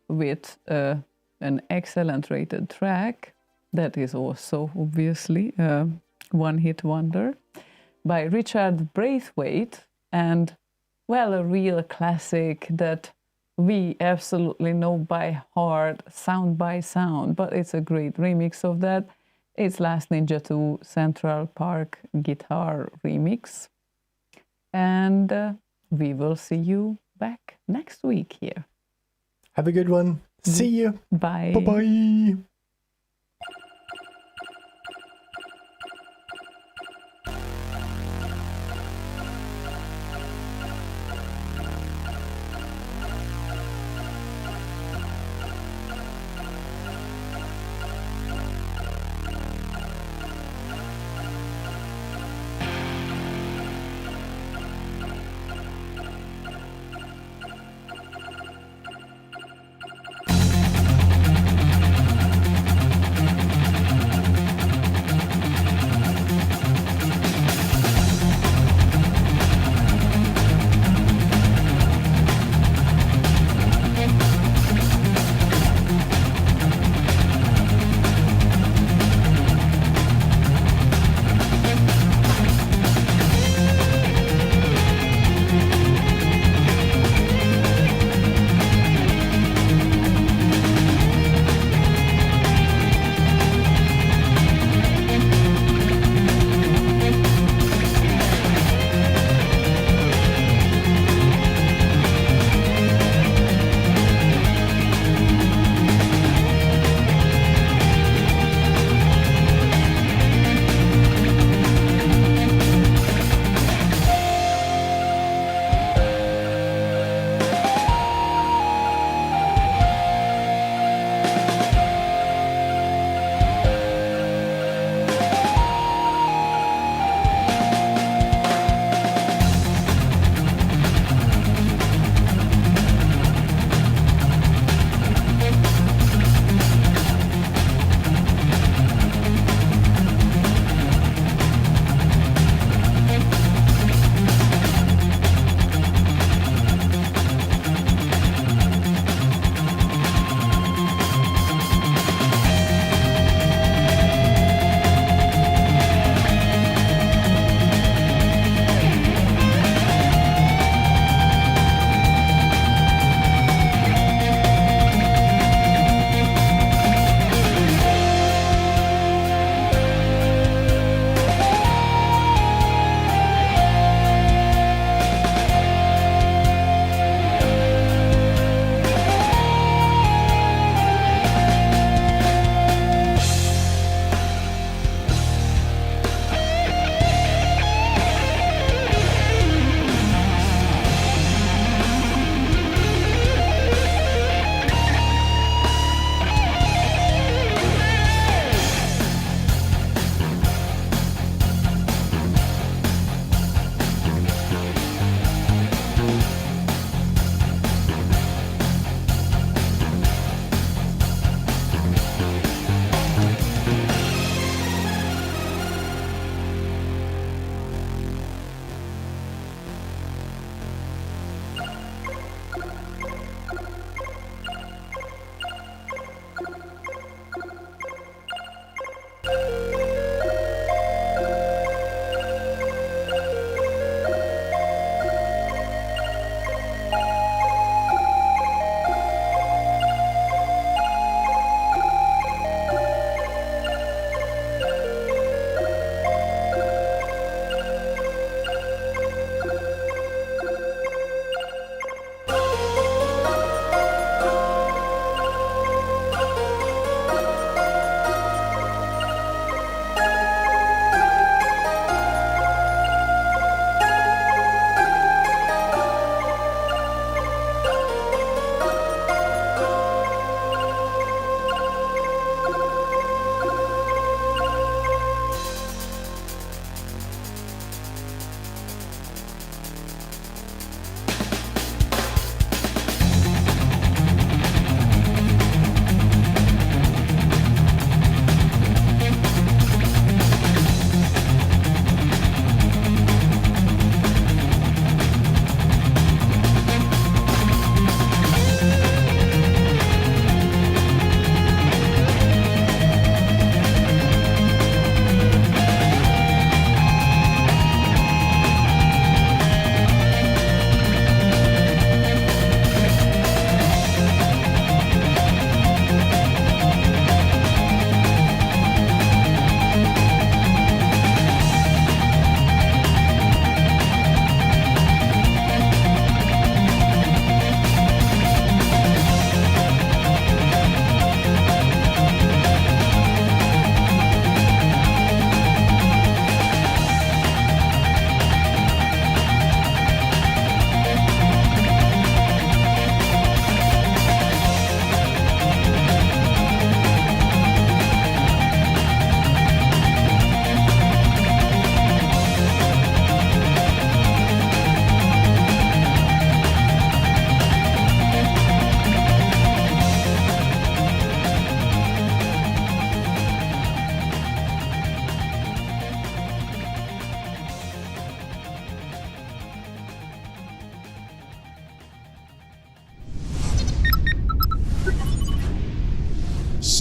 with an excellent rated track that is also obviously a one-hit wonder by Richard Braithwaite, and well, a real classic that we absolutely know by heart, sound by sound, but it's a great remix of that. It's Last Ninja 2 Central Park guitar remix. And we will see you back next week here. Have a good one. See you. Bye. Bye-bye.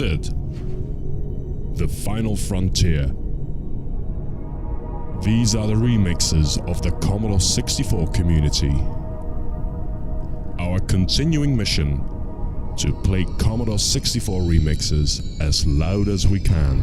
it. The final frontier. These are the remixes of the Commodore 64 community. Our continuing mission to play Commodore 64 remixes as loud as we can.